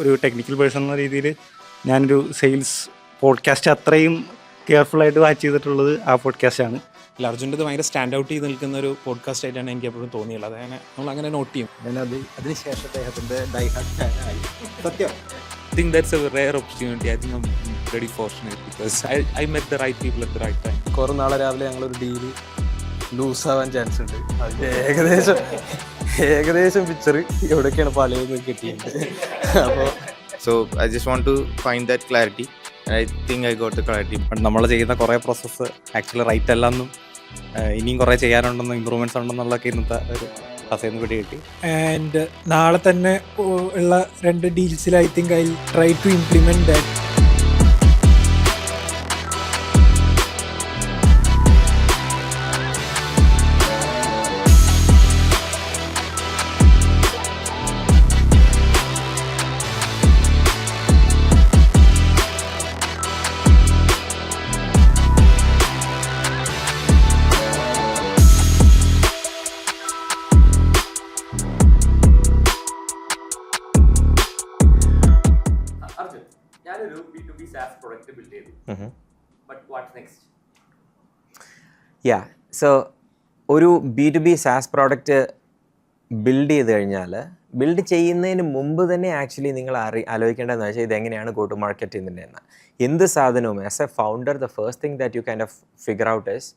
ഒരു technical person എന്ന രീതിയിൽ ഞാനൊരു സെയിൽസ് പോഡ്കാസ്റ്റ് അത്രയും കെയർഫുള്ളായിട്ട് വാച്ച് ചെയ്തിട്ടുള്ളത് ആ പോഡ്കാസ്റ്റാണ്. അർജുൻ്റെ ഭയങ്കര സ്റ്റാൻഡ് ഔട്ട് ചെയ്ത് നിൽക്കുന്ന ഒരു പോഡ്കാസ്റ്റ് ആയിട്ടാണ് എനിക്ക് എപ്പോഴും തോന്നിയുള്ളത്. അതാണ് നമ്മൾ അങ്ങനെ നോട്ട് ചെയ്യും. അതിനുശേഷം അദ്ദേഹത്തിൻ്റെ ഡൈ ഹാർഡ് ഫാനായി. സത്യം. I think that's a rare opportunity. I think I'm very fortunate because I met the right people at the right time. കുറേ നാളെ രാവിലെ ഞങ്ങളൊരു ഡീല് ലൂസാവാൻ ചാൻസ് ഉണ്ട്. അതിൻ്റെ ഏകദേശം പിക്ചർ എവിടെയൊക്കെയാണ് പലയൊന്നും കിട്ടിയിട്ടുണ്ട്. അപ്പോൾ So I just want to find that clarity. I think I got the clarity. നമ്മൾ ചെയ്യുന്ന കുറേ പ്രോസസ്സ് ആക്ച്വലി റൈറ്റ് അല്ലെന്നും ഇനിയും കുറേ ചെയ്യാനുണ്ടെന്നും ഇമ്പ്രൂവ്മെൻറ്റ്സ് ഉണ്ടെന്നുള്ളതൊക്കെ ഇന്നത്തെ ഒരു ക്ലാസ്സിൽ കൂടി കിട്ടി. ആൻഡ് നാളെ തന്നെ ഉള്ള 2 ഡീൽസിൽ I think I try to implement that. ഞാനൊരു B2B SaaS product build ചെയ്തു. But what's next? സോ ഒരു B2B SaaS പ്രോഡക്റ്റ് ബിൽഡ് ചെയ്ത് കഴിഞ്ഞാൽ ബിൽഡ് ചെയ്യുന്നതിന് മുമ്പ് തന്നെ ആക്ച്വലി നിങ്ങൾ ആലോചിക്കേണ്ടതെന്ന് വെച്ചാൽ ഇതെങ്ങനെയാണ് ഗോ ടു മാർക്കറ്റ് ചെയ്യുന്നതെന്ന്. എന്ത് സാധനവും as a founder the first thing that you kind of figure out is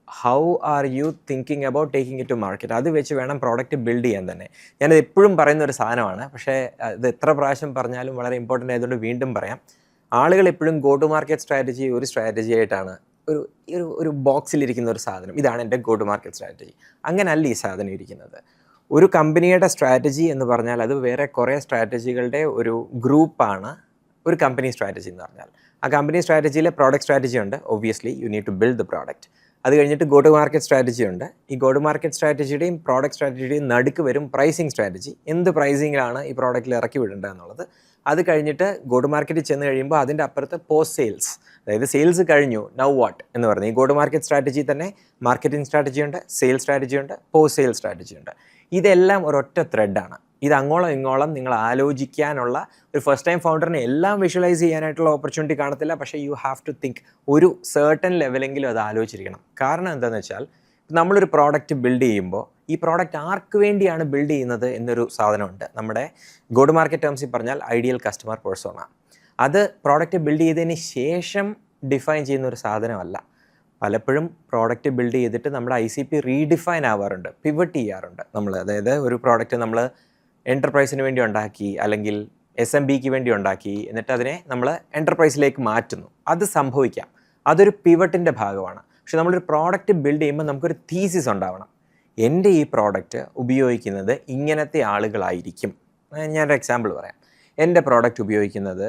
how are you thinking about taking it to market. അത് വെച്ച് വേണം പ്രോഡക്റ്റ് ബിൽഡ് ചെയ്യാൻ തന്നെ. ഞാനത് എപ്പോഴും പറയുന്ന ഒരു സാധനമാണ്, പക്ഷേ ഇത് എത്ര പ്രാവശ്യം പറഞ്ഞാലും വളരെ ഇമ്പോർട്ടൻ്റ് ആയതുകൊണ്ട് വീണ്ടും പറയാം. ആളുകൾ എപ്പോഴും ഗോ ടു മാർക്കറ്റ് സ്ട്രാറ്റജി ഒരു സ്ട്രാറ്റജി ആയിട്ടാണ് ഒരു ബോക്സിലിരിക്കുന്ന ഒരു സാധനം, ഇതാണ് എൻ്റെ ഗോ ടു മാർക്കറ്റ് സ്ട്രാറ്റജി. അങ്ങനല്ല ഈ സാധനം ഇരിക്കുന്നത്. ഒരു കമ്പനിയുടെ സ്ട്രാറ്റജി എന്ന് പറഞ്ഞാൽ അത് വേറെ കുറേ സ്ട്രാറ്റജികളുടെ ഒരു ഗ്രൂപ്പാണ് ഒരു കമ്പനി സ്ട്രാറ്റജി എന്ന് പറഞ്ഞാൽ. ആ കമ്പനി സ്ട്രാറ്റജിയിലെ പ്രോഡക്റ്റ് സ്ട്രാറ്റജി ഉണ്ട്, obviously you need to build the product. അത് കഴിഞ്ഞിട്ട് ഗോ ടു മാർക്കറ്റ് സ്ട്രാറ്റജി ഉണ്ട്. ഈ ഗോ ടു മാർക്കറ്റ് സ്ട്രാറ്റജിയുടെയും പ്രോഡക്റ്റ് സ്ട്രാറ്റജിയുടെയും നടുക്ക് വരും പ്രൈസിങ് സ്ട്രാറ്റജി. എന്ത് പ്രൈസിങ്ങിലാണ് ഈ പ്രോഡക്റ്റിൽ ഇറക്കി വിടേണ്ടത് എന്നുള്ളത്. അത് കഴിഞ്ഞിട്ട് ഗോ ടു മാർക്കറ്റിൽ ചെന്ന് കഴിയുമ്പോൾ അതിൻ്റെ അപ്പുറത്ത് പോസ്റ്റ് സെയിൽസ്, അതായത് സെയിൽസ് കഴിഞ്ഞു നൗ വാട്ട് എന്ന് പറഞ്ഞാൽ ഈ ഗോ ടു മാർക്കറ്റ് സ്ട്രാറ്റജി തന്നെ മാർക്കറ്റിംഗ് സ്ട്രാറ്റജി ഉണ്ട്, സെയിൽസ് സ്ട്രാറ്റജി ഉണ്ട്, പോസ്റ്റ് സെയിൽസ് സ്ട്രാറ്റജി ഉണ്ട്. ഇതെല്ലാം ഒരൊറ്റ ത്രെഡാണ്. ഇത് അങ്ങോളം ഇങ്ങോളം നിങ്ങൾ ആലോചിക്കാനുള്ള ഒരു ഫസ്റ്റ് ടൈം ഫൗണ്ടറിനെ എല്ലാം വിഷ്വലൈസ് ചെയ്യാനായിട്ടുള്ള ഓപ്പർച്യൂണിറ്റി കാണത്തില്ല. പക്ഷേ യു ഹാവ് ടു തിങ്ക് ഒരു സർട്ടൻ ലെവലെങ്കിലും അത് ആലോചിച്ചിരിക്കണം. കാരണം എന്താണെന്ന് വെച്ചാൽ നമ്മളൊരു പ്രോഡക്റ്റ് ബിൽഡ് ചെയ്യുമ്പോൾ ഈ പ്രോഡക്റ്റ് ആർക്ക് വേണ്ടിയാണ് ബിൽഡ് ചെയ്യുന്നത് എന്നൊരു സാധനമുണ്ട്. നമ്മുടെ ഗോ ടു മാർക്കറ്റ് ടേംസിൽ പറഞ്ഞാൽ ഐഡിയൽ കസ്റ്റമർ പേഴ്സോണ. അത് പ്രോഡക്റ്റ് ബിൽഡ് ചെയ്തതിന് ശേഷം ഡിഫൈൻ ചെയ്യുന്ന ഒരു സാധനമല്ല. പലപ്പോഴും പ്രോഡക്റ്റ് ബിൽഡ് ചെയ്തിട്ട് നമ്മുടെ ICP റീഡിഫൈൻ ആവാറുണ്ട്, പിവറ്റ് ചെയ്യാറുണ്ട് നമ്മൾ. അതായത് ഒരു പ്രോഡക്റ്റ് നമ്മൾ എൻ്റർപ്രൈസിന് വേണ്ടി ഉണ്ടാക്കി, അല്ലെങ്കിൽ SMBക്ക് വേണ്ടി ഉണ്ടാക്കി, എന്നിട്ട് അതിനെ നമ്മൾ എൻ്റർപ്രൈസിലേക്ക് മാറ്റുന്നു. അത് സംഭവിക്കാം, അതൊരു പിവറ്റിൻ്റെ ഭാഗമാണ്. പക്ഷെ നമ്മളൊരു പ്രോഡക്റ്റ് ബിൽഡ് ചെയ്യുമ്പോൾ നമുക്കൊരു തീസിസ് ഉണ്ടാവണം. എൻ്റെ ഈ പ്രോഡക്റ്റ് ഉപയോഗിക്കുന്നത് ഇങ്ങനത്തെ ആളുകളായിരിക്കും. ഞാനൊരു എക്സാമ്പിൾ പറയാം. എൻ്റെ പ്രോഡക്റ്റ് ഉപയോഗിക്കുന്നത്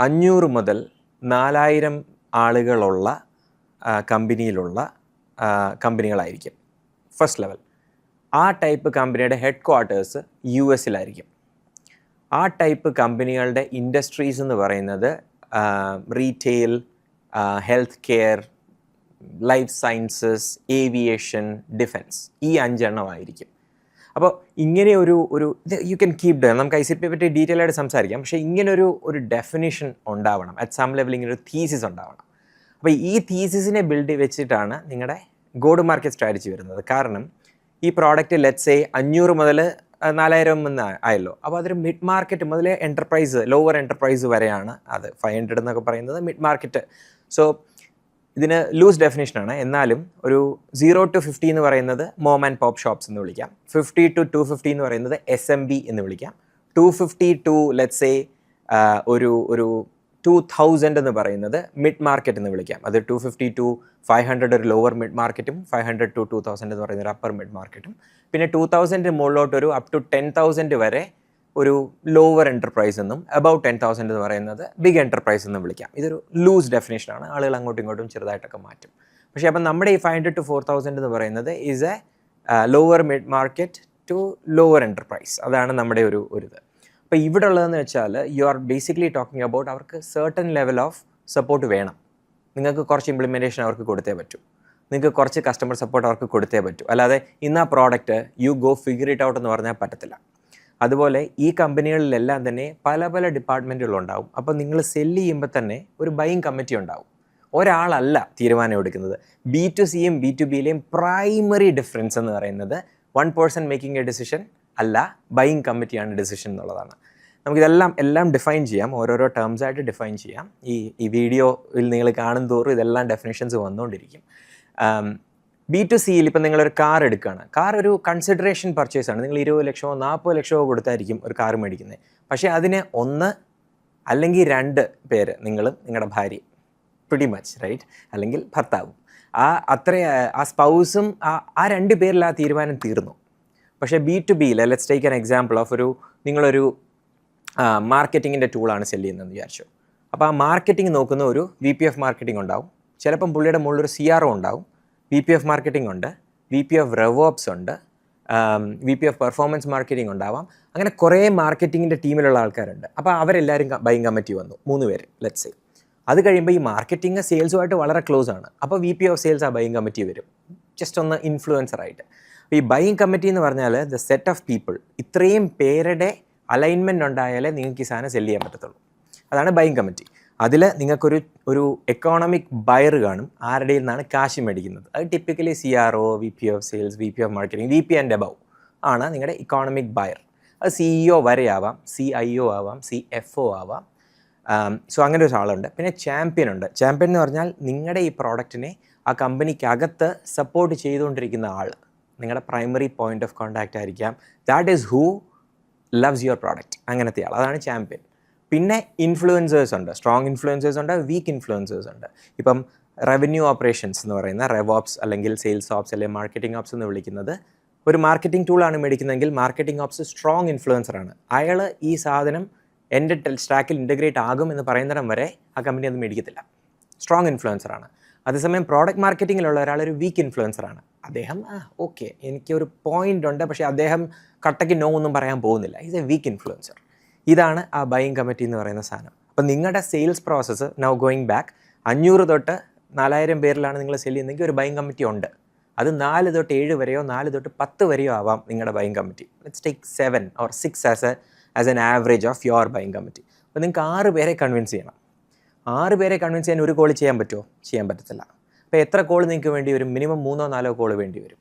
500 മുതൽ 4000 ആളുകളുള്ള കമ്പനികളായിരിക്കും ഫസ്റ്റ് ലെവൽ. ആ ടൈപ്പ് കമ്പനിയുടെ ഹെഡ് ക്വാർട്ടേഴ്സ് US-ലായിരിക്കും. ആ ടൈപ്പ് കമ്പനികളുടെ ഇൻഡസ്ട്രീസ് എന്ന് പറയുന്നത് retail, health care, life sciences, aviation, defence, ഈ 5 എണ്ണമായിരിക്കും. അപ്പോൾ ഇങ്ങനെ ഒരു യു ക്യാൻ കീപ് ഡൺ. നമുക്ക് ICP പറ്റി ഡീറ്റെയിൽ ആയിട്ട് സംസാരിക്കാം. പക്ഷേ ഇങ്ങനൊരു ഡെഫിനിഷൻ ഉണ്ടാവണം. അറ്റ് സം ലെവൽ ഇങ്ങനൊരു തീസിസ് ഉണ്ടാവണം. അപ്പോൾ ഈ തീസിസിനെ ബിൽഡ് വെച്ചിട്ടാണ് നിങ്ങളുടെ ഗോ ടു മാർക്കറ്റ് സ്ട്രാറ്റജി വരുന്നത്. കാരണം ഈ പ്രോഡക്റ്റ് ലെറ്റ്സ് സേ 500 മുതൽ 4000 എന്ന് ആയല്ലോ. അപ്പോൾ അതൊരു മിഡ് മാർക്കറ്റ് മുതൽ എൻ്റർപ്രൈസ്, ലോവർ എൻ്റർപ്രൈസ് വരെയാണ്. അത് 500 എന്നൊക്കെ പറയുന്നത് മിഡ് മാർക്കറ്റ്. സോ ഇതിന് ലൂസ് ഡെഫിനേഷനാണ്. എന്നാലും ഒരു 0 to 50 എന്ന് പറയുന്നത് മോം ആൻഡ് പോപ്പ് ഷോപ്സ് എന്ന് വിളിക്കാം. 50 to 250 എന്ന് പറയുന്നത് SMB എന്ന് വിളിക്കാം. 250 to ലെറ്റ്സ് സേ ഒരു 2000 എന്ന് പറയുന്നത് മിഡ് മാർക്കറ്റ് എന്ന് വിളിക്കാം. അത് 250 to 500 ഒരു ലോവർ മിഡ് മാർക്കറ്റും 500 to 2000 എന്ന് പറയുന്ന ഒരു അപ്പർ മിഡ് മാർക്കറ്റും, പിന്നെ 2000 മുകളിലോട്ടൊരു അപ് ടു 10,000 വരെ ഒരു ലോവർ എൻ്റർപ്രൈസ് എന്നും അബൌട്ട് 10,000 എന്ന് പറയുന്നത് ബിഗ് എൻ്റർപ്രൈസ് എന്നും വിളിക്കാം. ഇതൊരു ലൂസ് ഡെഫിനേഷനാണ്. ആളുകൾ അങ്ങോട്ടും ഇങ്ങോട്ടും ചെറുതായിട്ടൊക്കെ മാറ്റും. പക്ഷേ അപ്പം നമ്മുടെ ഈ 500 to 4,000 എന്ന് പറയുന്നത് is a lower mid market to lower enterprise. അതാണ് നമ്മുടെ ഒരു ഇത്. അപ്പോൾ ഇവിടെ ഉള്ളതെന്ന് വെച്ചാൽ you are basically talking about അവർക്ക് സർട്ടൻ ലെവൽ ഓഫ് സപ്പോർട്ട് വേണം. നിങ്ങൾക്ക് കുറച്ച് ഇംപ്ലിമെൻറ്റേഷൻ അവർക്ക് കൊടുത്തേ പറ്റൂ, നിങ്ങൾക്ക് കുറച്ച് കസ്റ്റമർ സപ്പോർട്ട് അവർക്ക് കൊടുത്തേ പറ്റൂ. അല്ലാതെ ഇന്ന് ആ product you go figure it out എന്ന് പറഞ്ഞാൽ പറ്റത്തില്ല. അതുപോലെ ഈ കമ്പനികളിലെല്ലാം തന്നെ പല പല ഡിപ്പാർട്ട്മെൻറ്റുകളുണ്ടാവും. അപ്പോൾ നിങ്ങൾ സെല്ല് ചെയ്യുമ്പോൾ തന്നെ ഒരു ബൈയിങ് കമ്മിറ്റി ഉണ്ടാവും. ഒരാളല്ല തീരുമാനം എടുക്കുന്നത്. B2Cയും B2Bയിലെയും പ്രൈമറി ഡിഫറൻസ് എന്ന് പറയുന്നത് 1 person മേക്കിംഗ് എ ഡിസിഷൻ അല്ല, ബൈയിങ് കമ്മിറ്റിയാണ് ഡിസിഷൻ എന്നുള്ളതാണ്. നമുക്കിതെല്ലാം ഡിഫൈൻ ചെയ്യാം, ഓരോരോ ടേംസായിട്ട് ഡിഫൈൻ ചെയ്യാം. ഈ വീഡിയോയിൽ നിങ്ങൾ കാണും തോറും ഇതെല്ലാം ഡെഫിനേഷൻസ് വന്നുകൊണ്ടിരിക്കും. B2Cയിൽ ഇപ്പം നിങ്ങളൊരു കാർ എടുക്കുകയാണ്. കാർ ഒരു കൺസിഡറേഷൻ പർച്ചേസാണ്. നിങ്ങൾ 20 ലക്ഷമോ 40 ലക്ഷമോ കൊടുത്തായിരിക്കും ഒരു കാർ മേടിക്കുന്നത്. പക്ഷേ അതിന് 1 അല്ലെങ്കിൽ 2 പേര്, നിങ്ങളും നിങ്ങളുടെ ഭാര്യയും, പ്രിറ്റി മച്ച് റൈറ്റ്, അല്ലെങ്കിൽ ഭർത്താവും, ആ സ്പൗസും ആ 2 പേരിൽ ആ തീരുമാനം തീർന്നു. പക്ഷേ B2Bയിൽ let's take an example of നിങ്ങളൊരു മാർക്കറ്റിങ്ങിൻ്റെ ടൂളാണ് സെല്ല് ചെയ്യുന്നതെന്ന് വിചാരിച്ചു. അപ്പോൾ ആ മാർക്കറ്റിംഗ് നോക്കുന്ന ഒരു VP ഓഫ് മാർക്കറ്റിംഗ് ഉണ്ടാവും. ചിലപ്പം പുള്ളിയുടെ മുകളിലൊരു CRO ഉണ്ടാവും. VP ഓഫ് മാർക്കറ്റിംഗ് ഉണ്ട്, VP ഓഫ് റെവോപ്സ് ഉണ്ട്, VP ഓഫ് പെർഫോമൻസ് മാർക്കറ്റിംഗ് ഉണ്ടാവാം. അങ്ങനെ കുറേ മാർക്കറ്റിങ്ങിൻ്റെ ടീമിലുള്ള ആൾക്കാരുണ്ട്. അപ്പോൾ അവരെല്ലാവരും ബൈയിങ് കമ്മിറ്റി വന്നു, 3 പേര് ലെറ്റ്സ് സേ. അത് കഴിയുമ്പോൾ ഈ മാർക്കറ്റിംഗ് സെയിൽസുമായിട്ട് വളരെ ക്ലോസ് ആണ്. അപ്പോൾ VP ഓഫ് സെയിൽസ് ആ ബൈയിങ് കമ്മിറ്റി വരും, ജസ്റ്റ് ഒന്ന് ഇൻഫ്ലുവൻസറായിട്ട്. അപ്പോൾ ഈ ബൈയിങ് കമ്മിറ്റി എന്ന് പറഞ്ഞാൽ ദ സെറ്റ് ഓഫ് പീപ്പിൾ, ഇത്രയും പേരുടെ അലൈൻമെൻറ്റ് ഉണ്ടായാലേ നിങ്ങൾക്ക് ഈ സാധനം സെല്ല് ചെയ്യാൻ പറ്റത്തുള്ളൂ. അതാണ് ബൈയിങ് കമ്മിറ്റി. അതിൽ നിങ്ങൾക്കൊരു എക്കോണമിക് ബയർ കാണും, ആരുടെ നിന്നാണ് കാശ് മേടിക്കുന്നത്. അത് typically CRO, VP of sales, VP of marketing, VP and above ആണ് നിങ്ങളുടെ ഇക്കോണമിക് ബയർ. അത് CEO വരെ ആവാം, CIO ആവാം, CFO ആവാം. സോ അങ്ങനെ ഒരാളുണ്ട്. പിന്നെ ചാമ്പ്യൻ ഉണ്ട്. ചാമ്പ്യൻ എന്ന് പറഞ്ഞാൽ നിങ്ങളുടെ ഈ പ്രോഡക്റ്റിനെ ആ കമ്പനിക്കകത്ത് സപ്പോർട്ട് ചെയ്തുകൊണ്ടിരിക്കുന്ന ആൾ, നിങ്ങളുടെ പ്രൈമറി പോയിന്റ് ഓഫ് കോൺടാക്റ്റ് ആയിരിക്കാം. That is who loves your product, അങ്ങനത്തെ ആൾ, അതാണ് ചാമ്പ്യൻ. പിന്നെ ഇൻഫ്ലുവൻസേഴ്സ് ഉണ്ട്, സ്ട്രോങ് ഇൻഫ്ലുവൻസേഴ്സ് ഉണ്ട്, വീക്ക് ഇൻഫ്ലുവൻസേഴ്സ് ഉണ്ട്. ഇപ്പം റവന്യൂ ഓപ്പറേഷൻസ് എന്ന് പറയുന്ന റെവോപ്സ് അല്ലെങ്കിൽ സെയിൽസ് ഓപ്സ് അല്ലെങ്കിൽ മാർക്കറ്റിംഗ് ഓപ്സ് എന്ന് വിളിക്കുന്നത്, ഒരു മാർക്കറ്റിംഗ് ടൂളാണ് മേടിക്കുന്നതെങ്കിൽ മാർക്കറ്റിംഗ് ഓപ്സ് സ്ട്രോങ് ഇൻഫ്ലുവൻസറാണ്. അയാൾ ഈ സാധനം എൻ്റെ സ്റ്റാക്കിൽ ഇൻ്റഗ്രേറ്റ് ആകും എന്ന് പറയുന്നിടം വരെ ആ കമ്പനി അത് മേടിക്കത്തില്ല. സ്ട്രോങ് ഇൻഫ്ലുവൻസറാണ്. അതേസമയം പ്രോഡക്റ്റ് മാർക്കറ്റിങ്ങിലുള്ള ഒരാളൊരു വീക്ക് ഇൻഫ്ലുവൻസറാണ്. അദ്ദേഹം ഓക്കെ, എനിക്കൊരു പോയിൻ്റ് ഉണ്ട്, പക്ഷേ അദ്ദേഹം കട്ടയ്ക്ക് നോ ഒന്നും പറയാൻ പോകുന്നില്ല. Is a weak influencer. ഇതാണ് ആ ബൈയിങ് കമ്മിറ്റി എന്ന് പറയുന്ന സാധനം. അപ്പം നിങ്ങളുടെ sales process now going back 500 തൊട്ട് 4000 പേരിലാണ് നിങ്ങൾ സെല്ല് ചെയ്യുന്നതെങ്കിൽ ഒരു ബൈയിങ് കമ്മിറ്റി ഉണ്ട്. അത് 4 തൊട്ട് 7 വരെയോ 4 തൊട്ട് 10 വരെയോ ആവാം നിങ്ങളുടെ buying committee. Let's take 7 or 6 as an average of your buying committee. അപ്പോൾ നിങ്ങൾക്ക് 6 പേരെ കൺവിൻസ് ചെയ്യണം. 6 പേരെ കൺവിൻസ് ചെയ്യാൻ ഒരു കോൾ ചെയ്യാൻ പറ്റുമോ? ചെയ്യാൻ പറ്റത്തില്ല. അപ്പോൾ എത്ര കോൾ നിങ്ങൾക്ക് വേണ്ടി വരും? മിനിമം 3-4 കോൾ വേണ്ടി വരും.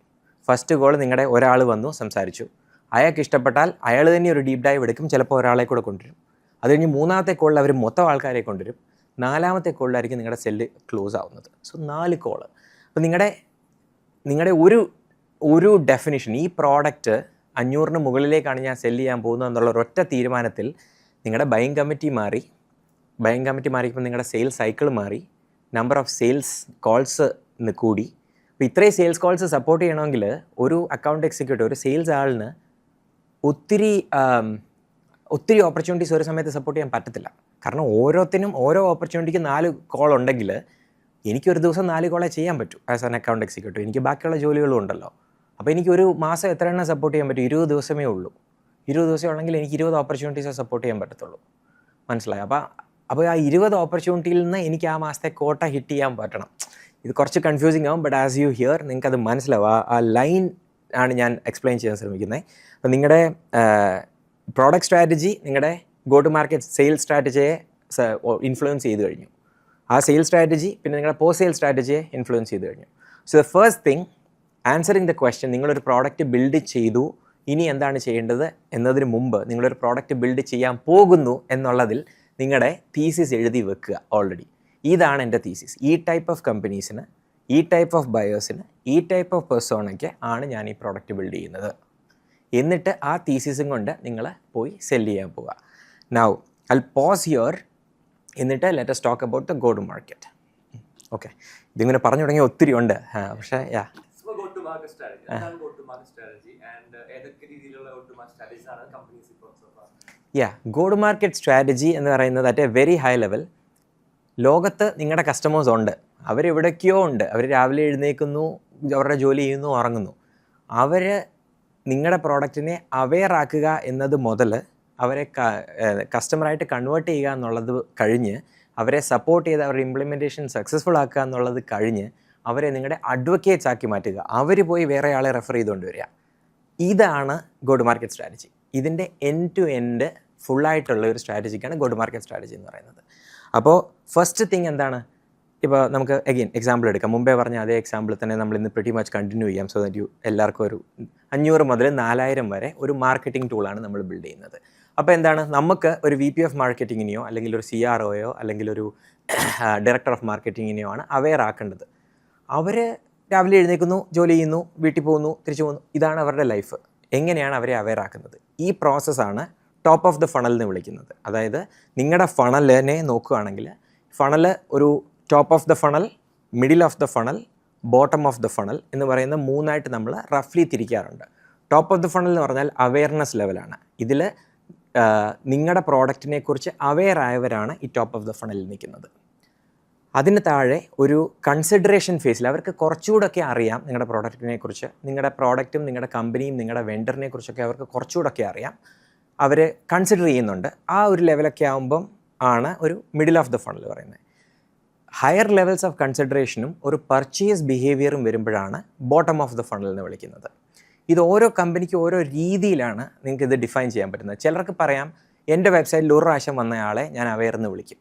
ഫസ്റ്റ് കോൾ നിങ്ങളുടെ ഒരാൾ വന്നു സംസാരിച്ചു, അയാൾക്ക് ഇഷ്ടപ്പെട്ടാൽ അയാൾ തന്നെ ഒരു ഡീപ്പ് ഡൈവ് എടുക്കും, ചിലപ്പോൾ ഒരാളെ കൂടെ കൊണ്ടുവരും. അത് കഴിഞ്ഞ് 3ാമത്തെ കോളിൽ അവർ മൊത്തം ആൾക്കാരെ കൊണ്ടുവരും. 4ാമത്തെ കോളിലായിരിക്കും നിങ്ങളുടെ സെല്ല് ക്ലോസ് ആവുന്നത്. So 4 call. അപ്പോൾ നിങ്ങളുടെ ഒരു ഡെഫിനിഷൻ, ഈ പ്രോഡക്റ്റ് 500-ന് മുകളിലേക്കാണ് ഞാൻ സെല്ല് ചെയ്യാൻ പോകുന്നത് എന്നുള്ള ഒരൊറ്റ തീരുമാനത്തിൽ നിങ്ങളുടെ ബൈയിങ് കമ്മിറ്റി മാറിയപ്പോൾ നിങ്ങളുടെ സെയിൽസ് സൈക്കിൾ മാറി, നമ്പർ ഓഫ് സെയിൽസ് കോൾസ് കൂടി. അപ്പോൾ ഇത്രയും സെയിൽസ് കോൾസ് സപ്പോർട്ട് ചെയ്യണമെങ്കിൽ ഒരു അക്കൗണ്ട് എക്സിക്യൂട്ടീവ്, ഒരു സെയിൽസ് ആളിന് ഒത്തിരി ഓപ്പർച്യൂണിറ്റീസ് ഒരു സമയത്ത് സപ്പോർട്ട് ചെയ്യാൻ പറ്റത്തില്ല. കാരണം ഓരോത്തിനും ഓരോ ഓപ്പർച്യൂണിറ്റിക്ക് 4 കോൾ ഉണ്ടെങ്കിൽ എനിക്കൊരു ദിവസം 4 കോളേ ചെയ്യാൻ പറ്റൂ ആസ് ആൻ അക്കൗണ്ട് എക്സിക്യൂട്ടീവ്. എനിക്ക് ബാക്കിയുള്ള ജോലികളും ഉണ്ടല്ലോ. അപ്പോൾ എനിക്ക് ഒരു മാസം എത്ര എണ്ണം സപ്പോർട്ട് ചെയ്യാൻ പറ്റും? 20 ദിവസമേ ഉള്ളൂ. 20 ദിവസം ഉണ്ടെങ്കിൽ എനിക്ക് 20 ഓപ്പർച്യൂണിറ്റീസേ സപ്പോർട്ട് ചെയ്യാൻ പറ്റത്തുള്ളൂ. മനസ്സിലായി? അപ്പോൾ ആ 20 ഓപ്പർച്യൂണിറ്റിയിൽ നിന്ന് എനിക്ക് ആ മാസത്തെ കോട്ട ഹിറ്റ് ചെയ്യാൻ പറ്റണം. ഇത് കുറച്ച് കൺഫ്യൂസിങ് ആവും, ബട്ട് ആസ് യു ഹിയർ നിങ്ങൾക്കത് മനസ്സിലാവും. ആ ലൈൻ ആണ് ഞാൻ എക്സ്പ്ലെയിൻ ചെയ്യാൻ ശ്രമിക്കുന്നത്. അപ്പോൾ നിങ്ങളുടെ പ്രോഡക്റ്റ് സ്ട്രാറ്റജി നിങ്ങളുടെ ഗോ ടു മാർക്കറ്റ് സെയിൽസ് സ്ട്രാറ്റജിയെ ഇൻഫ്ലുവൻസ് ചെയ്ത് കഴിഞ്ഞു. ആ സെയിൽസ് സ്ട്രാറ്റജി പിന്നെ നിങ്ങളുടെ പോസ്റ്റ് സെയിൽസ് സ്ട്രാറ്റജിയെ ഇൻഫ്ലുവൻസ് ചെയ്ത് കഴിഞ്ഞു. So the first thing, answering the question, നിങ്ങളൊരു പ്രോഡക്റ്റ് ബിൽഡ് ചെയ്തു, ഇനി എന്താണ് ചെയ്യേണ്ടത് എന്നതിന് മുമ്പ് നിങ്ങളൊരു പ്രോഡക്റ്റ് ബിൽഡ് ചെയ്യാൻ പോകുന്നു എന്നുള്ളതിൽ നിങ്ങളുടെ തീസിസ് എഴുതി വെക്കുക. ഓൾറെഡി ഇതാണ് എൻ്റെ തീസിസ്. ഈ ടൈപ്പ് ഓഫ് കമ്പനീസിന്, ഈ ടൈപ്പ് ഓഫ് ബയേഴ്സിന്, ഈ ടൈപ്പ് ഓഫ് പേഴ്സോണയ്ക്ക് ആണ് ഞാൻ ഈ പ്രോഡക്റ്റ് ബിൽഡ് ചെയ്യുന്നത്. എന്നിട്ട് ആ തീസിസും കൊണ്ട് നിങ്ങൾ പോയി സെല്ല് ചെയ്യാൻ പോവുക. Now I pause here. എന്നിട്ട് let us talk about the go to market. ഓക്കെ, ഇതിങ്ങനെ പറഞ്ഞു തുടങ്ങിയ ഒത്തിരി ഉണ്ട്. പക്ഷേ go to market strategy. എന്താണ് go to market strategy and ഏതൊക്കെ രീതിയിലുള്ള go to market strategies ആണ് കമ്പനീസ് ഇപ്പോൾ ഗോ ടു മാർക്കറ്റ് സ്ട്രാറ്റജി എന്ന് പറയുന്നത് at A very high level. ലോകത്ത് നിങ്ങളുടെ കസ്റ്റമേഴ്സ് ഉണ്ട്, അവരെവിടേക്കോ ഉണ്ട്. അവർ രാവിലെ എഴുന്നേൽക്കുന്നു, അവരുടെ ജോലി ചെയ്യുന്നു, ഉറങ്ങുന്നു. അവർ നിങ്ങളുടെ പ്രോഡക്റ്റിനെ അവെയർ ആക്കുക എന്നത് മുതൽ അവരെ കസ്റ്റമറായിട്ട് കൺവേർട്ട് ചെയ്യുക എന്നുള്ളത് കഴിഞ്ഞ്, അവരെ സപ്പോർട്ട് ചെയ്ത് അവരുടെ ഇംപ്ലിമെൻറ്റേഷൻ സക്സസ്ഫുൾ ആക്കുക എന്നുള്ളത് കഴിഞ്ഞ്, അവരെ നിങ്ങളുടെ അഡ്വക്കേറ്റ്സ് ആക്കി മാറ്റുക. അവർ പോയി വേറെ ആളെ റെഫർ ചെയ്തുകൊണ്ട് വരിക. ഇതാണ് ഗോ ടു മാർക്കറ്റ് സ്ട്രാറ്റജി. ഇതിൻ്റെ എൻഡ് ടു എൻഡ് ഫുള്ളായിട്ടുള്ള ഒരു സ്ട്രാറ്റജിക്കാണ് ഗോ ടു മാർക്കറ്റ് സ്ട്രാറ്റജി എന്ന് പറയുന്നത്. അപ്പോൾ ഫസ്റ്റ് തിങ് എന്താണ്, ഇപ്പോൾ നമുക്ക് അഗെയിൻ എക്സാമ്പിൾ എടുക്കാം. മുമ്പേ പറഞ്ഞ അതേ എക്സാമ്പിൾ തന്നെ നമ്മൾ ഇന്ന് പ്രിറ്റി മച്ച് കണ്ടിന്യൂ ചെയ്യാം. സോ ദാറ്റ് എല്ലാവർക്കും ഒരു 500 മുതൽ 4000 വരെ ഒരു മാർക്കറ്റിംഗ് ടൂളാണ് നമ്മൾ ബിൽഡ് ചെയ്യുന്നത്. അപ്പോൾ എന്താണ്, നമുക്ക് ഒരു VP ഓഫ് മാർക്കറ്റിങ്ങിനെയോ അല്ലെങ്കിൽ ഒരു CROയോ അല്ലെങ്കിൽ ഒരു ഡയറക്ടർ ഓഫ് മാർക്കറ്റിങ്ങിനെയോ ആണ് അവെയർ ആക്കേണ്ടത്. അവർ രാവിലെ എഴുന്നേൽക്കുന്നു, ജോലി ചെയ്യുന്നു, വീട്ടിൽ പോകുന്നു, തിരിച്ചു പോകുന്നു. ഇതാണ് അവരുടെ ലൈഫ്. എങ്ങനെയാണ് അവരെ അവെയർ ആക്കുന്നത്? ഈ പ്രോസസ്സാണ് ടോപ്പ് ഓഫ് ദ ഫണൽ എന്ന് വിളിക്കുന്നത്. അതായത് നിങ്ങളുടെ ഫണലിനെ നോക്കുകയാണെങ്കിൽ ഫണൽ ഒരു top of the funnel, middle of the funnel, bottom of the funnel എന്ന് പറയുന്ന 3ആയിട്ട് നമ്മൾ റഫ്ലി തിരിക്കാറുണ്ട്. ടോപ്പ് ഓഫ് ദ ഫണൽ എന്ന് പറഞ്ഞാൽ അവെയർനെസ് ലെവലാണ്. ഇതിൽ നിങ്ങളുടെ പ്രോഡക്റ്റിനെ കുറിച്ച് അവെയർ ആയവരാണ് ഈ ടോപ്പ് ഓഫ് ദ ഫണലിൽ നിൽക്കുന്നത്. അതിന് താഴെ ഒരു കൺസിഡറേഷൻ ഫേസിൽ അവർക്ക് കുറച്ചുകൂടെയൊക്കെ അറിയാം നിങ്ങളുടെ പ്രോഡക്റ്റിനെ കുറിച്ച്, നിങ്ങളുടെ പ്രോഡക്റ്റും നിങ്ങളുടെ കമ്പനിയും നിങ്ങളുടെ വെണ്ടറിനെ കുറിച്ചൊക്കെ അവർക്ക് കുറച്ചുകൂടെയൊക്കെ അറിയാം, അവർ കൺസിഡർ ചെയ്യുന്നുണ്ട്. ആ ഒരു ലെവലൊക്കെ ആകുമ്പം ആണ് ഒരു മിഡിൽ ഓഫ് ദ ഫണൽ പറയുന്നത്. ഹയർ ലെവൽസ് ഓഫ് കൺസിഡറേഷനും ഒരു പർച്ചേസ് ബിഹേവിയറും വരുമ്പോഴാണ് ബോട്ടം ഓഫ് ദ ഫണൽ എന്ന് വിളിക്കുന്നത്. ഇത് ഓരോ കമ്പനിക്ക് ഓരോ രീതിയിലാണ് നിങ്ങൾക്ക് ഇത് ഡിഫൈൻ ചെയ്യാൻ പറ്റുന്നത്. ചിലർക്ക് പറയാം എൻ്റെ വെബ്സൈറ്റിൽ ഒരു പ്രാവശ്യം വന്നയാളെ ഞാൻ അവെയർ എന്ന് വിളിക്കും.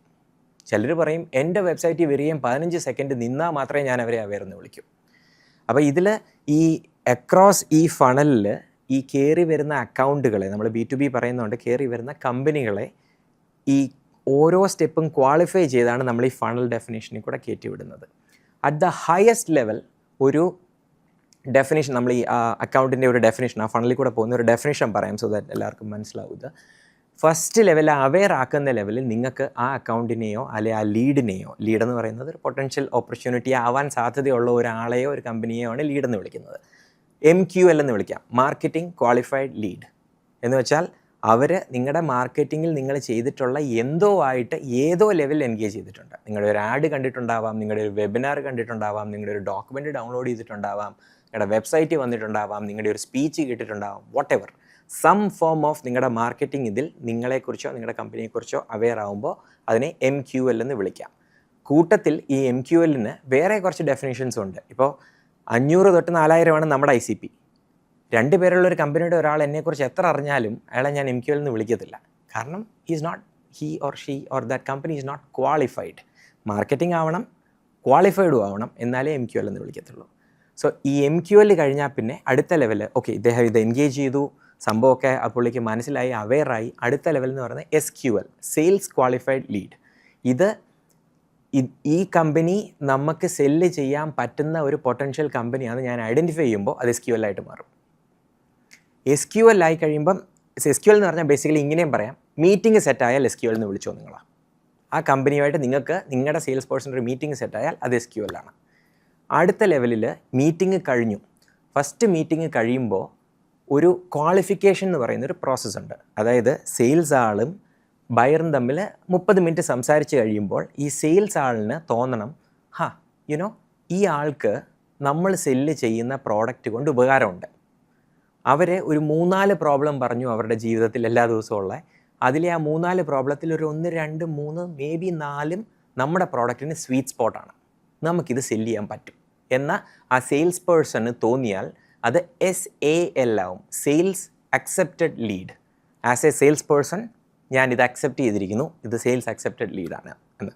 ചിലർ പറയും എൻ്റെ വെബ്സൈറ്റിൽ വരികയും 15 സെക്കൻഡ് നിന്നാൽ മാത്രമേ ഞാൻ അവരെ അവെയർ എന്ന് വിളിക്കൂ. അപ്പോൾ ഇതിൽ ഈ അക്രോസ് ഈ ഫണലിൽ ഈ കയറി വരുന്ന അക്കൗണ്ടുകളെ, നമ്മൾ B2B പറയുന്നതുകൊണ്ട് കയറി വരുന്ന കമ്പനികളെ ഈ ഓരോ സ്റ്റെപ്പും ക്വാളിഫൈ ചെയ്താണ് നമ്മൾ ഈ ഫണൽ ഡെഫിനേഷനിൽ കൂടെ കയറ്റിവിടുന്നത്. അറ്റ് ദ ഹയസ്റ്റ് ലെവൽ ഒരു ഡെഫിനേഷൻ, നമ്മൾ ഈ അക്കൗണ്ടിൻ്റെ ഒരു ഡെഫിനേഷൻ, ആ ഫണലിൽ കൂടെ പോകുന്ന ഒരു ഡെഫിനേഷൻ പറയാം, സോ ദാറ്റ് എല്ലാവർക്കും മനസ്സിലാവുക. ഫസ്റ്റ് ലെവൽ അവെയർ ആക്കുന്ന ലെവലിൽ നിങ്ങൾക്ക് ആ അക്കൗണ്ടിനെയോ അല്ലെ ആ ലീഡിനെയോ, ലീഡെന്ന് പറയുന്നത് ഒരു പൊട്ടൻഷ്യൽ ഓപ്പർച്യൂണിറ്റി ആവാൻ സാധ്യതയുള്ള ഒരാളെയോ ഒരു കമ്പനിയെയോ ആണ് ലീഡെന്ന് വിളിക്കുന്നത്. MQL എന്ന് വിളിക്കാം, മാർക്കറ്റിംഗ് ക്വാളിഫൈഡ് ലീഡ് എന്ന് വെച്ചാൽ അവർ നിങ്ങളുടെ മാർക്കറ്റിങ്ങിൽ നിങ്ങൾ ചെയ്തിട്ടുള്ള എന്തോ ആയിട്ട് ഏതോ ലെവലിൽ എൻഗേജ് ചെയ്തിട്ടുണ്ട്. നിങ്ങളുടെ ഒരു ആഡ് കണ്ടിട്ടുണ്ടാവാം, നിങ്ങളുടെ ഒരു വെബിനാർ കണ്ടിട്ടുണ്ടാവാം, നിങ്ങളുടെ ഒരു ഡോക്യുമെൻ്റ് ഡൗൺലോഡ് ചെയ്തിട്ടുണ്ടാവാം, നിങ്ങളുടെ വെബ്സൈറ്റ് വന്നിട്ടുണ്ടാവാം, നിങ്ങളുടെ ഒരു സ്പീച്ച് കേട്ടിട്ടുണ്ടാവാം, whatever some form of നിങ്ങളുടെ മാർക്കറ്റിംഗ് ഇതിൽ നിങ്ങളെക്കുറിച്ചോ നിങ്ങളുടെ കമ്പനിയെക്കുറിച്ചോ അവെയർ ആകുമ്പോൾ അതിനെ MQL എന്ന് വിളിക്കാം. കൂട്ടത്തിൽ ഈ MQLന് വേറെ കുറച്ച് ഡെഫിനേഷൻസ് ഉണ്ട്. ഇപ്പോൾ 500 തൊട്ട് 4000 നമ്മുടെ ICP. 2 പേരുള്ള ഒരു കമ്പനിയുടെ ഒരാൾ എന്നെക്കുറിച്ച് എത്ര അറിഞ്ഞാലും അയാളെ ഞാൻ MQL എന്ന് വിളിക്കത്തില്ല. കാരണം he or she or that company is not qualified. Marketing ആവണം, ക്വാളിഫൈഡും ആവണം, എന്നാലേ MQL എന്ന് വിളിക്കത്തുള്ളൂ. സോ ഈ MQL കഴിഞ്ഞാൽ പിന്നെ അടുത്ത ലെവൽ, ഓക്കെ ഇദ്ദേഹം ഇത് എൻഗേജ് ചെയ്തു, സംഭവമൊക്കെ ആ പുള്ളിക്ക് മനസ്സിലായി, അവെയറായി. അടുത്ത ലെവൽ എന്ന് പറയുന്നത് SQL, സെയിൽസ് ക്വാളിഫൈഡ് ലീഡ്. ഇത് ഈ കമ്പനി നമുക്ക് സെല്ല് ചെയ്യാൻ പറ്റുന്ന ഒരു പൊട്ടൻഷ്യൽ കമ്പനിയാണ് ഞാൻ ഐഡൻറ്റിഫൈ ചെയ്യുമ്പോൾ അത് SQL ആയിട്ട് മാറും. SQL ആയി കഴിയുമ്പം SQL എന്ന് പറഞ്ഞാൽ ബേസിക്കലി ഇങ്ങനെയും പറയാം, മീറ്റിംഗ് സെറ്റായാൽ SQL എന്ന് വിളിച്ചോ നിങ്ങളാണ്. ആ കമ്പനിയുമായിട്ട് നിങ്ങൾക്ക് നിങ്ങളുടെ സെയിൽസ് പേഴ്സൺ ഒരു മീറ്റിംഗ് സെറ്റായാൽ അത് SQL ആണ്. അടുത്ത ലെവലിൽ മീറ്റിംഗ് കഴിഞ്ഞു. ഫസ്റ്റ് മീറ്റിംഗ് കഴിയുമ്പോൾ ഒരു ക്വാളിഫിക്കേഷൻ എന്ന് പറയുന്നൊരു പ്രോസസ്സുണ്ട്. അതായത് സെയിൽസ് ആളും ബയറും തമ്മിൽ 30 മിനിറ്റ് സംസാരിച്ച് കഴിയുമ്പോൾ ഈ സെയിൽസ് ആളിന് തോന്നണം, ഈ ആൾക്ക് നമ്മൾ സെല്ല് ചെയ്യുന്ന പ്രോഡക്റ്റ് കൊണ്ട് ഉപകാരമുണ്ട്. അവർ ഒരു 3-4 പ്രോബ്ലം പറഞ്ഞു അവരുടെ ജീവിതത്തിൽ എല്ലാ ദിവസവും ഉള്ള. അതിലെ ആ 3-4 പ്രോബ്ലത്തിൽ ഒരു 1, 2, 3 മേ ബി 4 നമ്മുടെ പ്രോഡക്റ്റിന് സ്വീറ്റ് സ്പോട്ടാണ്, നമുക്കിത് സെല്ല് ചെയ്യാൻ പറ്റും എന്ന ആ സെയിൽസ് പേഴ്സണ് തോന്നിയാൽ അത് SAL ആവും, sales accepted lead. As A sales person ഞാനിത് അക്സെപ്റ്റ് ചെയ്തിരിക്കുന്നു, ഇത് സെയിൽസ് അക്സെപ്റ്റഡ് ലീഡാണ് എന്ന്.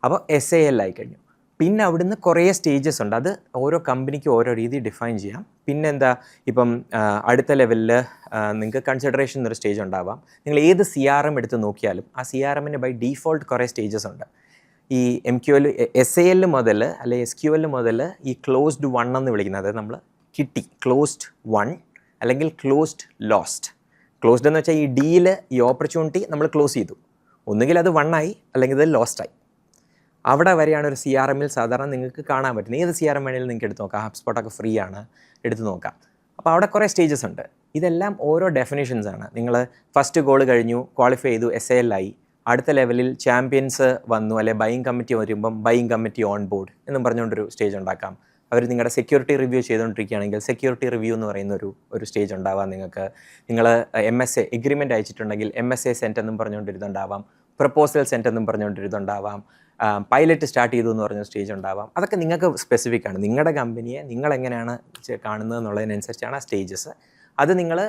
അപ്പോൾ SAL ആയി കഴിഞ്ഞു. പിന്നെ അവിടുന്ന് കുറേ സ്റ്റേജസ് ഉണ്ട്. അത് ഓരോ കമ്പനിക്ക് ഓരോ രീതി ഡിഫൈൻ ചെയ്യാം. പിന്നെ എന്താ, ഇപ്പം അടുത്ത ലെവലിൽ നിങ്ങൾക്ക് കൺസിഡറേഷൻ എന്നൊരു സ്റ്റേജ് ഉണ്ടാവാം. നിങ്ങൾ ഏത് CRM എടുത്ത് നോക്കിയാലും ആ CRMന് ബൈ ഡീഫോൾട്ട് കുറേ സ്റ്റേജസ് ഉണ്ട്. ഈ MQL SAL മുതൽ അല്ലെ SQL മുതൽ ഈ ക്ലോസ്ഡ് 1 എന്ന് വിളിക്കുന്നത്, അതായത് നമ്മൾ കിട്ടി ക്ലോസ്ഡ് 1 അല്ലെങ്കിൽ ക്ലോസ്ഡ് ലോസ്റ്റ്. ക്ലോസ്ഡ് എന്ന് വെച്ചാൽ ഈ ഡീല്, ഈ ഓപ്പർച്യൂണിറ്റി നമ്മൾ ക്ലോസ് ചെയ്തു, ഒന്നുകിൽ അത് 1 ആയി അല്ലെങ്കിൽ അത് ലോസ്റ്റ് ആയി. അവിടെ വരെയാണ് ഒരു CRMൽ സാധാരണ നിങ്ങൾക്ക് കാണാൻ പറ്റുന്നത്. ഏത് CRM വേണമെങ്കിലും നിങ്ങൾക്ക് എടുത്ത് നോക്കാം, HubSpot ഫ്രീ ആണ്, എടുത്ത് നോക്കാം. അപ്പോൾ അവിടെ കുറേ സ്റ്റേജസ് ഉണ്ട്. ഇതെല്ലാം ഓരോ ഡെഫിനേഷൻസ് ആണ്. നിങ്ങൾ ഫസ്റ്റ് ഗോൾ കഴിഞ്ഞു, ക്വാളിഫൈ ചെയ്തു, SAL ആയി. അടുത്ത ലെവലിൽ ചാമ്പ്യൻസ് വന്നു, അല്ലെ ബൈയിങ് കമ്മിറ്റി വരുമ്പം ബൈയിങ് കമ്മിറ്റി ഓൺ ബോർഡ് എന്നും പറഞ്ഞുകൊണ്ടൊരു സ്റ്റേജ് ഉണ്ടാക്കാം. അവർ നിങ്ങളുടെ സെക്യൂരിറ്റി റിവ്യൂ ചെയ്തുകൊണ്ടിരിക്കുകയാണെങ്കിൽ സെക്യൂരിറ്റി റിവ്യൂ എന്ന് പറയുന്ന ഒരു സ്റ്റേജ് ഉണ്ടാവാം. നിങ്ങൾക്ക് നിങ്ങൾ MSA എഗ്രിമെൻറ്റ് അയച്ചിട്ടുണ്ടെങ്കിൽ MSA സെൻറ്റ് എന്നും പറഞ്ഞുകൊണ്ടിരുന്നുണ്ടാവാം, പ്രപ്പോസൽ സെൻറ്റ് എന്നും പറഞ്ഞുകൊണ്ടിരുന്നുണ്ടാവാം, പൈലറ്റ് സ്റ്റാർട്ട് ചെയ്തു എന്ന് പറഞ്ഞ സ്റ്റേജ് ഉണ്ടാവാം. അതൊക്കെ നിങ്ങൾക്ക് സ്പെസിഫിക് ആണ്. നിങ്ങളുടെ കമ്പനിയെ നിങ്ങളെങ്ങനെയാണ് കാണുന്നത് എന്നുള്ളതിനനുസരിച്ചാണ് ആ സ്റ്റേജസ്. അത് നിങ്ങൾ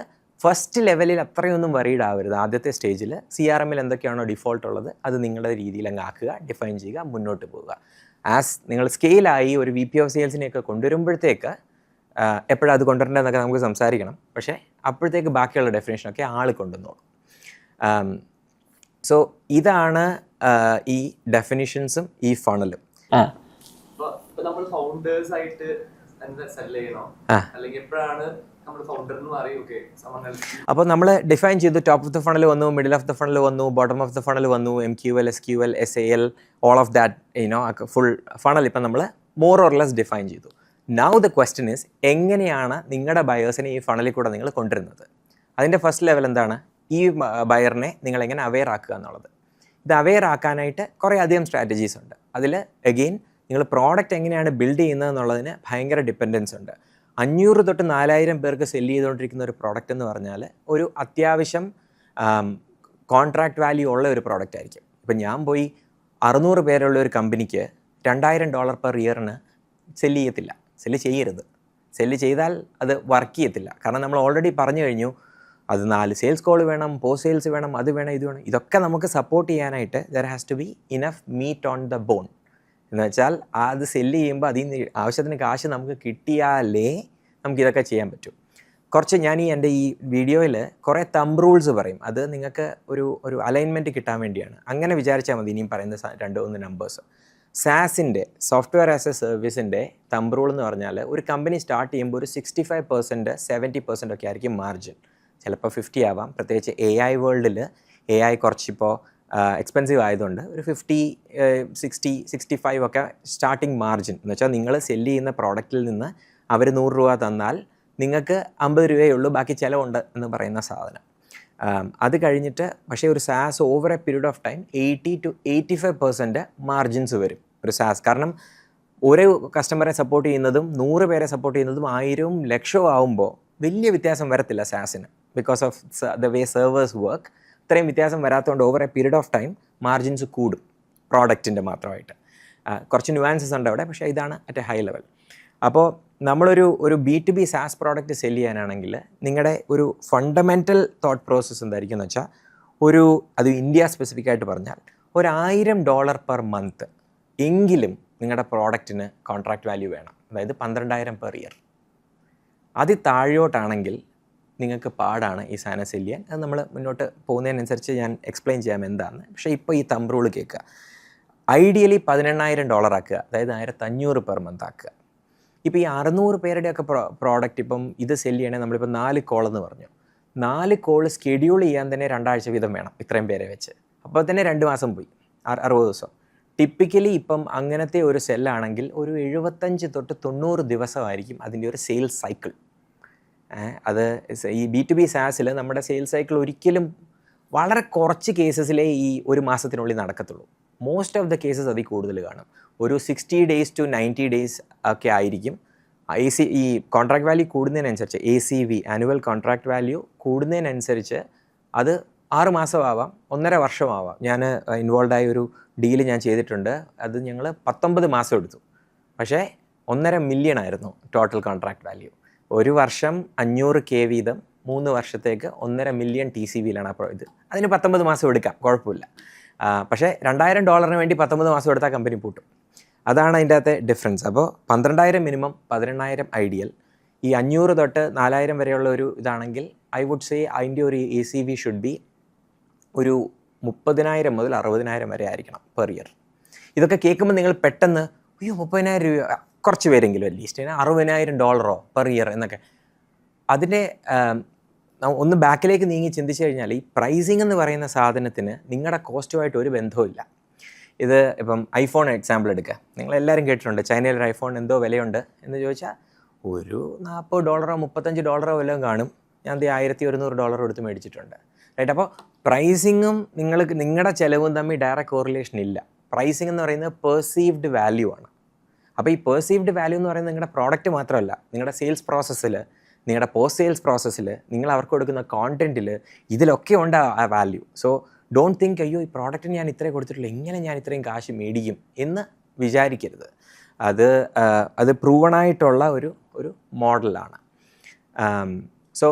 ഫസ്റ്റ് ലെവലിൽ അത്രയൊന്നും വറീഡ് ആവരുത്. ആദ്യത്തെ സ്റ്റേജിൽ CRMൽ എന്തൊക്കെയാണോ ഡിഫോൾട്ട് ഉള്ളത് അത് നിങ്ങളുടെ രീതിയിൽ അങ്ങ് ആക്കുക, ഡിഫൈൻ ചെയ്യുക, മുന്നോട്ട് പോവുക. നിങ്ങൾ സ്കെയിലായി ഒരു VP of Salesനെയൊക്കെ കൊണ്ടുവരുമ്പോഴത്തേക്ക് എപ്പോഴും അത് കൊണ്ടുവരേണ്ടതെന്നൊക്കെ നമുക്ക് സംസാരിക്കണം. പക്ഷേ അപ്പോഴത്തേക്ക് ബാക്കിയുള്ള ഡെഫിനേഷനൊക്കെ ആൾ കൊണ്ടുവന്നോളും. സോ ഇതാണ് ഈ ഡെഫിനിഷൻസും ഈ ഫണലും. ഇപ്പൊ നമ്മൾ ഫൗണ്ടേഴ്സ് ആയിട്ട് എന്താ സെല് ചെയ്യണോ, അല്ലെങ്കിൽ എപ്പോഴാണ് നമ്മൾ ഫൗണ്ടർ എന്ന് പറയും? ഓക്കെ, അപ്പോൾ നമ്മൾ ഡിഫൈൻ ചെയ്തു. ടോപ്പ് ഓഫ് ദ ഫണൽ വന്നു, മിഡിൽ ഓഫ് ദ ഫണൽ വന്നു, ബോട്ടം ഓഫ് ദ ഫണൽ വന്നു, MQL, SQL, SAL, all of that full funnel ഇപ്പം നമ്മൾ മോർ ഓർ ലെസ് ഡിഫൈൻ ചെയ്തു. നൗ ദ ക്വസ്റ്റ്യൻ ഈസ്, എങ്ങനെയാണ് നിങ്ങളുടെ ബയേഴ്സിനെ ഈ ഫണലിൽ കൂടെ നിങ്ങൾ കൊണ്ടുവരുന്നത്? അതിൻ്റെ ഫസ്റ്റ് ലെവൽ എന്താണ്? ഈ ബയറിനെ നിങ്ങൾ എങ്ങനെ അവെയർ ആക്കുക എന്നുള്ളത്. ഇത് അവെയർ ആക്കാനായിട്ട് കുറേ അധികം സ്ട്രാറ്റജീസ് ഉണ്ട്. അതിൽ അഗെയിൻ നിങ്ങൾ പ്രോഡക്റ്റ് എങ്ങനെയാണ് ബിൽഡ് ചെയ്യുന്നത് എന്നുള്ളതിന് ഭയങ്കര ഡിപ്പെൻഡൻസ് ഉണ്ട്. 500 തൊട്ട് 4000 പേർക്ക് സെല്ല് ചെയ്തുകൊണ്ടിരിക്കുന്ന ഒരു പ്രോഡക്റ്റ് എന്ന് പറഞ്ഞാൽ ഒരു അത്യാവശ്യം കോൺട്രാക്ട് വാല്യൂ ഉള്ള ഒരു പ്രോഡക്റ്റ് ആയിരിക്കും. ഇപ്പം ഞാൻ പോയി 600 പേരുള്ള ഒരു കമ്പനിക്ക് $2000 പെർ ഇയറിന് സെല്ല് ചെയ്യത്തില്ല. സെല്ല് ചെയ്യരുത്. സെല്ല് ചെയ്താൽ അത് വർക്ക് ചെയ്യത്തില്ല. കാരണം നമ്മൾ ഓൾറെഡി പറഞ്ഞു കഴിഞ്ഞു, അത് 4 സെയിൽസ് കോൾ വേണം, പോസ്റ്റ് സെയിൽസ് വേണം, അത് വേണം, ഇത് വേണം. ഇതൊക്കെ നമുക്ക് സപ്പോർട്ട് ചെയ്യാനായിട്ട് there has to be enough meat on the bone. എന്ന് വെച്ചാൽ അത് സെല്ല് ചെയ്യുമ്പോൾ അതിൽ നിന്ന് ആവശ്യത്തിന് കാശ് നമുക്ക് കിട്ടിയാലേ നമുക്കിതൊക്കെ ചെയ്യാൻ പറ്റും. കുറച്ച് ഞാൻ എൻ്റെ ഈ വീഡിയോയിൽ കുറേ തമ്പ് റൂൾസ് പറയും. അത് നിങ്ങൾക്ക് ഒരു അലൈൻമെൻറ്റ് കിട്ടാൻ വേണ്ടിയാണ്. അങ്ങനെ വിചാരിച്ചാൽ മതി ഇനിയും പറയുന്ന 2-3 നമ്പേഴ്സ്. സാസിൻ്റെ സോഫ്റ്റ്വെയർ ആസ് എ സർവീസിൻ്റെ തമ്പ് റൂൾ എന്ന് പറഞ്ഞാൽ ഒരു കമ്പനി സ്റ്റാർട്ട് ചെയ്യുമ്പോൾ ഒരു 65%, 70% ഒക്കെ ആയിരിക്കും മാർജിൻ. ചിലപ്പോൾ 50 ആവാം. പ്രത്യേകിച്ച് AI വേൾഡിൽ AI കുറച്ചിപ്പോൾ എക്സ്പെൻസീവ് ആയതുകൊണ്ട് ഒരു 50, 60, 65 ഒക്കെ സ്റ്റാർട്ടിങ് മാർജിൻ. എന്ന് വെച്ചാൽ നിങ്ങൾ സെല്ല് ചെയ്യുന്ന പ്രോഡക്റ്റിൽ നിന്ന് അവർ 100 രൂപ തന്നാൽ നിങ്ങൾക്ക് 50 രൂപയേ ഉള്ളൂ, ബാക്കി ചിലവുണ്ട് എന്ന് പറയുന്ന സാധനം. അത് കഴിഞ്ഞിട്ട് പക്ഷേ ഒരു SaaS over a period of time 80 to 85% margins വരും ഒരു സാസ്. കാരണം ഓരോ കസ്റ്റമറെ സപ്പോർട്ട് ചെയ്യുന്നതും 100 പേരെ സപ്പോർട്ട് ചെയ്യുന്നതും 1000, 1,00,000 ആവുമ്പോൾ വലിയ വ്യത്യാസം വരത്തില്ല സാസിന്. Because of the way servers work ഇത്രയും വ്യത്യാസം വരാത്തതുകൊണ്ട് over a period of time margins കൂടും പ്രോഡക്റ്റിൻ്റെ മാത്രമായിട്ട്. കുറച്ച് ന്യൂവാൻസസ് ഉണ്ട് അവിടെ, പക്ഷേ ഇതാണ് അറ്റ് എ ഹൈ ലെവൽ. അപ്പോൾ നമ്മളൊരു B2B സാസ് പ്രോഡക്റ്റ് സെല് ചെയ്യാനാണെങ്കിൽ നിങ്ങളുടെ ഒരു ഫണ്ടമെൻ്റൽ തോട്ട് പ്രോസസ്സ് എന്തായിരിക്കും എന്ന് വെച്ചാൽ അത് ഇന്ത്യ സ്പെസിഫിക് ആയിട്ട് പറഞ്ഞാൽ $1,000 പെർ മന്ത് എങ്കിലും നിങ്ങളുടെ പ്രോഡക്റ്റിന് കോൺട്രാക്ട് വാല്യൂ വേണം. അതായത് 12,000 പെർ ഇയർ. അതിൽ താഴോട്ടാണെങ്കിൽ നിങ്ങൾക്ക് പാടാണ് ഈ സാധനം സെല് ചെയ്യാൻ. അത് നമ്മൾ മുന്നോട്ട് പോകുന്നതിനനുസരിച്ച് ഞാൻ എക്സ്പ്ലെയിൻ ചെയ്യാം എന്താണെന്ന്. പക്ഷേ ഇപ്പോൾ ഈ തമ്പ് റൂൾ കേൾക്കുക. ഐഡിയലി $18,000 ആക്കുക, അതായത് 1,500 പെർ മന്ത് ആക്കുക. ഇപ്പോൾ ഈ 600 പേരുടെയൊക്കെ പ്രോഡക്റ്റ് ഇപ്പം ഇത് സെല് ചെയ്യണമെങ്കിൽ നമ്മളിപ്പോൾ 4 കോൾ എന്ന് പറഞ്ഞു. 4 കോൾ സ്കെഡ്യൂൾ ചെയ്യാൻ തന്നെ 2 ആഴ്ച വീതം വേണം, ഇത്രയും പേരെ വെച്ച്. അപ്പോൾ തന്നെ 2 മാസം പോയി, 60 ദിവസം. ടിപ്പിക്കലി ഇപ്പം അങ്ങനത്തെ ഒരു സെല്ലാണെങ്കിൽ ഒരു 75 തൊട്ട് 90 ദിവസമായിരിക്കും അതിൻ്റെ ഒരു സെയിൽസ് സൈക്കിൾ. അത് ഈ B2B സാസിൽ നമ്മുടെ സെയിൽസ് സൈക്കിൾ ഒരിക്കലും വളരെ കുറച്ച് കേസസിലേ ഈ 1 മാസത്തിനുള്ളിൽ നടക്കത്തുള്ളൂ. മോസ്റ്റ് ഓഫ് ദ കേസസ് അതിൽ കൂടുതൽ കാണും. ഒരു 60 days to 90 days ഒക്കെ ആയിരിക്കും. ഈ കോൺട്രാക്ട് വാല്യൂ കൂടുന്നതിനനുസരിച്ച് ACV, ആനുവൽ കോൺട്രാക്ട് വാല്യൂ കൂടുന്നതിനനുസരിച്ച് അത് 6 മാസമാവാം, 1.5 വർഷമാവാം. ഞാൻ ഇൻവോൾവ് ഒരു ഡീല് ഞാൻ ചെയ്തിട്ടുണ്ട്. അത് ഞങ്ങൾ 19 മാസം എടുത്തു. പക്ഷേ 1.5 million ആയിരുന്നു ടോട്ടൽ കോൺട്രാക്ട് വാല്യൂ. ഒരു വർഷം 500K വീതം 3 വർഷത്തേക്ക് 1.5 million TCVയിലാണ്. അപ്പോൾ അതിന് 19 മാസം എടുക്കാം, കുഴപ്പമില്ല. പക്ഷേ $2,000 വേണ്ടി 19 മാസം എടുത്താൽ കമ്പനി പൂട്ടും. അതാണ് അതിൻ്റെ അകത്തെ ഡിഫറൻസ്. അപ്പോൾ 12,000 മിനിമം, 18,000 ഐഡിയൽ. ഈ 500 തൊട്ട് 4,000 വരെയുള്ള ഒരു ഇതാണെങ്കിൽ ഐ വുഡ് സേ അതിൻ്റെ ഒരു ACV ഷുഡ് ബി ഒരു 30,000 മുതൽ 60,000 വരെ ആയിരിക്കണം പെർ ഇയർ. ഇതൊക്കെ കേൾക്കുമ്പോൾ നിങ്ങൾ പെട്ടെന്ന് 30,000 രൂപ, കുറച്ച് പേരെങ്കിലും അറ്റ്ലീസ്റ്റ് $60,000 പെർ ഇയർ എന്നൊക്കെ. അതിൻ്റെ ഒന്ന് ബാക്കിലേക്ക് നീങ്ങി ചിന്തിച്ചു കഴിഞ്ഞാൽ ഈ പ്രൈസിങ് എന്ന് പറയുന്ന സാധനത്തിന് നിങ്ങളുടെ കോസ്റ്റുമായിട്ട് ഒരു ബന്ധവുമില്ല. ഇത് ഇപ്പം ഐഫോൺ എക്സാമ്പിൾ എടുക്കുക. നിങ്ങളെല്ലാവരും കേട്ടിട്ടുണ്ട് ചൈനയിൽ ഒരു ഐഫോൺ എന്തോ വിലയുണ്ട് എന്ന് ചോദിച്ചാൽ ഒരു $40, $35 വല്ലതും കാണും. ഞാൻ $1,100 കൊടുത്ത് മേടിച്ചിട്ടുണ്ട്, റൈറ്റ്. അപ്പോൾ പ്രൈസിങ്ങും നിങ്ങളുടെ ചിലവും തമ്മിൽ ഡയറക്റ്റ് കോറിലേഷൻ ഇല്ല. പ്രൈസിങ് എന്ന് പറയുന്നത് പെർസീവ്ഡ് വാല്യൂ ആണ്. അപ്പോൾ ഈ പെർസീവ്ഡ് വാല്യൂ എന്ന് പറയുന്നത് നിങ്ങളുടെ പ്രോഡക്റ്റ് മാത്രമല്ല, നിങ്ങളുടെ സെയിൽസ് പ്രോസസ്സിൽ, നിങ്ങളുടെ പോസ്റ്റ് സെയിൽസ് പ്രോസസ്സിൽ, നിങ്ങൾ അവർക്ക് കൊടുക്കുന്ന കോണ്ടൻറ്റിൽ, ഇതിലൊക്കെ ഉണ്ട് ആ വാല്യൂ. സോ ഡോണ്ട് തിങ്ക് അയ്യോ ഈ പ്രോഡക്റ്റിന് ഞാൻ ഇത്രയും കൊടുത്തിട്ടില്ല, എങ്ങനെ ഞാൻ ഇത്രയും കാശ് മേടിക്കും എന്ന് വിചാരിക്കരുത്. അത് പ്രൂവണായിട്ടുള്ള ഒരു മോഡലാണ്. സോ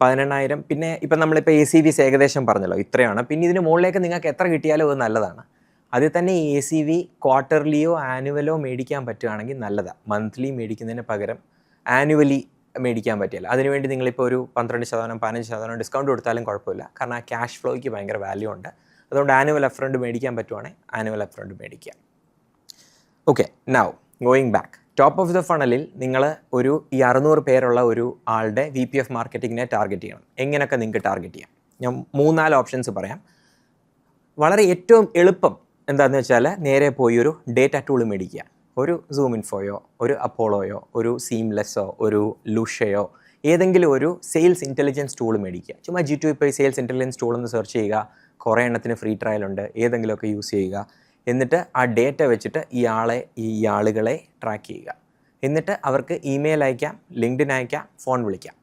18,000. പിന്നെ ഇപ്പം നമ്മളിപ്പോൾ ACVs ഏകദേശം പറഞ്ഞല്ലോ, ഇത്രയാണ്. പിന്നെ ഇതിന് മുകളിലേക്ക് നിങ്ങൾക്ക് എത്ര കിട്ടിയാലും അത് നല്ലതാണ്. അതിൽ തന്നെ ഈ ACV ക്വാർട്ടർലിയോ ആനുവലോ മേടിക്കാൻ പറ്റുകയാണെങ്കിൽ നല്ലതാണ്. മന്ത്ലി മേടിക്കുന്നതിന് പകരം ആനുവലി മേടിക്കാൻ പറ്റില്ല. അതിനുവേണ്ടി നിങ്ങളിപ്പോൾ ഒരു 12%, 15% ഡിസ്കൗണ്ട് കൊടുത്താലും കുഴപ്പമില്ല. കാരണം ആ ക്യാഷ് ഫ്ലോയ്ക്ക് ഭയങ്കര വാല്യൂ ഉണ്ട്. അതുകൊണ്ട് ആനുവൽ അപ്ഫ്രണ്ട് മേടിക്കാൻ പറ്റുവാണെങ്കിൽ ആനുവൽ അപ്ഫ്രണ്ട് മേടിക്കുക. Okay, now going back. Top of the ഫണലിൽ നിങ്ങൾ ഈ 600 പേരുള്ള ഒരു ആളുടെ VP of മാർക്കറ്റിങ്ങിനെ ടാർഗറ്റ് ചെയ്യണം. എങ്ങനെയൊക്കെ നിങ്ങൾക്ക് ടാർഗറ്റ് ചെയ്യാം? ഞാൻ 3-4 ഓപ്ഷൻസ് പറയാം. വളരെ ഏറ്റവും എളുപ്പം എന്താണെന്ന് വെച്ചാൽ നേരെ പോയി ഒരു ഡേറ്റ ടൂൾ മേടിക്കുക. ഒരു സൂം ഇൻഫോയോ, ഒരു അപ്പോളോയോ, ഒരു സീംലെസ്സോ, ഒരു ലുഷയോ, ഏതെങ്കിലും ഒരു സെയിൽസ് ഇൻ്റലിജൻസ് ടൂൾ മേടിക്കുക. ചുമ്മാ G2 പോയി സെയിൽസ് ഇൻ്റലിജൻസ് ടൂൾ എന്ന് സെർച്ച് ചെയ്യുക. കുറേ എണ്ണത്തിന് ഫ്രീ ട്രയൽ ഉണ്ട്, ഏതെങ്കിലുമൊക്കെ യൂസ് ചെയ്യുക. എന്നിട്ട് ആ ഡേറ്റ വെച്ചിട്ട് ഈ ആളുകളെ ട്രാക്ക് ചെയ്യുക. എന്നിട്ട് അവർക്ക് ഇമെയിൽ അയക്കാം, ലിങ്ക്ഡിൻ അയക്കാം, ഫോൺ വിളിക്കാം.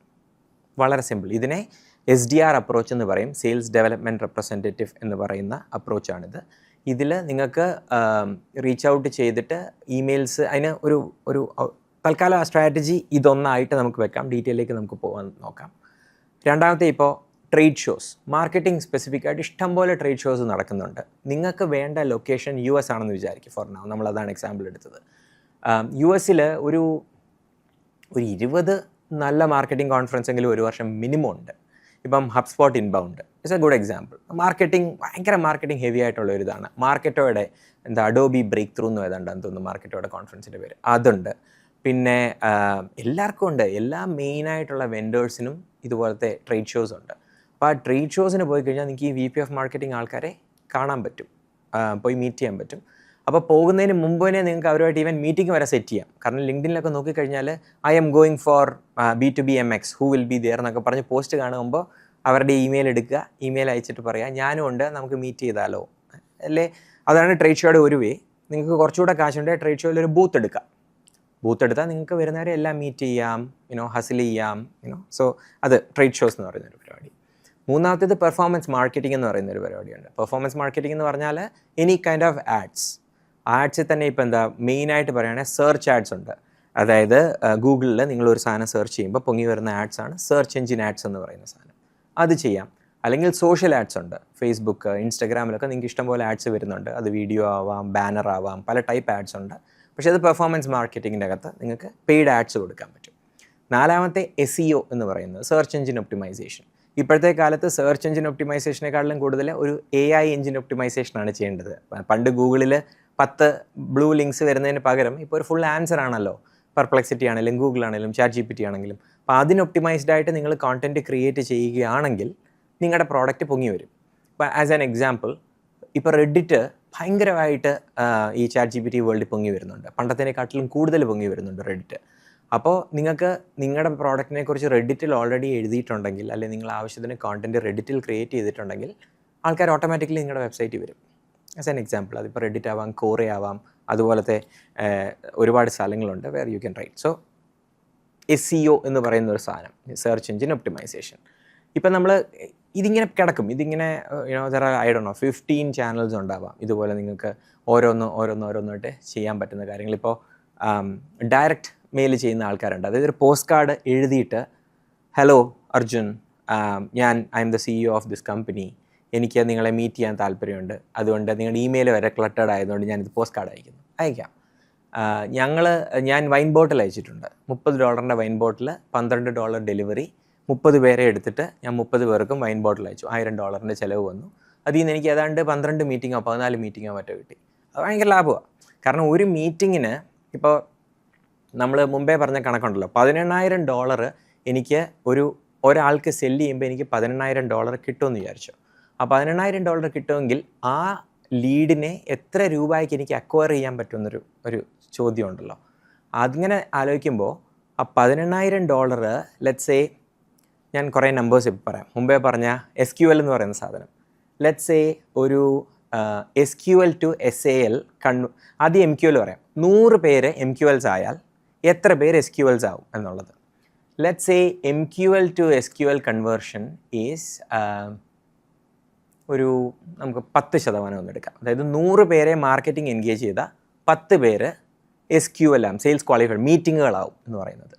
വളരെ സിമ്പിൾ. ഇതിനെ SDR അപ്രോച്ച് എന്ന് പറയും, സെയിൽസ് ഡെവലപ്മെൻറ്റ് റെപ്രസെൻറ്റേറ്റീവ് എന്ന് പറയുന്ന അപ്രോച്ചാണിത്. ഇതിൽ നിങ്ങൾക്ക് റീച്ച് ഔട്ട് ചെയ്തിട്ട് ഇമെയിൽസ്, അതിന് ഒരു തൽക്കാലം ആ സ്ട്രാറ്റജി ഇതൊന്നായിട്ട് നമുക്ക് വെക്കാം. ഡീറ്റെയിലേക്ക് നമുക്ക് പോകാൻ നോക്കാം. രണ്ടാമത്തെ, ഇപ്പോൾ ട്രേഡ് ഷോസ്, മാർക്കറ്റിംഗ് സ്പെസിഫിക് ആയിട്ട് ഇഷ്ടംപോലെ ട്രേഡ് ഷോസ് നടക്കുന്നുണ്ട്. നിങ്ങൾക്ക് വേണ്ട ലൊക്കേഷൻ US ആണെന്ന് വിചാരിക്കും. ഫോർ നൗ നമ്മളതാണ് എക്സാമ്പിൾ എടുത്തത്. US ഒരു 20 നല്ല മാർക്കറ്റിംഗ് കോൺഫറൻസ് എങ്കിലും ഒരു വർഷം മിനിമം ഉണ്ട്. ഇപ്പം HubSpot inbound it's A good example. ഭയങ്കര മാർക്കറ്റിംഗ് ഹെവി ആയിട്ടുള്ള ഒരു ഇതാണ്. മാർക്കറ്റോയുടെ അഡോബി ബ്രേക്ക് ത്രൂ എന്ന് ഏതാണ്ടെന്ന് തോന്നുന്നു മാർക്കറ്റോയുടെ കോൺഫറൻസിൻ്റെ പേര്. അതുണ്ട്. പിന്നെ എല്ലാവർക്കും ഉണ്ട്. എല്ലാ മെയിനായിട്ടുള്ള വെൻഡേഴ്സിനും ഇതുപോലത്തെ ട്രേഡ് ഷോസ് ഉണ്ട്. അപ്പോൾ ആ ട്രേഡ് ഷോസിന് പോയി കഴിഞ്ഞാൽ നിങ്ങൾക്ക് ഈ VP of മാർക്കറ്റിംഗ് ആൾക്കാരെ കാണാൻ പറ്റും, പോയി മീറ്റ് ചെയ്യാൻ പറ്റും. അപ്പോൾ പോകുന്നതിന് മുമ്പ് തന്നെ നിങ്ങൾക്ക് അവരുമായിട്ട് ഈവൻ മീറ്റിംഗ് വരെ സെറ്റ് ചെയ്യാം. കാരണം ലിങ്ക്ഡിനിലൊക്കെ നോക്കിക്കഴിഞ്ഞാൽ I am going for B2B MX, who will be there എന്നൊക്കെ പറഞ്ഞ് പോസ്റ്റ് കാണുമ്പോൾ അവരുടെ ഇമെയിൽ എടുക്കുക, ഇമെയിൽ അയച്ചിട്ട് പറയാം ഞാനും ഉണ്ട്, നമുക്ക് മീറ്റ് ചെയ്താലോ അല്ലേ. അതാണ് ട്രേഡ് ഷോയുടെ ഒരു വേ. നിങ്ങൾക്ക് കുറച്ചുകൂടെ കാശുണ്ടെങ്കിൽ ട്രേഡ് ഷോയിൽ ഒരു ബൂത്ത് എടുക്കാം. ബൂത്ത് എടുത്താൽ നിങ്ങൾക്ക് വരുന്നവരെ എല്ലാം മീറ്റ് ചെയ്യാം, ഹസിൽ ചെയ്യാം. സോ അത് ട്രേഡ് ഷോസ് എന്ന് പറയുന്നൊരു പരിപാടി. മൂന്നാമത്തേത് പെർഫോമൻസ് മാർക്കറ്റിംഗ് എന്ന് പറയുന്നൊരു പരിപാടിയുണ്ട്. പെർഫോമൻസ് മാർക്കറ്റിംഗ് എന്ന് പറഞ്ഞാൽ എനി കൈൻഡ് ഓഫ് ആഡ്സിൽ തന്നെ ഇപ്പോൾ മെയിനായിട്ട് പറയുകയാണെങ്കിൽ സെർച്ച് ആഡ്സ് ഉണ്ട്. അതായത് ഗൂഗിളിൽ നിങ്ങളൊരു സാധനം സെർച്ച് ചെയ്യുമ്പോൾ പൊങ്ങി വരുന്ന ആഡ്സാണ് സെർച്ച് എഞ്ചിൻ ആഡ്സ് എന്ന് പറയുന്ന സാധനം. അത് ചെയ്യാം. അല്ലെങ്കിൽ സോഷ്യൽ ആഡ്സ് ഉണ്ട്. ഫേസ്ബുക്ക്, ഇൻസ്റ്റാഗ്രാമിലൊക്കെ നിങ്ങൾക്ക് ഇഷ്ടംപോലെ ആഡ്സ് വരുന്നുണ്ട്. അത് വീഡിയോ ആവാം, ബാനർ ആവാം, പല ടൈപ്പ് ആഡ്സ് ഉണ്ട്. പക്ഷേ അത് പെർഫോമൻസ് മാർക്കറ്റിങ്ങിൻ്റെ അകത്ത് നിങ്ങൾക്ക് പെയ്ഡ് ആഡ്സ് കൊടുക്കാൻ പറ്റും. നാലാമത്തെ SEO എന്ന് പറയുന്നത് സെർച്ച് എഞ്ചിൻ ഒപ്റ്റിമൈസേഷൻ. ഇപ്പോഴത്തെ കാലത്ത് സെർച്ച് എഞ്ചിൻ ഒപ്റ്റിമൈസേഷനെക്കാളും കൂടുതൽ ഒരു AI എഞ്ചിൻ ഒപ്റ്റിമൈസേഷനാണ് ചെയ്യേണ്ടത്. പണ്ട് ഗൂഗിളിൽ 10 ബ്ലൂ ലിങ്ക്സ് വരുന്നതിന് പകരം ഇപ്പോൾ ഒരു ഫുൾ ആൻസർ ആണല്ലോ. പെർപ്ലെക്സിറ്റി ആണെങ്കിലും ഗൂഗിൾ ആണെങ്കിലും ChatGPT ആണെങ്കിലും. അപ്പോൾ അതിന് ഒപ്റ്റിമൈസ്ഡ് ആയിട്ട് നിങ്ങൾ കോണ്ടൻറ്റ് ക്രിയേറ്റ് ചെയ്യുകയാണെങ്കിൽ നിങ്ങളുടെ പ്രോഡക്റ്റ് പൊങ്ങി വരും. ഇപ്പോൾ ആസ് ആൻ എക്സാമ്പിൾ, ഇപ്പോൾ റെഡിറ്റ് ഭയങ്കരമായിട്ട് ഈ ChatGPT വേൾഡിൽ പൊങ്ങി വരുന്നുണ്ട്. പണ്ടത്തേക്കാട്ടിലും കൂടുതൽ പൊങ്ങി വരുന്നുണ്ട് റെഡിറ്റ്. അപ്പോൾ നിങ്ങൾക്ക് നിങ്ങളുടെ പ്രോഡക്റ്റിനെ കുറിച്ച് റെഡിറ്റിൽ ഓൾറെഡി എഴുതിയിട്ടുണ്ടെങ്കിൽ, അല്ലെങ്കിൽ നിങ്ങൾ ആവശ്യത്തിന് കോണ്ടൻറ്റ് റെഡിറ്റിൽ ക്രിയേറ്റ് ചെയ്തിട്ടുണ്ടെങ്കിൽ ആൾക്കാർ ഓട്ടോമാറ്റിക്കലി നിങ്ങളുടെ വെബ്സൈറ്റിൽ വരും. ആസ് ആൻ എക്സാമ്പിൾ, അതിപ്പോൾ റെഡിറ്റ് ആവാം, കോറെ ആവാം, അതുപോലത്തെ ഒരുപാട് സ്ഥലങ്ങളുണ്ട് where you can write. So SEO എന്ന് പറയുന്ന ഒരു സാധനം, സെർച്ച് എഞ്ചിൻ ഒപ്റ്റിമൈസേഷൻ. ഇപ്പം നമ്മൾ ഇതിങ്ങനെ കിടക്കും. ഇതിങ്ങനെ ഐ ഡോണ്ട് നോ 15 ചാനൽസ് ഉണ്ടാവാം. ഇതുപോലെ നിങ്ങൾക്ക് ഓരോന്നായിട്ട് ചെയ്യാൻ പറ്റുന്ന കാര്യങ്ങൾ. ഇപ്പോൾ ഡയറക്റ്റ് മെയിൽ ചെയ്യുന്ന ആൾക്കാരുണ്ട്. അതായത് ഒരു പോസ്റ്റ് കാർഡ് എഴുതിയിട്ട്, hello Arjun, I M the CEO of this company, എനിക്ക് നിങ്ങളെ മീറ്റ് ചെയ്യാൻ താല്പര്യമുണ്ട്, അതുകൊണ്ട് നിങ്ങളുടെ ഇമെയിൽ വരെ ക്ലട്ടേഡ് ആയതുകൊണ്ട് ഞാനിത് പോസ്റ്റ് കാർഡ് അയക്കാം. ഞാൻ വൈൻ ബോട്ടിൽ അയച്ചിട്ടുണ്ട്. $30 വൈൻ ബോട്ടിൽ, $12 ഡെലിവറി, 30 പേരെ എടുത്തിട്ട് ഞാൻ 30 പേർക്കും വൈൻ ബോട്ടിൽ അയച്ചു. $1000 ചിലവ് വന്നു. അതിൽ നിന്ന് എനിക്ക് ഏതാണ്ട് 12 മീറ്റിങ്ങോ 14 മീറ്റിങ്ങോ മറ്റോ കിട്ടി. അത് ഭയങ്കര ലാഭമാണ്. കാരണം ഒരു മീറ്റിങ്ങിന് ഇപ്പോൾ നമ്മൾ മുമ്പേ പറഞ്ഞ കണക്കുണ്ടല്ലോ, $18,000 എനിക്ക് ഒരാൾക്ക് സെല്ല് ചെയ്യുമ്പോൾ എനിക്ക് $18,000 കിട്ടുമെന്ന് വിചാരിച്ചു. ആ $18,000 കിട്ടുമെങ്കിൽ ആ ലീഡിനെ എത്ര രൂപയ്ക്ക് എനിക്ക് അക്വയർ ചെയ്യാൻ പറ്റുമെന്നൊരു ചോദ്യം ഉണ്ടല്ലോ. അതിങ്ങനെ ആലോചിക്കുമ്പോൾ ആ $18,000 ലെറ്റ്സ് സേ, ഞാൻ കുറേ നമ്പേഴ്സ് ഇപ്പോൾ പറയാം. മുമ്പേ പറഞ്ഞ SQL എന്ന് പറയുന്ന സാധനം, ലെറ്റ്സ് സേ ഒരു SQL to SAL ആദ്യം MQL പറയാം. 100 പേര് MQLs ആയാൽ എത്ര പേര് SQLs ആവും എന്നുള്ളത്. Let's say MQL to SQL conversion is നമുക്ക് 10% ഒന്ന് എടുക്കാം. അതായത് 100 പേരെ മാർക്കറ്റിംഗ് എൻഗേജ് ചെയ്ത 10 പേര് SQL ആവും, സെയിൽസ് ക്വാളിഫൈഡ് മീറ്റിങ്ങുകളാവും എന്ന് പറയുന്നത്.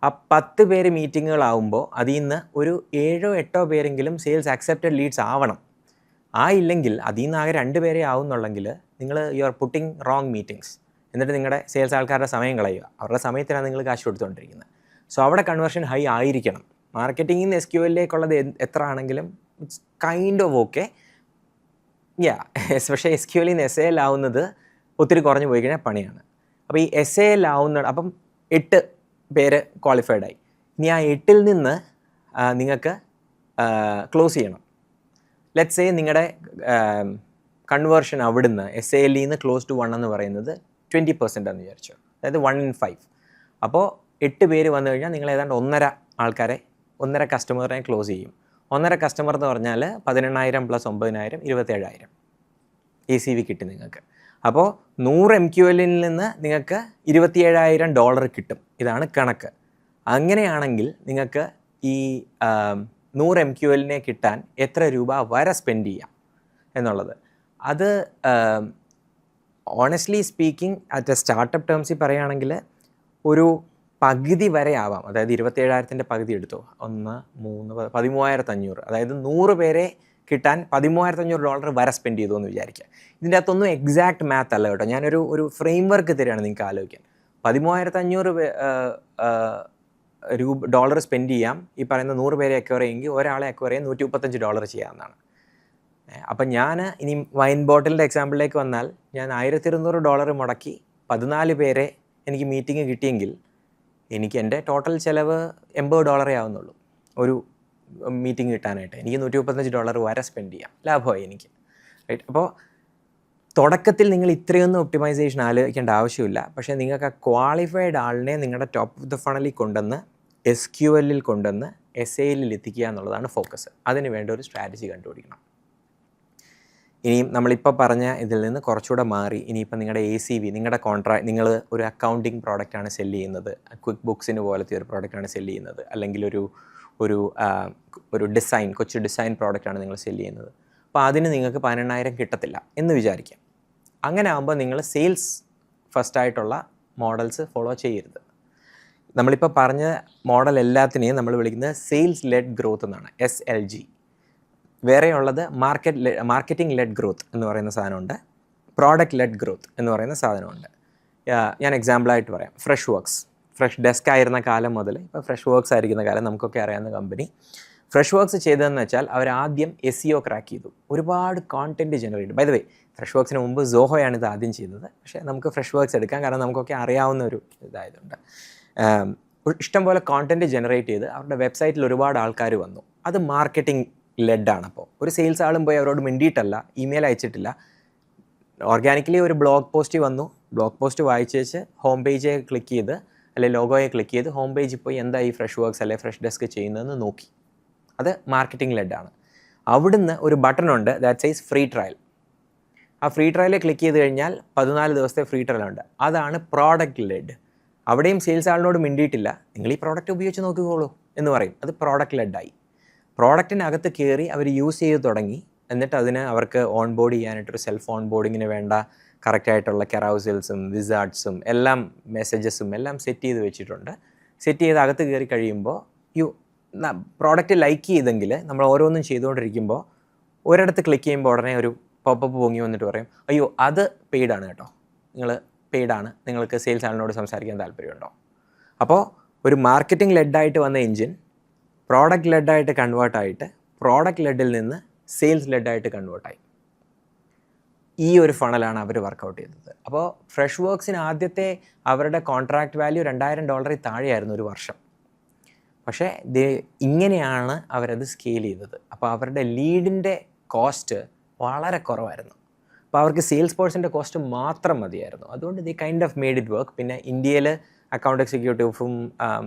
ആ 10 പേര് മീറ്റിങ്ങുകളാവുമ്പോൾ അതിൽ നിന്ന് ഒരു 7-8 പേരെങ്കിലും സെയിൽസ് അക്സെപ്റ്റഡ് ലീഡ്സ് ആവണം. ഇല്ലെങ്കിൽ അതിൽ നിന്ന് ആകെ 2 പേരെ ആവുന്നുള്ളെങ്കിൽ നിങ്ങൾ you are putting wrong meetings. എന്നിട്ട് നിങ്ങളുടെ സെയിൽസ് ആൾക്കാരുടെ സമയം കളയുക. അവരുടെ സമയത്തിനാണ് നിങ്ങൾ കാശ് കൊടുത്തുകൊണ്ടിരിക്കുന്നത്. സോ അവിടെ കൺവേർഷൻ ഹൈ ആയിരിക്കണം. മാർക്കറ്റിംഗിൽ നിന്ന് SQLിലേക്കുള്ളത് എത്ര ആണെങ്കിലും ഇറ്റ്സ് കൈൻഡ് ഓഫ് ഓക്കെ. പക്ഷേ SQLിൽ നിന്ന് SAL ആവുന്നത് ഒത്തിരി കുറഞ്ഞു പോയി കഴിഞ്ഞാൽ പണിയാണ്. അപ്പോൾ ഈ SAL ആവുന്ന അപ്പം 8 പേര് ക്വാളിഫൈഡ് ആയി. ഇനി ആ 8-ൽ നിന്ന് നിങ്ങൾക്ക് ക്ലോസ് ചെയ്യണം. ലെറ്റ്സ് സേ നിങ്ങളുടെ കൺവേർഷൻ അവിടുന്ന് SALൽ നിന്ന് ക്ലോസ് ടു 1 എന്ന് പറയുന്നത് 20% എന്ന് വിചാരിച്ചു. അതായത് 1 in 5. അപ്പോൾ 8 പേര് വന്നു കഴിഞ്ഞാൽ നിങ്ങൾ ഏതാണ്ട് 1.5 കസ്റ്റമറിനെ ക്ലോസ് ചെയ്യും. 1.5 കസ്റ്റമർ എന്ന് പറഞ്ഞാൽ 18,000 + 9,000 27,000 ACV കിട്ടും നിങ്ങൾക്ക്. അപ്പോൾ 100 MQLിൽ നിന്ന് നിങ്ങൾക്ക് $27,000 കിട്ടും. ഇതാണ് കണക്ക്. അങ്ങനെയാണെങ്കിൽ നിങ്ങൾക്ക് ഈ 100 MQLിനെ കിട്ടാൻ എത്ര രൂപ വരെ സ്പെൻഡ് ചെയ്യാം എന്നുള്ളത്, അത് honestly speaking at a startup ടേംസിൽ പറയുകയാണെങ്കിൽ ഒരു പകുതി വരെ ആവാം. അതായത് 27,000-ൻ്റെ പകുതി എടുത്തോ, 1, 3, 13,500. അതായത് 100 പേരെ കിട്ടാൻ $13,500 വരെ സ്പെൻഡ് ചെയ്തു എന്ന് വിചാരിക്കുക. ഇതിൻ്റെ അകത്തൊന്നും എക്സാക്ട് മാത്ത് അല്ല കേട്ടോ. ഞാനൊരു ഫ്രെയിം വർക്ക് തരികയാണ് നിങ്ങൾക്ക് ആലോചിക്കാൻ. $13,500 സ്പെൻഡ് ചെയ്യാം. ഈ പറയുന്ന 100 പേരെ അക്വയർ ചെയ്യുമെങ്കിൽ ഒരാളെ അക്വയർ ചെയ്യാൻ $135 ചെയ്യാവുന്നതാണ്. അപ്പം ഞാൻ ഇനി വൈൻ ബോട്ടിലിൻ്റെ എക്സാമ്പിളിലേക്ക് വന്നാൽ, ഞാൻ $1,200 മുടക്കി 14 പേരെ എനിക്ക് മീറ്റിംഗ് കിട്ടിയെങ്കിൽ എനിക്ക് എൻ്റെ ടോട്ടൽ ചിലവ് $80 ആവുന്നുള്ളൂ ഒരു മീറ്റിംഗ് കിട്ടാനായിട്ട്. എനിക്ക് $135 വരെ സ്പെൻഡ് ചെയ്യാം. ലാഭമായി എനിക്ക്, റൈറ്റ്? അപ്പോൾ തുടക്കത്തിൽ നിങ്ങൾ ഇത്രയൊന്നും ഒപ്റ്റിമൈസേഷൻ ആലോചിക്കേണ്ട ആവശ്യമില്ല. പക്ഷേ നിങ്ങൾക്ക് ആ ക്വാളിഫൈഡ് ആളിനെ നിങ്ങളുടെ ടോപ്പ് ഓഫ് ദ ഫണലിൽ കൊണ്ടുവന്ന് SQLിൽ കൊണ്ടുവന്ന് SALൽ എത്തിക്കുക എന്നുള്ളതാണ് ഫോക്കസ്. അതിന് വേണ്ട ഒരു സ്ട്രാറ്റജി കണ്ടുപിടിക്കണം. ഇനിയും നമ്മളിപ്പോൾ പറഞ്ഞ ഇതിൽ നിന്ന് കുറച്ചുകൂടെ മാറി ഇനിയിപ്പോൾ നിങ്ങളുടെ ACV, നിങ്ങളുടെ നിങ്ങൾ ഒരു അക്കൗണ്ടിങ് പ്രോഡക്റ്റാണ് സെല്ല് ചെയ്യുന്നത്, ക്വിക്ക് ബുക്സിന് പോലത്തെ ഒരു പ്രോഡക്റ്റാണ് സെല്ല് ചെയ്യുന്നത്, അല്ലെങ്കിൽ ഒരു ഡിസൈൻ, കൊച്ചു ഡിസൈൻ പ്രോഡക്റ്റാണ് നിങ്ങൾ സെല്ല് ചെയ്യുന്നത്. അപ്പോൾ അതിന് നിങ്ങൾക്ക് 18,000 കിട്ടത്തില്ല എന്ന് വിചാരിക്കാം. അങ്ങനെ ആകുമ്പോൾ നിങ്ങൾ സെയിൽസ് ഫസ്റ്റായിട്ടുള്ള മോഡൽസ് ഫോളോ ചെയ്യരുത്. നമ്മളിപ്പോൾ പറഞ്ഞ മോഡൽ എല്ലാത്തിനെയും നമ്മൾ വിളിക്കുന്നത് സെയിൽസ് ലെഡ് ഗ്രോത്ത് എന്നാണ്, SLG. വേറെയുള്ളത് മാർക്കറ്റിംഗ് ലെഡ് ഗ്രോത്ത് എന്ന് പറയുന്ന സാധനമുണ്ട്, പ്രോഡക്റ്റ് ലെഡ് ഗ്രോത്ത് എന്ന് പറയുന്ന സാധനമുണ്ട്. ഞാൻ എക്സാമ്പിളായിട്ട് പറയാം. ഫ്രഷ് ഡെസ്ക് ആയിരുന്ന കാലം മുതൽ ഇപ്പോൾ ഫ്രഷ് വർക്ക്സ് ആയിരിക്കുന്ന കാലം നമുക്കൊക്കെ അറിയാവുന്ന കമ്പനി. ഫ്രഷ് വർക്ക്സ് ചെയ്തതെന്ന് വെച്ചാൽ അവരാദ്യം SEO ക്രാക്ക് ചെയ്തു, ഒരുപാട് content generate. By the way, fresh വർക്ക്സിന് മുമ്പ് സോഹോയാണ് ഇത് ആദ്യം ചെയ്തത്. പക്ഷേ നമുക്ക് ഫ്രഷ് വർക്ക്സ് എടുക്കാം, കാരണം നമുക്കൊക്കെ അറിയാവുന്ന ഒരു ഇതായതുകൊണ്ട്. ഇഷ്ടംപോലെ കോണ്ടൻറ്റ് ജനറേറ്റ് ചെയ്ത് അവരുടെ വെബ്സൈറ്റിൽ ഒരുപാട് ആൾക്കാർ വന്നു. അത് മാർക്കറ്റിംഗ് ലെഡാണ്. അപ്പോൾ ഒരു സെയിൽസ് ആളും പോയി അവരോട് മിണ്ടിയിട്ടല്ല, ഇമെയിൽ അയച്ചിട്ടില്ല, ഓർഗാനിക്കലി ഒരു ബ്ലോഗ് പോസ്റ്റ് വന്നു. ബ്ലോഗ് പോസ്റ്റ് വായിച്ചേച്ച് ഹോം പേജ് ക്ലിക്ക് ചെയ്ത് അല്ലെങ്കിൽ ലോഗോയെ ക്ലിക്ക് ചെയ്ത് ഹോം പേജിൽ പോയി എന്താ ഈ ഫ്രഷ് വർക്ക്സ് അല്ലെങ്കിൽ ഫ്രഷ് ഡെസ്ക് ചെയ്യുന്നതെന്ന് നോക്കി. അത് മാർക്കറ്റിംഗ് ലെഡാണ്. അവിടുന്ന് ഒരു ബട്ടണുണ്ട്, ദാറ്റ് സൈസ് ഫ്രീ ട്രയൽ. ആ ഫ്രീ ട്രയലിൽ ക്ലിക്ക് ചെയ്ത് കഴിഞ്ഞാൽ 14 ദിവസത്തെ ഫ്രീ ട്രയൽ ഉണ്ട്. അതാണ് പ്രോഡക്റ്റ് ലെഡ്. അവിടെയും സെയിൽസ് ആളിനോട് മിണ്ടിയിട്ടില്ല, നിങ്ങൾ ഈ പ്രോഡക്റ്റ് ഉപയോഗിച്ച് നോക്കിക്കോളൂ എന്ന് പറയും. അത് പ്രോഡക്റ്റ് ലെഡായി. പ്രോഡക്റ്റിനകത്ത് കയറി അവർ യൂസ് ചെയ്ത് തുടങ്ങി. എന്നിട്ട് അതിന് അവർക്ക് ഓൺ ബോർഡ് ചെയ്യാനായിട്ടൊരു സെൽഫ് ഓൺ ബോർഡിങ്ങിന് വേണ്ട കറക്റ്റായിട്ടുള്ള കെറൗസൽസും വിസാർഡ്സും എല്ലാം മെസ്സേജസും എല്ലാം സെറ്റ് ചെയ്ത് വെച്ചിട്ടുണ്ട്. സെറ്റ് ചെയ്ത് അകത്ത് കയറി കഴിയുമ്പോൾ പ്രോഡക്റ്റ് ലൈക്ക് ചെയ്തെങ്കിൽ നമ്മൾ ഓരോന്നും ചെയ്തുകൊണ്ടിരിക്കുമ്പോൾ ഒരിടത്ത് ക്ലിക്ക് ചെയ്യുമ്പോൾ ഉടനെ ഒരു പോപ്പപ്പ് പൊങ്ങി വന്നിട്ട് പറയും, അയ്യോ അത് പെയ്ഡാണ് കേട്ടോ, നിങ്ങൾ പെയ്ഡാണ്, നിങ്ങൾക്ക് സെയിൽസ് ആളിനോട് സംസാരിക്കാൻ താല്പര്യമുണ്ടോ? അപ്പോൾ ഒരു മാർക്കറ്റിംഗ് ലെഡായിട്ട് വന്ന എൻജിൻ പ്രോഡക്റ്റ് ലെഡായിട്ട് കൺവേർട്ടായിട്ട് പ്രോഡക്റ്റ് ലെഡിൽ നിന്ന് സെയിൽസ് ലെഡായിട്ട് കൺവേർട്ടായി. ഈ ഒരു ഫണലാണ് അവർ വർക്കൗട്ട് ചെയ്തത്. അപ്പോൾ ഫ്രഷ് വർക്ക്സിന് ആദ്യത്തെ അവരുടെ കോൺട്രാക്ട് വാല്യൂ $2,000 താഴെയായിരുന്നു ഒരു വർഷം. പക്ഷേ ഇങ്ങനെയാണ് അവരത് സ്കെയിൽ ചെയ്തത്. അപ്പോൾ അവരുടെ ലീഡിൻ്റെ കോസ്റ്റ് വളരെ കുറവായിരുന്നു. അപ്പോൾ അവർക്ക് സെയിൽസ് പേഴ്സൻ്റെ കോസ്റ്റ് മാത്രം മതിയായിരുന്നു. അതുകൊണ്ട് the kind of made it work. പിന്നെ ഇന്ത്യയിൽ അക്കൗണ്ട് എക്സിക്യൂട്ടീവ്സും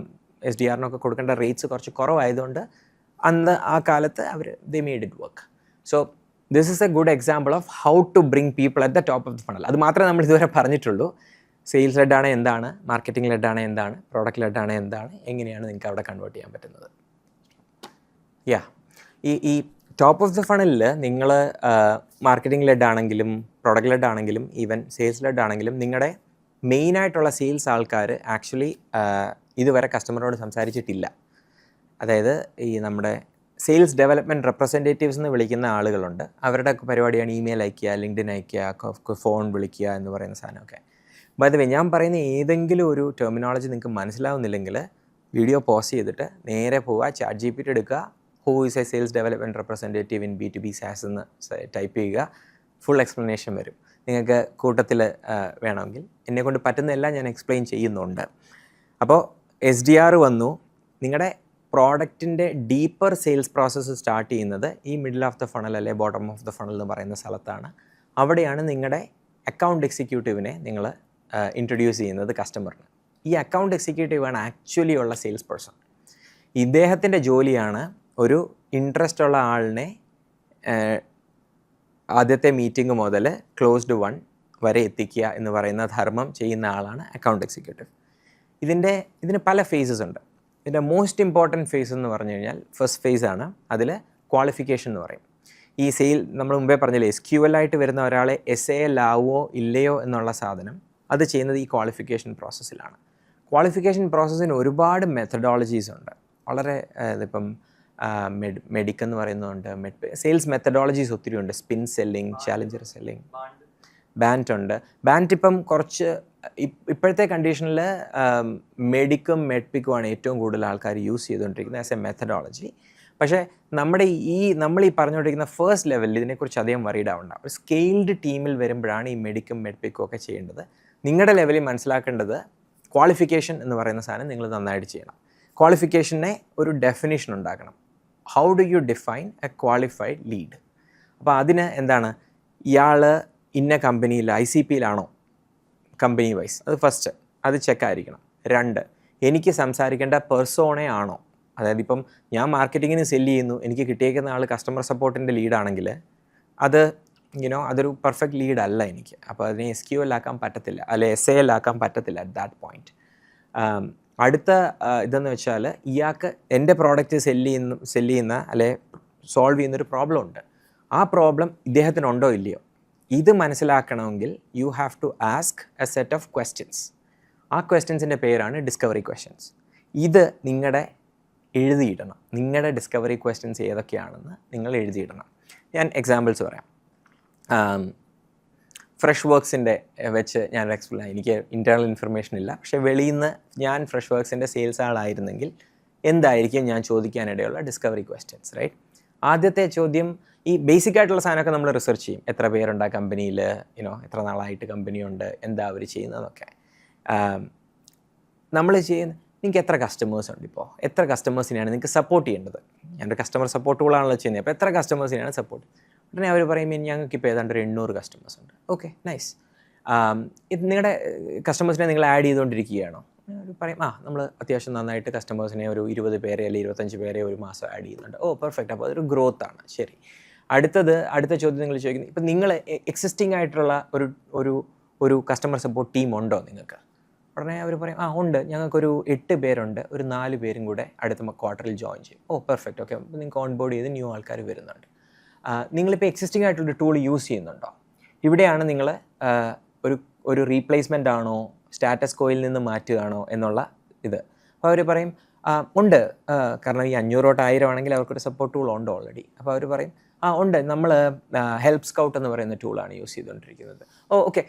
SDRനൊക്കെ കൊടുക്കേണ്ട റേറ്റ്സ് കുറച്ച് കുറവായതുകൊണ്ട് അന്ന് ആ കാലത്ത് they made it work. So this is a good example of how to bring people at the top of the funnel. അത് മാത്രമേ നമ്മൾ ഇതുവരെ പറഞ്ഞിട്ടുള്ളൂ. സെയിൽസ് ലെഡാണ് എന്താണ്, മാർക്കറ്റിംഗ് ലെഡാണ് എന്താണ്, പ്രോഡക്റ്റ് ലെഡാണ് എന്താണ്, എങ്ങനെയാണ് നിങ്ങൾക്ക് അവിടെ കൺവേർട്ട് ചെയ്യാൻ പറ്റുന്നത്. ഈ ടോപ്പ് ഓഫ് ദ ഫണലിൽ നിങ്ങൾ മാർക്കറ്റിംഗ് ലെഡ് ആണെങ്കിലും പ്രോഡക്റ്റ് ലെഡ് ആണെങ്കിലും ഈവൻ സെയിൽസ് ലെഡ് ആണെങ്കിലും നിങ്ങളുടെ മെയിനായിട്ടുള്ള സെയിൽസ് ആൾക്കാർ ആക്ച്വലി ഇതുവരെ കസ്റ്റമറോട് സംസാരിച്ചിട്ടില്ല. അതായത് ഈ നമ്മുടെ സെയിൽസ് ഡെവലപ്മെൻറ്റ് റെപ്രസെൻറ്റേറ്റീവ്സ് എന്ന് വിളിക്കുന്ന ആളുകളുണ്ട്. അവരുടെ പരിപാടിയാണ് ഇമെയിൽ അയയ്ക്കുക, ലിങ്ക്ഡിൻ അയയ്ക്കുക, ഫോൺ വിളിക്കുക എന്ന് പറയുന്ന സാധനമൊക്കെ. ബൈ ദ വേ, ഞാൻ പറയുന്ന ഏതെങ്കിലും ഒരു ടെർമിനോളജി നിങ്ങൾക്ക് മനസ്സിലാവുന്നില്ലെങ്കിൽ വീഡിയോ പോസ് ചെയ്തിട്ട് നേരെ പോവുക, ChatGPT എടുക്കുക, who is A sales development representative in B2B SaaS എന്ന് ടൈപ്പ് ചെയ്യുക. ഫുൾ എക്സ്പ്ലനേഷൻ വരും. നിങ്ങൾക്ക് കൂട്ടത്തിൽ വേണമെങ്കിൽ എന്നെക്കൊണ്ട് പറ്റുന്നതെല്ലാം ഞാൻ എക്സ്പ്ലെയിൻ ചെയ്യുന്നുണ്ട്. അപ്പോൾ SDR വന്നു. നിങ്ങളുടെ പ്രോഡക്റ്റിൻ്റെ ഡീപ്പർ സെയിൽസ് പ്രോസസ്സ് സ്റ്റാർട്ട് ചെയ്യുന്നത് ഈ മിഡിൽ ഓഫ് ദ ഫണൽ അല്ലെ ബോട്ടം ഓഫ് ദ ഫണൽ എന്ന് പറയുന്ന സ്ഥലത്താണ്. അവിടെയാണ് നിങ്ങളുടെ അക്കൗണ്ട് എക്സിക്യൂട്ടീവിനെ നിങ്ങൾ ഇൻട്രൊഡ്യൂസ് ചെയ്യുന്നത് കസ്റ്റമറിന്. ഈ അക്കൗണ്ട് എക്സിക്യൂട്ടീവാണ് ആക്ച്വലി ഉള്ള സെയിൽസ് പേഴ്സൺ. ഇദ്ദേഹത്തിൻ്റെ ജോലിയാണ് ഒരു ഇൻട്രസ്റ്റ് ഉള്ള ആളിനെ ആദ്യത്തെ മീറ്റിംഗ് മുതൽ ക്ലോസ്ഡ് വൺ വരെ എത്തിക്കുക എന്ന് പറയുന്ന ധർമ്മം ചെയ്യുന്ന ആളാണ് അക്കൗണ്ട് എക്സിക്യൂട്ടീവ്. ഇതിന് പല ഫേസസ് ഉണ്ട്. ഇതിൻ്റെ മോസ്റ്റ് ഇമ്പോർട്ടൻറ്റ് ഫേസ് എന്ന് പറഞ്ഞു കഴിഞ്ഞാൽ ഫസ്റ്റ് ഫേസ് ആണ്. അതിൽ ക്വാളിഫിക്കേഷൻ എന്ന് പറയും. ഈ സെയിൽ നമ്മൾ മുമ്പേ പറഞ്ഞില്ലേ, SQL ആയിട്ട് വരുന്ന ഒരാളെ SAL ആവുമോ ഇല്ലയോ എന്നുള്ള സാധനം അത് ചെയ്യുന്നത് ഈ ക്വാളിഫിക്കേഷൻ പ്രോസസ്സിലാണ്. ക്വാളിഫിക്കേഷൻ പ്രോസസ്സിന് ഒരുപാട് മെത്തഡോളജീസ് ഉണ്ട്. വളരെ ഇതിപ്പം മെഡിക് എന്ന് പറയുന്നതുണ്ട്, സെയിൽസ് മെത്തഡോളജീസ് ഒത്തിരി ഉണ്ട്. Spin selling, Challenger selling, band ഉണ്ട്. ബാൻറ്റ് ഇപ്പം കുറച്ച് ഇപ്പോഴത്തെ കണ്ടീഷനിൽ മെഡിക്കും മെഡ്പിക്കുമാണ് ഏറ്റവും കൂടുതൽ ആൾക്കാർ യൂസ് ചെയ്തുകൊണ്ടിരിക്കുന്നത് ആസ് എ മെത്തഡോളജി. പക്ഷേ നമ്മൾ ഈ പറഞ്ഞുകൊണ്ടിരിക്കുന്ന ഫസ്റ്റ് ലെവലിൽ ഇതിനെക്കുറിച്ച് അധികം വറീഡ് ആവണ്ട. ഒരു സ്കെയിൽഡ് ടീമിൽ വരുമ്പോഴാണ് ഈ മെഡിക്കും മെഡ്പിക്കും ഒക്കെ ചെയ്യേണ്ടത്. നിങ്ങളുടെ ലെവലിൽ മനസ്സിലാക്കേണ്ടത് ക്വാളിഫിക്കേഷൻ എന്ന് പറയുന്ന സാധനം നിങ്ങൾ നന്നായിട്ട് ചെയ്യണം. ക്വാളിഫിക്കേഷനെ ഒരു ഡെഫിനിഷൻ ഉണ്ടാക്കണം. How do you define A qualified lead? അപ്പോൾ അതിന് എന്താണ്, ഇയാൾ ഇന്ന കമ്പനിയിൽ ICPയിലാണോ കമ്പനി വൈസ്, അത് ഫസ്റ്റ്, അത് ചെക്കായിരിക്കണം. 2, എനിക്ക് സംസാരിക്കേണ്ട പെർസോണെ ആണോ? അതായത് ഇപ്പം ഞാൻ മാർക്കറ്റിങ്ങിന് സെല്ല് ചെയ്യുന്നു, എനിക്ക് കിട്ടിയേക്കുന്ന ആൾ കസ്റ്റമർ സപ്പോർട്ടിൻ്റെ ലീഡാണെങ്കിൽ അത് അതൊരു പെർഫെക്റ്റ് ലീഡ് അല്ല എനിക്ക്. അപ്പോൾ അതിനെ SQL ആക്കാൻ പറ്റത്തില്ല, അല്ലെ SAL ആക്കാൻ പറ്റത്തില്ല അറ്റ് ദാറ്റ് പോയിൻറ്റ്. അടുത്ത ഇതെന്ന് വെച്ചാൽ ഇയാൾക്ക് എൻ്റെ പ്രോഡക്റ്റ് സെല്ല് ചെയ്യുന്ന അല്ലെ സോൾവ് ചെയ്യുന്നൊരു പ്രോബ്ലം ഉണ്ട്. ആ പ്രോബ്ലം ഇദ്ദേഹത്തിനുണ്ടോ ഇല്ലയോ? ഇത് മനസ്സിലാക്കണമെങ്കിൽ you have to ask a set of questions. ആ ക്വസ്റ്റ്യൻസിൻ്റെ പേരാണ് ഡിസ്കവറി ക്വസ്റ്റ്യൻസ്. ഇത് എഴുതിയിടണം. നിങ്ങളുടെ ഡിസ്കവറി ക്വസ്റ്റ്യൻസ് ഏതൊക്കെയാണെന്ന് നിങ്ങൾ എഴുതിയിടണം. ഞാൻ എക്സാമ്പിൾസ് പറയാം. ഫ്രഷ് വർക്ക്സിൻ്റെ വെച്ച് ഞാൻ എക്സ്പ്ലെയിൻ, എനിക്ക് ഇൻറ്റേർണൽ ഇൻഫർമേഷൻ ഇല്ല, പക്ഷേ വെളിയിൽ നിന്ന് ഞാൻ ഫ്രഷ് വർക്ക്സിൻ്റെ സെയിൽസ് ആളായിരുന്നെങ്കിൽ എന്തായിരിക്കും ഞാൻ ചോദിക്കാനിടയുള്ള ഡിസ്കവറി ക്വസ്റ്റ്യൻസ്, റൈറ്റ്? ആദ്യത്തെ ചോദ്യം, ഈ ബേസിക് ആയിട്ടുള്ള സാധനമൊക്കെ നമ്മൾ റിസർച്ച് ചെയ്യും. എത്ര പേരുണ്ട് ആ കമ്പനിയിൽ, എത്ര നാളായിട്ട് കമ്പനിയുണ്ട്, എന്താ അവർ ചെയ്യുന്നതൊക്കെ നമ്മൾ ചെയ്യുന്ന. നിങ്ങൾക്ക് എത്ര കസ്റ്റമേഴ്സ് ഉണ്ട്? ഇപ്പോൾ എത്ര കസ്റ്റമേഴ്സിനെയാണ് നിങ്ങൾക്ക് സപ്പോർട്ട് ചെയ്യേണ്ടത്? ഞാനൊരു കസ്റ്റമർ സപ്പോർട്ട് ടൂളാണല്ലോ ചെയ്യുന്നത്. അപ്പോൾ എത്ര കസ്റ്റമേഴ്സിനെയാണ് സപ്പോർട്ട്? ഉടനെ അവർ പറയും ഞങ്ങൾക്കിപ്പോൾ ഏതാണ്ട് ഒരു 800 കസ്റ്റമേഴ്സ് ഉണ്ട്. Okay, nice. ഇത് നിങ്ങളുടെ കസ്റ്റമേഴ്സിനെ നിങ്ങൾ ആഡ് ചെയ്തുകൊണ്ടിരിക്കുകയാണോ? പറയും നമ്മൾ അത്യാവശ്യം നന്നായിട്ട് കസ്റ്റമേഴ്സിനെ ഒരു 20 പേരെ അല്ലെങ്കിൽ 25 പേരെ ഒരു മാസം ആഡ് ചെയ്യുന്നുണ്ട്. ഓ പെർഫെക്റ്റ്, അപ്പോൾ അതൊരു ഗ്രോത്ത് ആണ്. ശരി, അടുത്ത ചോദ്യം നിങ്ങൾ ചോദിക്കുന്നത്, ഇപ്പം നിങ്ങൾ എക്സിസ്റ്റിംഗ് ആയിട്ടുള്ള ഒരു കസ്റ്റമർ സപ്പോർട്ട് ടീം ഉണ്ടോ നിങ്ങൾക്ക്? ഉടനെ അവർ പറയും ഉണ്ട്, ഞങ്ങൾക്കൊരു 8 പേരുണ്ട്, ഒരു 4 പേരും കൂടെ അടുത്ത ക്വാർട്ടറിൽ ജോയിൻ ചെയ്യും. ഓ പെർഫെക്റ്റ്, ഓക്കെ. അപ്പോൾ നിങ്ങൾക്ക് ഓൺബോർഡ് ചെയ്ത് ന്യൂ ആൾക്കാർ വരുന്നുണ്ട്. നിങ്ങളിപ്പോൾ എക്സിസ്റ്റിംഗ് ആയിട്ടുള്ളൊരു ടൂൾ യൂസ് ചെയ്യുന്നുണ്ടോ? ഇവിടെയാണ് നിങ്ങൾ ഒരു റീപ്ലേസ്മെൻ്റ് ആണോ, സ്റ്റാറ്റസ് കോയിൽ നിന്ന് മാറ്റുകയാണോ എന്നുള്ള ഇത്. അപ്പോൾ അവർ പറയും ഉണ്ട്, കാരണം ഈ 500 തൊട്ട് 1000 ആണെങ്കിൽ അവർക്കൊരു സപ്പോർട്ട് ടൂൾ ഉണ്ട് ഓൾറെഡി. അപ്പോൾ അവർ പറയും ഉണ്ട്, നമ്മൾ ഹെൽപ്പ് സ്കൗട്ട് എന്ന് പറയുന്ന ടൂളാണ് യൂസ് ചെയ്തുകൊണ്ടിരിക്കുന്നത്. ഓ ഓക്കെ,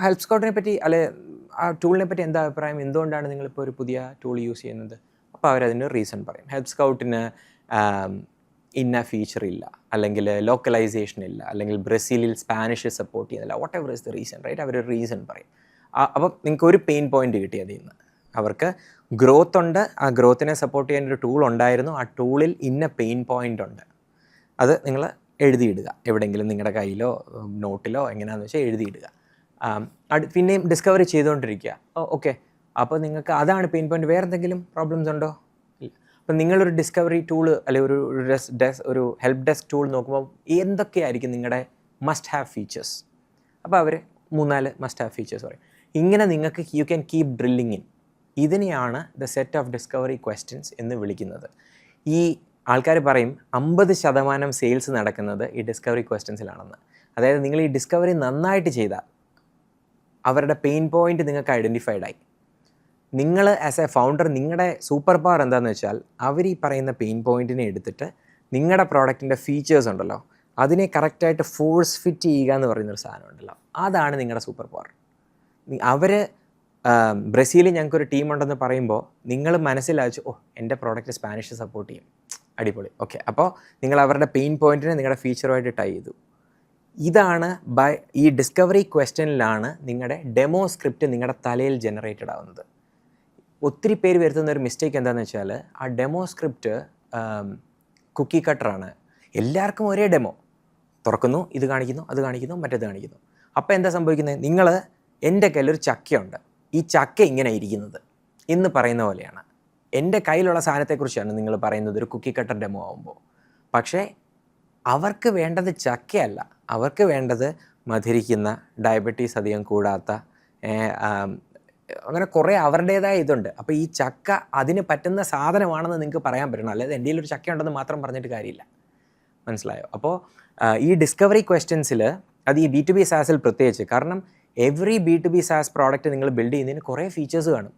ഹെൽപ്പ് സ്കൗട്ടിനെ പറ്റി അല്ലെ ആ ടൂളിനെ പറ്റി എന്താ അഭിപ്രായം? എന്തുകൊണ്ടാണ് നിങ്ങളിപ്പോൾ ഒരു പുതിയ ടൂൾ യൂസ് ചെയ്യുന്നത്? അപ്പോൾ അവരതിന് റീസൺ പറയും. ഹെൽപ്പ് സ്കൗട്ടിന് ഇന്ന ഫീച്ചർ ഇല്ല, അല്ലെങ്കിൽ ലോക്കലൈസേഷൻ ഇല്ല, അല്ലെങ്കിൽ ബ്രസീലിൽ സ്പാനിഷ് സപ്പോർട്ട് ചെയ്യുന്നില്ല, whatever is the reason, right? അവർ റീസൺ പറയും. അപ്പം നിങ്ങൾക്ക് ഒരു പെയിൻ പോയിന്റ് കിട്ടി അതിൽ നിന്ന്. അവർക്ക് ഗ്രോത്ത് ഉണ്ട്, ആ ഗ്രോത്തിനെ സപ്പോർട്ട് ചെയ്യാൻ ഒരു ടൂൾ ഉണ്ടായിരുന്നു, ആ ടൂളിൽ ഇന്ന പെയിൻ പോയിന്റ് ഉണ്ട്. അത് നിങ്ങൾ എഴുതിയിടുക, എവിടെയെങ്കിലും നിങ്ങളുടെ കയ്യിലോ നോട്ടിലോ എങ്ങനെയാണെന്ന് വെച്ചാൽ എഴുതിയിടുക. പിന്നെയും ഡിസ്കവറി ചെയ്തുകൊണ്ടിരിക്കുക. ഓക്കെ, അപ്പോൾ നിങ്ങൾക്ക് അതാണ് പെയിൻ പോയിന്റ്. വേറെ എന്തെങ്കിലും പ്രോബ്ലംസ് ഉണ്ടോ? ഇല്ല. അപ്പം നിങ്ങളൊരു ഡിസ്കവറി ടൂൾ അല്ലെങ്കിൽ ഒരു ഹെൽപ്പ് ഡെസ്ക് ടൂൾ നോക്കുമ്പോൾ എന്തൊക്കെയായിരിക്കും നിങ്ങളുടെ മസ്റ്റ് ഹാവ് ഫീച്ചേഴ്സ്? അപ്പോൾ അവർ 3-4 മസ്റ്റ് ഹാവ് ഫീച്ചേഴ്സ് പറയും. ഇങ്ങനെ നിങ്ങൾക്ക് you can keep drilling in. ഇതിനെയാണ് the set of discovery questions എന്ന് വിളിക്കുന്നത്. ഈ ആൾക്കാർ പറയും 50% സെയിൽസ് നടക്കുന്നത് ഈ ഡിസ്കവറി ക്വസ്റ്റ്യൻസിലാണെന്ന്. അതായത് നിങ്ങൾ ഈ ഡിസ്കവറി നന്നായിട്ട് ചെയ്താൽ അവരുടെ പെയിൻ പോയിന്റ് നിങ്ങൾക്ക് ഐഡൻറ്റിഫൈഡ് ആയി. നിങ്ങൾ ആസ് എ ഫൗണ്ടർ നിങ്ങളുടെ സൂപ്പർ പവർ എന്താണെന്ന് വെച്ചാൽ അവർ ഈ പറയുന്ന പെയിൻ പോയിന്റിനെ എടുത്തിട്ട് നിങ്ങളുടെ പ്രോഡക്റ്റിൻ്റെ ഫീച്ചേഴ്സ് ഉണ്ടല്ലോ അതിനെ കറക്റ്റായിട്ട് ഫോഴ്സ് ഫിറ്റ് ചെയ്യുക എന്ന് പറയുന്നൊരു സാധനം ഉണ്ടല്ലോ, അതാണ് നിങ്ങളുടെ സൂപ്പർ പവർ. അവർ ബ്രസീലിൽ ഞങ്ങൾക്കൊരു ടീമുണ്ടെന്ന് പറയുമ്പോൾ നിങ്ങൾ മനസ്സിലാച്ചു, ഓ എൻ്റെ പ്രോഡക്റ്റ് സ്പാനിഷ് സപ്പോർട്ട് ചെയ്യും, അടിപൊളി, ഓക്കെ. അപ്പോൾ നിങ്ങൾ അവരുടെ പെയിൻ പോയിന്റിനെ നിങ്ങളുടെ ഫീച്ചറുമായിട്ട് ടൈ ചെയ്തു. ഇതാണ് ഈ ഡിസ്കവറി ക്വസ്റ്റ്യനിലാണ് നിങ്ങളുടെ ഡെമോ സ്ക്രിപ്റ്റ് നിങ്ങളുടെ തലയിൽ ജനറേറ്റഡ് ആവുന്നത്. ഒത്തിരി പേര് വരുത്തുന്ന ഒരു മിസ്റ്റേക്ക് എന്താണെന്ന് വെച്ചാൽ ആ ഡെമോ സ്ക്രിപ്റ്റ് കുക്കി കട്ടറാണ്. എല്ലാവർക്കും ഒരേ ഡെമോ തുറക്കുന്നു, ഇത് കാണിക്കുന്നു, അത് കാണിക്കുന്നു, മറ്റേത് കാണിക്കുന്നു. അപ്പോൾ എന്താ സംഭവിക്കുന്നത്? നിങ്ങൾ എൻ്റെ കയ്യിലൊരു ചക്കയുണ്ട്, ഈ ചക്ക ഇങ്ങനെ ഇരിക്കുന്നത് എന്ന് പറയുന്ന പോലെയാണ്. എൻ്റെ കയ്യിലുള്ള സാധനത്തെക്കുറിച്ചാണ് നിങ്ങൾ പറയുന്നത് ഒരു കുക്കി കട്ടർ ഡെമോ ആകുമ്പോൾ. പക്ഷേ അവർക്ക് വേണ്ടത് ചക്കയല്ല, അവർക്ക് വേണ്ടത് മധുരിക്കുന്ന, ഡയബറ്റീസ് അധികം കൂടാത്ത, അങ്ങനെ കുറേ അവരുടേതായ ഇതുണ്ട്. അപ്പോൾ ഈ ചക്ക അതിന് പറ്റുന്ന സാധനമാണെന്ന് നിങ്ങൾക്ക് പറയാൻ പറ്റണം, അല്ലാതെ എൻ്റെ ഒരു ചക്ക ഉണ്ടെന്ന് മാത്രം പറഞ്ഞിട്ട് കാര്യമില്ല. മനസ്സിലായോ? അപ്പോൾ ഈ ഡിസ്കവറി ക്വസ്റ്റ്യൻസിൽ അത് ഈ B2B SaaSൽ പ്രത്യേകിച്ച്, കാരണം എവറി B2B SaaS പ്രോഡക്റ്റ് നിങ്ങൾ ബിൽഡ് ചെയ്യുന്നതിന് കുറേ ഫീച്ചേഴ്സ് കാണും.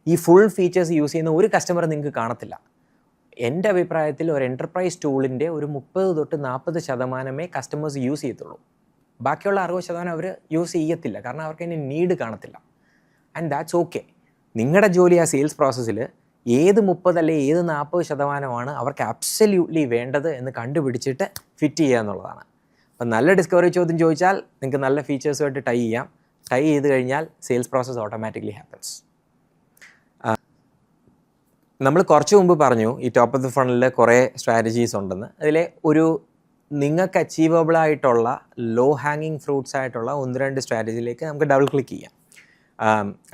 ഈ ഫുൾ ഫീച്ചേഴ്സ് യൂസ് ചെയ്യുന്ന ഒരു കസ്റ്റമർ നിങ്ങൾക്ക് കാണത്തില്ല. എൻ്റെ അഭിപ്രായത്തിൽ ഒരു എൻ്റർപ്രൈസ് ടൂളിൻ്റെ ഒരു 30-40% കസ്റ്റമേഴ്സ് യൂസ് ചെയ്യത്തുള്ളൂ. ബാക്കിയുള്ള 60% അവർ യൂസ് ചെയ്യത്തില്ല, കാരണം അവർക്ക് അതിന് നീഡ് കാണത്തില്ല. And that's okay. നിങ്ങളുടെ ജോലി ആ സെയിൽസ് പ്രോസസ്സിൽ ഏത് 30 അല്ലെങ്കിൽ ഏത് 40% അവർക്ക് അബ്സല്യൂട്ട്ലി വേണ്ടത് എന്ന് കണ്ടുപിടിച്ചിട്ട് ഫിറ്റ് ചെയ്യുക എന്നുള്ളതാണ്. അപ്പം നല്ല ഡിസ്കവറി ചോദ്യം ചോദിച്ചാൽ നിങ്ങൾക്ക് നല്ല ഫീച്ചേഴ്സുമായിട്ട് ടൈ ചെയ്യാം. ടൈ ചെയ്ത് കഴിഞ്ഞാൽ സെയിൽസ് പ്രോസസ്സ് ഓട്ടോമാറ്റിക്കലി ഹാപ്പൻസ്. നമ്മൾ കുറച്ച് മുമ്പ് പറഞ്ഞു ഈ ടോപ്പ് ഓഫ് ദ ഫണലിൽ കുറേ സ്ട്രാറ്റജീസ് ഉണ്ടെന്ന്. അതിലെ ഒരു നിങ്ങൾക്ക് അച്ചീവബിൾ ആയിട്ടുള്ള ലോ ഹാങ്ങിങ് ഫ്രൂട്ട്സ് ആയിട്ടുള്ള 1-2 സ്ട്രാറ്റജിയിലേക്ക് നമുക്ക് ഡബിൾ ക്ലിക്ക് ചെയ്യാം.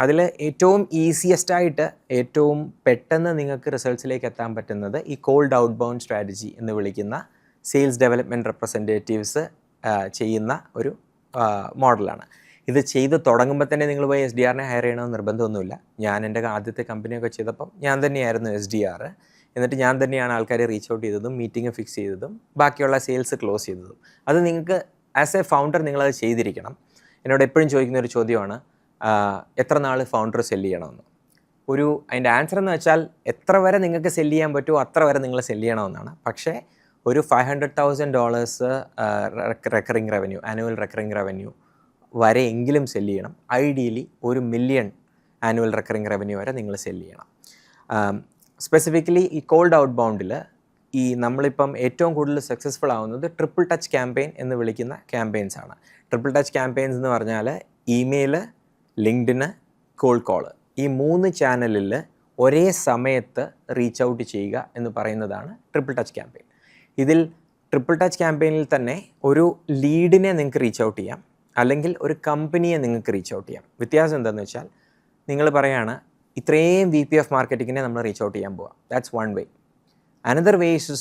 അതിൽ ഏറ്റവും ഈസിയസ്റ്റായിട്ട് ഏറ്റവും പെട്ടെന്ന് നിങ്ങൾക്ക് റിസൾട്ട്സിലേക്ക് എത്താൻ പറ്റുന്നത് ഈ കോൾഡ് ഔട്ട് ബൗണ്ട് സ്ട്രാറ്റജി എന്ന് വിളിക്കുന്ന സെയിൽസ് ഡെവലപ്മെൻറ്റ് റെപ്രസെൻറ്റേറ്റീവ്സ് ചെയ്യുന്ന ഒരു മോഡലാണ്. ഇത് ചെയ്ത് തുടങ്ങുമ്പോൾ തന്നെ നിങ്ങൾ പോയി SDRനെ ഹയർ ചെയ്യണമെന്ന് നിർബന്ധമൊന്നുമില്ല. ഞാൻ എൻ്റെ ആദ്യത്തെ കമ്പനിയൊക്കെ ചെയ്തപ്പം ഞാൻ തന്നെയായിരുന്നു SDR. എന്നിട്ട് ഞാൻ തന്നെയാണ് ആൾക്കാരെ റീച്ച് ഔട്ട് ചെയ്തതും മീറ്റിംഗ് ഫിക്സ് ചെയ്തതും ബാക്കിയുള്ള സെയിൽസ് ക്ലോസ് ചെയ്തതും. അത് നിങ്ങൾക്ക് ആസ് എ ഫൗണ്ടർ നിങ്ങളത് ചെയ്തിരിക്കണം. എന്നോട് എപ്പോഴും ചോദിക്കുന്ന ഒരു ചോദ്യമാണ്, എത്ര നാൾ ഫൗണ്ടർ സെല്ല് ചെയ്യണമെന്ന്. അതിൻ്റെ ആൻസർ എന്ന് വെച്ചാൽ എത്ര വരെ നിങ്ങൾക്ക് സെല്ല് ചെയ്യാൻ പറ്റുമോ അത്ര വരെ നിങ്ങൾ സെല്ല് ചെയ്യണമെന്നാണ്. പക്ഷേ ഒരു $500,000 recurring revenue, annual recurring revenue വരെ എങ്കിലും സെല്ല് ചെയ്യണം. Ideally $1 million annual recurring revenue വരെ നിങ്ങൾ സെല്ല് ചെയ്യണം. സ്പെസിഫിക്കലി ഈ കോൾഡ് ഔട്ട് ബൗണ്ടിൽ ഈ നമ്മളിപ്പം ഏറ്റവും കൂടുതൽ സക്സസ്ഫുൾ ആവുന്നത് ട്രിപ്പിൾ ടച്ച് ക്യാമ്പയിൻ എന്ന് വിളിക്കുന്ന ക്യാമ്പയിൻസ് ആണ്. ട്രിപ്പിൾ ടച്ച് ക്യാമ്പയിൻസ് എന്ന് പറഞ്ഞാൽ ഇമെയിൽ, ലിങ്ക്ഡിന്, കോൾഡ് കോള്, ഈ 3 ചാനലിൽ ഒരേ സമയത്ത് റീച്ച് ഔട്ട് ചെയ്യുക എന്ന് പറയുന്നതാണ് ട്രിപ്പിൾ ടച്ച് ക്യാമ്പയിൻ. ഇതിൽ ട്രിപ്പിൾ ടച്ച് ക്യാമ്പയിനിൽ തന്നെ ഒരു ലീഡിനെ നിങ്ങൾക്ക് റീച്ച് ഔട്ട് ചെയ്യാം, അല്ലെങ്കിൽ ഒരു കമ്പനിയെ നിങ്ങൾക്ക് റീച്ച് ഔട്ട് ചെയ്യാം. വ്യത്യാസം എന്താണെന്ന് വെച്ചാൽ നിങ്ങൾ പറയുകയാണ് ഇത്രയും VP of മാർക്കറ്റിങ്ങിനെ നമ്മൾ റീച്ച് ഔട്ട് ചെയ്യാൻ പോവാം. That's one way. Another way is to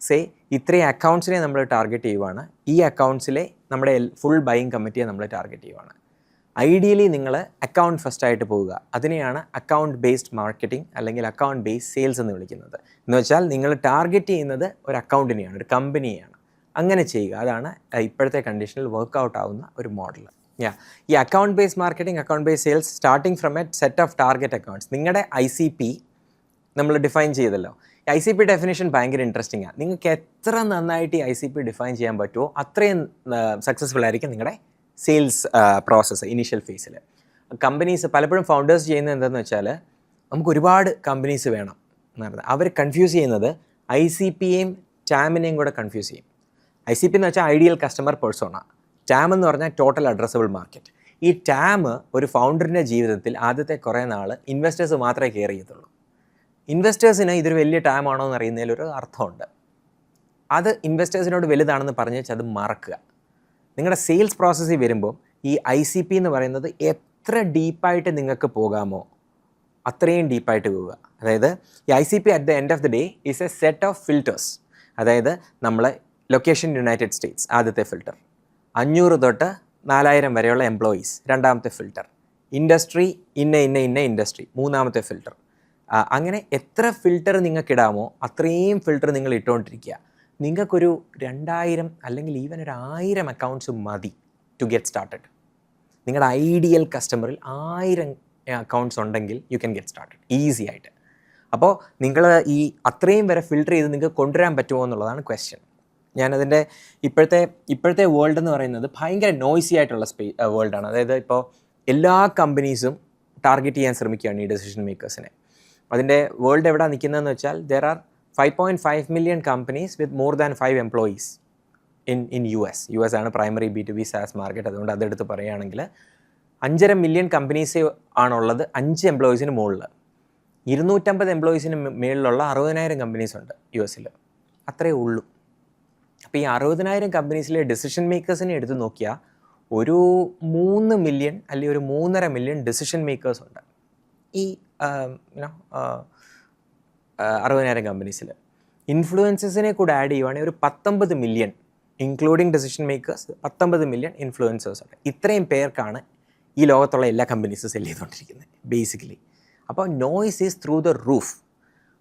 say ഇത്രയും അക്കൗണ്ട്സിനെ നമ്മൾ ടാർഗറ്റ് ചെയ്യുവാണ്, ഈ അക്കൗണ്ട്സിലെ നമ്മുടെ ഫുൾ ബൈയിങ് കമ്മിറ്റിയെ നമ്മൾ ടാർഗറ്റ് ചെയ്യുവാണ്. ഐഡിയലി നിങ്ങൾ അക്കൗണ്ട് ഫസ്റ്റായിട്ട് പോവുക. അതിനെയാണ് അക്കൗണ്ട് ബേസ്ഡ് മാർക്കറ്റിംഗ് അല്ലെങ്കിൽ അക്കൗണ്ട് ബേസ്ഡ് സെയിൽസ് എന്ന് വിളിക്കുന്നത്. എന്ന് വെച്ചാൽ നിങ്ങൾ ടാർഗറ്റ് ചെയ്യുന്നത് ഒരു അക്കൗണ്ടിനെയാണ്, ഒരു കമ്പനിയെയാണ്. അങ്ങനെ ചെയ്യുക. അതാണ് ഇപ്പോഴത്തെ കണ്ടീഷനിൽ വർക്കൗട്ട് ആവുന്ന ഒരു മോഡൽ. ഈ account based marketing, account based sales starting from A set of target accounts. നിങ്ങളുടെ ICP നമ്മൾ ഡിഫൈൻ ചെയ്തല്ലോ. ഈ ICP ഡെഫിനേഷൻ ഭയങ്കര ഇൻട്രസ്റ്റിംഗ് ആണ്. നിങ്ങൾക്ക് എത്ര നന്നായിട്ട് ഈ ICP ഡിഫൈൻ ചെയ്യാൻ പറ്റുമോ അത്രയും സക്സസ്ഫുൾ ആയിരിക്കും നിങ്ങളുടെ സെയിൽസ് പ്രോസസ്സ് ഇനീഷ്യൽ ഫേസിൽ. കമ്പനീസ് പലപ്പോഴും ഫൗണ്ടേഴ്സ് ചെയ്യുന്നത് എന്താണെന്ന് വെച്ചാൽ നമുക്ക് ഒരുപാട് കമ്പനീസ് വേണം എന്ന് പറഞ്ഞാൽ അവർ കൺഫ്യൂസ് ചെയ്യുന്നത് ICPയെയും TAMനെയും കൂടെ കൺഫ്യൂസ് ചെയ്യും. ICP എന്ന് വെച്ചാൽ ഐഡിയൽ കസ്റ്റമർ പേഴ്സോണ, TAM എന്ന് പറഞ്ഞാൽ ടോട്ടൽ അഡ്രസ്സബിൾ മാർക്കറ്റ്. ഈ TAM ഒരു ഫൗണ്ടറിൻ്റെ ജീവിതത്തിൽ ആദ്യത്തെ കുറേ നാൾ ഇൻവെസ്റ്റേഴ്സ് മാത്രമേ കെയർ ചെയ്യത്തുള്ളൂ. ഇൻവെസ്റ്റേഴ്സിന് ഇതൊരു വലിയ TAM ആണോ എന്ന് അറിയുന്നതിലൊരു അർത്ഥമുണ്ട്. അത് ഇൻവെസ്റ്റേഴ്സിനോട് വലുതാണെന്ന് പറഞ്ഞ് വെച്ചാൽ അത് മറക്കുക. നിങ്ങളുടെ സെയിൽസ് പ്രോസസ്സിൽ വരുമ്പോൾ ഈ ICP എന്ന് പറയുന്നത് എത്ര ഡീപ്പായിട്ട് നിങ്ങൾക്ക് പോകാമോ അത്രയും ഡീപ്പായിട്ട് പോവുക. അതായത് ഈ ICP at the end of the day is A set of filters. അതായത് നമ്മൾ ലൊക്കേഷൻ യുണൈറ്റഡ് സ്റ്റേറ്റ്സ് ആദ്യത്തെ ഫിൽറ്റർ, 500 തൊട്ട് 4000 വരെയുള്ള എംപ്ലോയീസ് രണ്ടാമത്തെ ഫിൽറ്റർ, ഇൻഡസ്ട്രി ഇന്ന ഇൻഡസ്ട്രി മൂന്നാമത്തെ ഫിൽറ്റർ. അങ്ങനെ എത്ര ഫിൽറ്റർ നിങ്ങൾക്കിടാമോ അത്രയും ഫിൽറ്റർ നിങ്ങൾ ഇട്ടുകൊണ്ടിരിക്കുക. നിങ്ങൾക്കൊരു 2000 അല്ലെങ്കിൽ ഈവൻ ഒരു 1000 അക്കൗണ്ട്സ് മതി ടു ഗെറ്റ് സ്റ്റാർട്ടഡ്. നിങ്ങളുടെ ഐഡിയൽ കസ്റ്റമറിൽ 1000 അക്കൗണ്ട്സ് ഉണ്ടെങ്കിൽ you can get started easy ആയിട്ട്. അപ്പോൾ നിങ്ങൾ ഈ അത്രയും വരെ ഫിൽട്ടർ ചെയ്ത് നിങ്ങൾക്ക് കൊണ്ടുവരാൻ പറ്റുമോ എന്നുള്ളതാണ് ക്വസ്റ്റ്യൻ. ഞാനതിൻ്റെ ഇപ്പോഴത്തെ വേൾഡ് എന്ന് പറയുന്നത് ഭയങ്കര നോയ്സി ആയിട്ടുള്ള വേൾഡാണ്. അതായത് ഇപ്പോൾ എല്ലാ കമ്പനീസും ടാർഗറ്റ് ചെയ്യാൻ ശ്രമിക്കുകയാണ് ഈ ഡെസിഷൻ മേക്കേഴ്സിനെ. അതിൻ്റെ വേൾഡ് എവിടെ നിൽക്കുന്നതെന്ന് വെച്ചാൽ there are 5.5 million companies with more than 5 employees in US ആണ് പ്രൈമറി B2B SaaS മാർക്കറ്റ്. അതുകൊണ്ട് അതെടുത്ത് പറയുകയാണെങ്കിൽ 5.5 million കമ്പനീസ് ആണുള്ളത് 5 എംപ്ലോയീസിന് മുകളിൽ. 250 എംപ്ലോയീസിന് മുകളിലുള്ള 60,000 കമ്പനീസ് ഉണ്ട് US അത്രയേ ഉള്ളൂ. അപ്പോൾ ഈ 60,000 കമ്പനീസിലെ ഡിസിഷൻ മേക്കേഴ്സിനെ എടുത്ത് നോക്കിയാൽ ഒരു 3 million അല്ലെങ്കിൽ ഒരു 3.5 million ഡിസിഷൻ മേക്കേഴ്സ് ഉണ്ട് ഈ 60,000 കമ്പനീസിൽ. ഇൻഫ്ലുവൻസേഴ്സിനെ കൂടെ ആഡ് ചെയ്യുവാണെങ്കിൽ ഒരു 19 million including decision makers 19 million influencers ഉണ്ട്. ഇത്രയും പേർക്കാണ് ഈ ലോകത്തുള്ള എല്ലാ കമ്പനീസും സെല് ചെയ്തുകൊണ്ടിരിക്കുന്നത് ബേസിക്കലി. അപ്പോൾ noise is through the roof.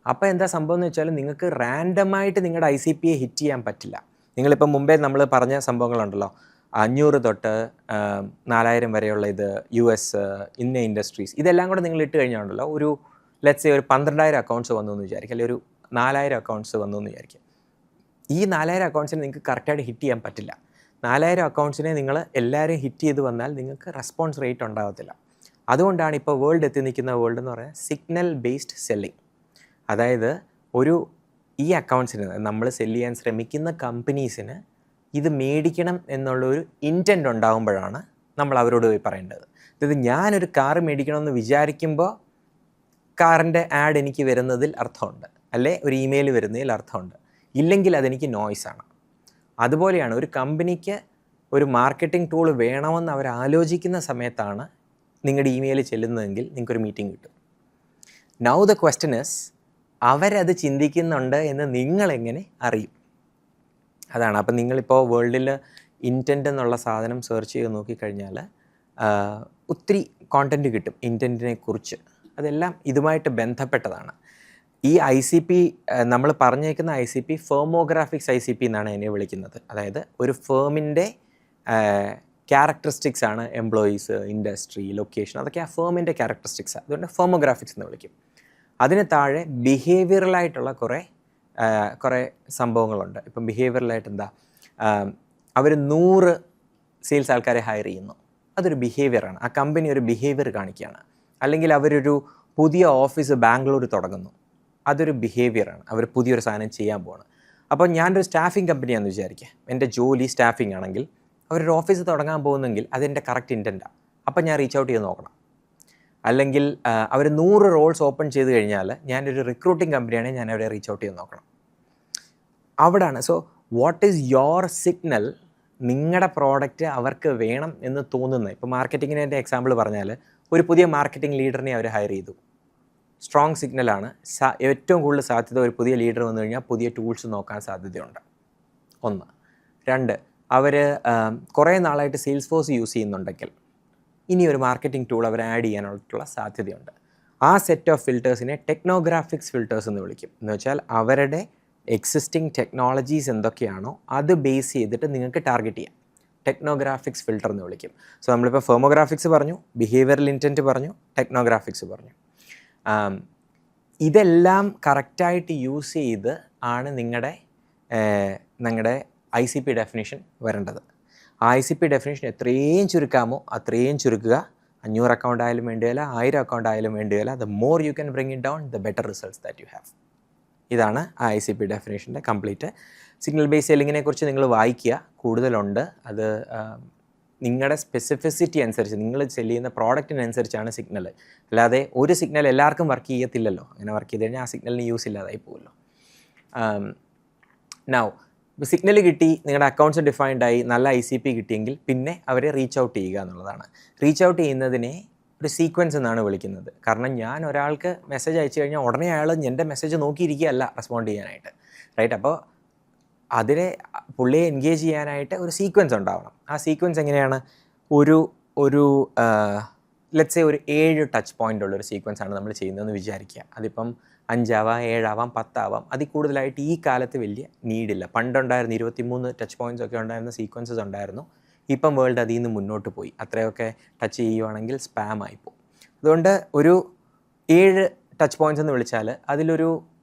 അപ്പോൾ എന്താ സംഭവം എന്ന് വെച്ചാൽ നിങ്ങൾക്ക് റാൻഡമായിട്ട് നിങ്ങളുടെ ICPയെ ഹിറ്റ് ചെയ്യാൻ പറ്റില്ല. നിങ്ങളിപ്പോൾ മുമ്പേ നമ്മൾ പറഞ്ഞ സംഭവങ്ങളുണ്ടല്ലോ, 500 തൊട്ട് 4,000 വരെയുള്ള ഇത് US ഇന്ന ഇൻഡസ്ട്രീസ്, ഇതെല്ലാം കൂടെ നിങ്ങൾ ഇട്ട് കഴിഞ്ഞാണല്ലോ ഒരു ലെറ്റ്സ് സേ ഒരു 12,000 അക്കൗണ്ട്സ് വന്നു എന്ന് വിചാരിക്കും, അല്ലെങ്കിൽ ഒരു 4,000 അക്കൗണ്ട്സ് വന്നു എന്ന് വിചാരിക്കും. ഈ 4,000 അക്കൗണ്ട്സിനെ നിങ്ങൾക്ക് കറക്റ്റായിട്ട് ഹിറ്റ് ചെയ്യാൻ പറ്റില്ല. 4,000 അക്കൗണ്ട്സിനെ നിങ്ങൾ എല്ലാവരും ഹിറ്റ് ചെയ്ത് വന്നാൽ നിങ്ങൾക്ക് റെസ്പോൺസ് റേറ്റ് ഉണ്ടാകത്തില്ല. അതുകൊണ്ടാണ് ഇപ്പോൾ വേൾഡ് എത്തി നിൽക്കുന്ന വേൾഡ് എന്ന് പറയുന്നത് സിഗ്നൽ ബേസ്ഡ് സെല്ലിങ്. അതായത് ഈ അക്കൗണ്ട്സിന് നമ്മൾ സെല്ല് ചെയ്യാൻ ശ്രമിക്കുന്ന കമ്പനീസിന് ഇത് മേടിക്കണം എന്നുള്ളൊരു ഇൻറ്റൻറ്റ് ഉണ്ടാകുമ്പോഴാണ് നമ്മൾ അവരോട് പോയി പറയേണ്ടത്. അതായത് ഞാനൊരു കാറ് മേടിക്കണമെന്ന് വിചാരിക്കുമ്പോൾ കാറിൻ്റെ ആഡ് എനിക്ക് വരുന്നതിൽ അർത്ഥമുണ്ട്, അല്ലെ ഒരു ഇമെയിൽ വരുന്നതിൽ അർത്ഥമുണ്ട്, ഇല്ലെങ്കിൽ അതെനിക്ക് നോയ്സാണ്. അതുപോലെയാണ് ഒരു കമ്പനിക്ക് ഒരു മാർക്കറ്റിംഗ് ടൂൾ വേണമെന്ന് അവർ ആലോചിക്കുന്ന സമയത്താണ് നിങ്ങളുടെ ഇമെയിൽ ചെല്ലുന്നതെങ്കിൽ നിങ്ങൾക്കൊരു മീറ്റിംഗ് കിട്ടും. നൗ ദ ക്വസ്റ്റ്യൻ ഇസ് അവരത് ചിന്തിക്കുന്നുണ്ട് എന്ന് നിങ്ങളെങ്ങനെ അറിയും? അതാണ്. അപ്പം നിങ്ങളിപ്പോൾ വേൾഡിൽ ഇൻറ്റൻറ്റ് എന്നുള്ള സാധനം സെർച്ച് ചെയ്ത് നോക്കിക്കഴിഞ്ഞാൽ ഒത്തിരി കോണ്ടൻറ്റ് കിട്ടും ഇൻറ്റൻറ്റിനെ കുറിച്ച്. അതെല്ലാം ഇതുമായിട്ട് ബന്ധപ്പെട്ടതാണ്. ഈ ICP നമ്മൾ പറഞ്ഞേക്കുന്ന ICP ഫേമോഗ്രാഫിക്സ് ICP എന്നാണ് അതിനെ വിളിക്കുന്നത്. അതായത് ഒരു ഫേമിൻ്റെ ക്യാരക്ടറിസ്റ്റിക്സ് ആണ് എംപ്ലോയീസ്, ഇൻഡസ്ട്രി, ലൊക്കേഷൻ, അതൊക്കെ ആ ഫേമിൻ്റെ ക്യാരക്ടറിസ്റ്റിക്സ്. അതുകൊണ്ട് ഫേമോഗ്രാഫിക്സ് എന്ന് വിളിക്കും. അതിന് താഴെ ബിഹേവിയറലായിട്ടുള്ള കുറേ സംഭവങ്ങളുണ്ട്. ഇപ്പം ബിഹേവിയറലായിട്ട് എന്താ, അവർ 100 സെയിൽസ് ആൾക്കാരെ ഹയർ ചെയ്യുന്നു, അതൊരു ബിഹേവിയറാണ്. ആ കമ്പനി ഒരു ബിഹേവിയർ കാണിക്കുകയാണ്. അല്ലെങ്കിൽ അവരൊരു പുതിയ ഓഫീസ് ബാംഗ്ലൂർ തുടങ്ങുന്നു, അതൊരു ബിഹേവിയറാണ്. അവർ പുതിയൊരു സാധനം ചെയ്യാൻ പോവാണ്. അപ്പോൾ ഞാനൊരു സ്റ്റാഫിംഗ് കമ്പനിയാണെന്ന് വിചാരിക്കുക, എൻ്റെ ജോലി സ്റ്റാഫിംഗ് ആണെങ്കിൽ അവരൊരു ഓഫീസ് തുടങ്ങാൻ പോകുന്നെങ്കിൽ അതെൻ്റെ കറക്റ്റ് ഇൻറ്റൻറ്റാണ്. അപ്പം ഞാൻ റീച്ച് ഔട്ട് ചെയ്ത് നോക്കണം. അല്ലെങ്കിൽ അവർ 100 റോൾസ് ഓപ്പൺ ചെയ്ത് കഴിഞ്ഞാൽ ഞാനൊരു റിക്രൂട്ടിംഗ് കമ്പനിയാണെങ്കിൽ ഞാൻ അവരെ റീച്ച് ഔട്ട് ചെയ്ത് നോക്കണം. അവിടാണ്. So what is your signal? നിങ്ങളുടെ പ്രോഡക്റ്റ് അവർക്ക് വേണം എന്ന് തോന്നുന്നത്. ഇപ്പോൾ മാർക്കറ്റിങ്ങിന് എൻ്റെ എക്സാമ്പിൾ പറഞ്ഞാൽ ഒരു പുതിയ മാർക്കറ്റിംഗ് ലീഡറിനെ അവർ ഹയർ ചെയ്തു. സ്ട്രോങ് സിഗ്നലാണ്. ഏറ്റവും കൂടുതൽ സാധ്യത ഒരു പുതിയ ലീഡർ വന്നു കഴിഞ്ഞാൽ പുതിയ ടൂൾസ് നോക്കാൻ സാധ്യതയുണ്ട്. 1. 2, അവർ കുറേ നാളായിട്ട് സെയിൽസ് ഫോഴ്സ് യൂസ് ചെയ്യുന്നുണ്ടെങ്കിൽ ഇനി ഒരു മാർക്കറ്റിംഗ് ടൂൾ അവർ ആഡ് ചെയ്യാനുള്ള സാധ്യതയുണ്ട്. ആ സെറ്റ് ഓഫ് ഫിൽറ്റേഴ്സിനെ ടെക്നോഗ്രാഫിക്സ് ഫിൽറ്റേഴ്സ് എന്ന് വിളിക്കും. എന്ന് വെച്ചാൽ അവരുടെ എക്സിസ്റ്റിംഗ് ടെക്നോളജീസ് എന്തൊക്കെയാണോ അത് ബേസ് ചെയ്തിട്ട് നിങ്ങൾക്ക് ടാർഗറ്റ് ചെയ്യാം. ടെക്നോഗ്രാഫിക്സ് ഫിൽറ്റർ എന്ന് വിളിക്കും. സോ നമ്മളിപ്പോൾ ഫേമോഗ്രാഫിക്സ് പറഞ്ഞു, ബിഹേവിയറൽ ഇൻറ്റൻറ്റ് പറഞ്ഞു, ടെക്നോഗ്രാഫിക്സ് പറഞ്ഞു. ഇതെല്ലാം കറക്റ്റായിട്ട് യൂസ് ചെയ്ത് ആണ് നിങ്ങളുടെ ICP ഡെഫിനിഷൻ വരേണ്ടത്. ആ ICP ഡെഫിനിഷൻ എത്രയും ചുരുക്കാമോ അത്രയും ചുരുക്കുക. 500 അക്കൗണ്ട് ആയാലും വേണ്ടിയല്ല, 1000 അക്കൗണ്ട് ആയാലും വേണ്ടിയല്ല. The more you can bring it down, the better results that you have. ഇതാണ് ആ ICP ഡെഫിനേഷൻ്റെ കംപ്ലീറ്റ്. സിഗ്നൽ ബേസ് സെല്ലിങ്ങിനെ കുറിച്ച് നിങ്ങൾ വായിക്കുക, കൂടുതലുണ്ട്. അത് നിങ്ങളുടെ സ്പെസിഫിസിറ്റി അനുസരിച്ച്, നിങ്ങൾ സെല്ല് ചെയ്യുന്ന പ്രോഡക്റ്റിനനുസരിച്ചാണ് സിഗ്നൽ. അല്ലാതെ ഒരു സിഗ്നൽ എല്ലാവർക്കും വർക്ക് ചെയ്യത്തില്ലല്ലോ. അങ്ങനെ വർക്ക് ചെയ്ത് കഴിഞ്ഞാൽ ആ സിഗ്നലിന് യൂസ് ഇല്ലാതായി പോകുമല്ലോ. നൗ സിഗ്നൽ കിട്ടി, നിങ്ങളുടെ അക്കൗണ്ട്സ് ഡിഫൈൻഡായി, നല്ല ICP കിട്ടിയെങ്കിൽ പിന്നെ അവരെ റീച്ച് ഔട്ട് ചെയ്യുക എന്നുള്ളതാണ്. റീച്ച് ഔട്ട് ചെയ്യുന്നതിനെ ഒരു സീക്വൻസ് എന്നാണ് വിളിക്കുന്നത്. കാരണം ഞാൻ ഒരാൾക്ക് മെസ്സേജ് അയച്ചു കഴിഞ്ഞാൽ ഉടനെ അയാൾ എൻ്റെ മെസ്സേജ് നോക്കിയിരിക്കുകയല്ല റെസ്പോണ്ട് ചെയ്യാനായിട്ട്, റൈറ്റ്? അപ്പോൾ അതിനെ പുള്ളിയെ എൻഗേജ് ചെയ്യാനായിട്ട് ഒരു സീക്വൻസ് ഉണ്ടാവണം. ആ സീക്വൻസ് എങ്ങനെയാണ്? ഒരു ലെറ്റ്സ് സേ ഒരു 7 ടച്ച് പോയിൻ്റ് ഉള്ളൊരു സീക്വൻസാണ് നമ്മൾ ചെയ്യുന്നതെന്ന് വിചാരിക്കുക. അതിപ്പം 5 ആവാം, 7 ആവാം, 10 ആവാം. അതിൽ കൂടുതലായിട്ട് ഈ കാലത്ത് വലിയ നീഡില്ല. പണ്ടുണ്ടായിരുന്നു 23 ടച്ച് പോയിൻറ്റ്സ് ഒക്കെ ഉണ്ടായിരുന്ന സീക്വൻസസ് ഉണ്ടായിരുന്നു. ഇപ്പം വേൾഡ് അതിൽ നിന്ന് മുന്നോട്ട് പോയി. അത്രയൊക്കെ ടച്ച് ചെയ്യുവാണെങ്കിൽ സ്പാം ആയിപ്പോവും. അതുകൊണ്ട് ഒരു 7 ടച്ച് പോയിൻറ്റ്സ് എന്ന് വിളിച്ചാൽ അതിലൊരു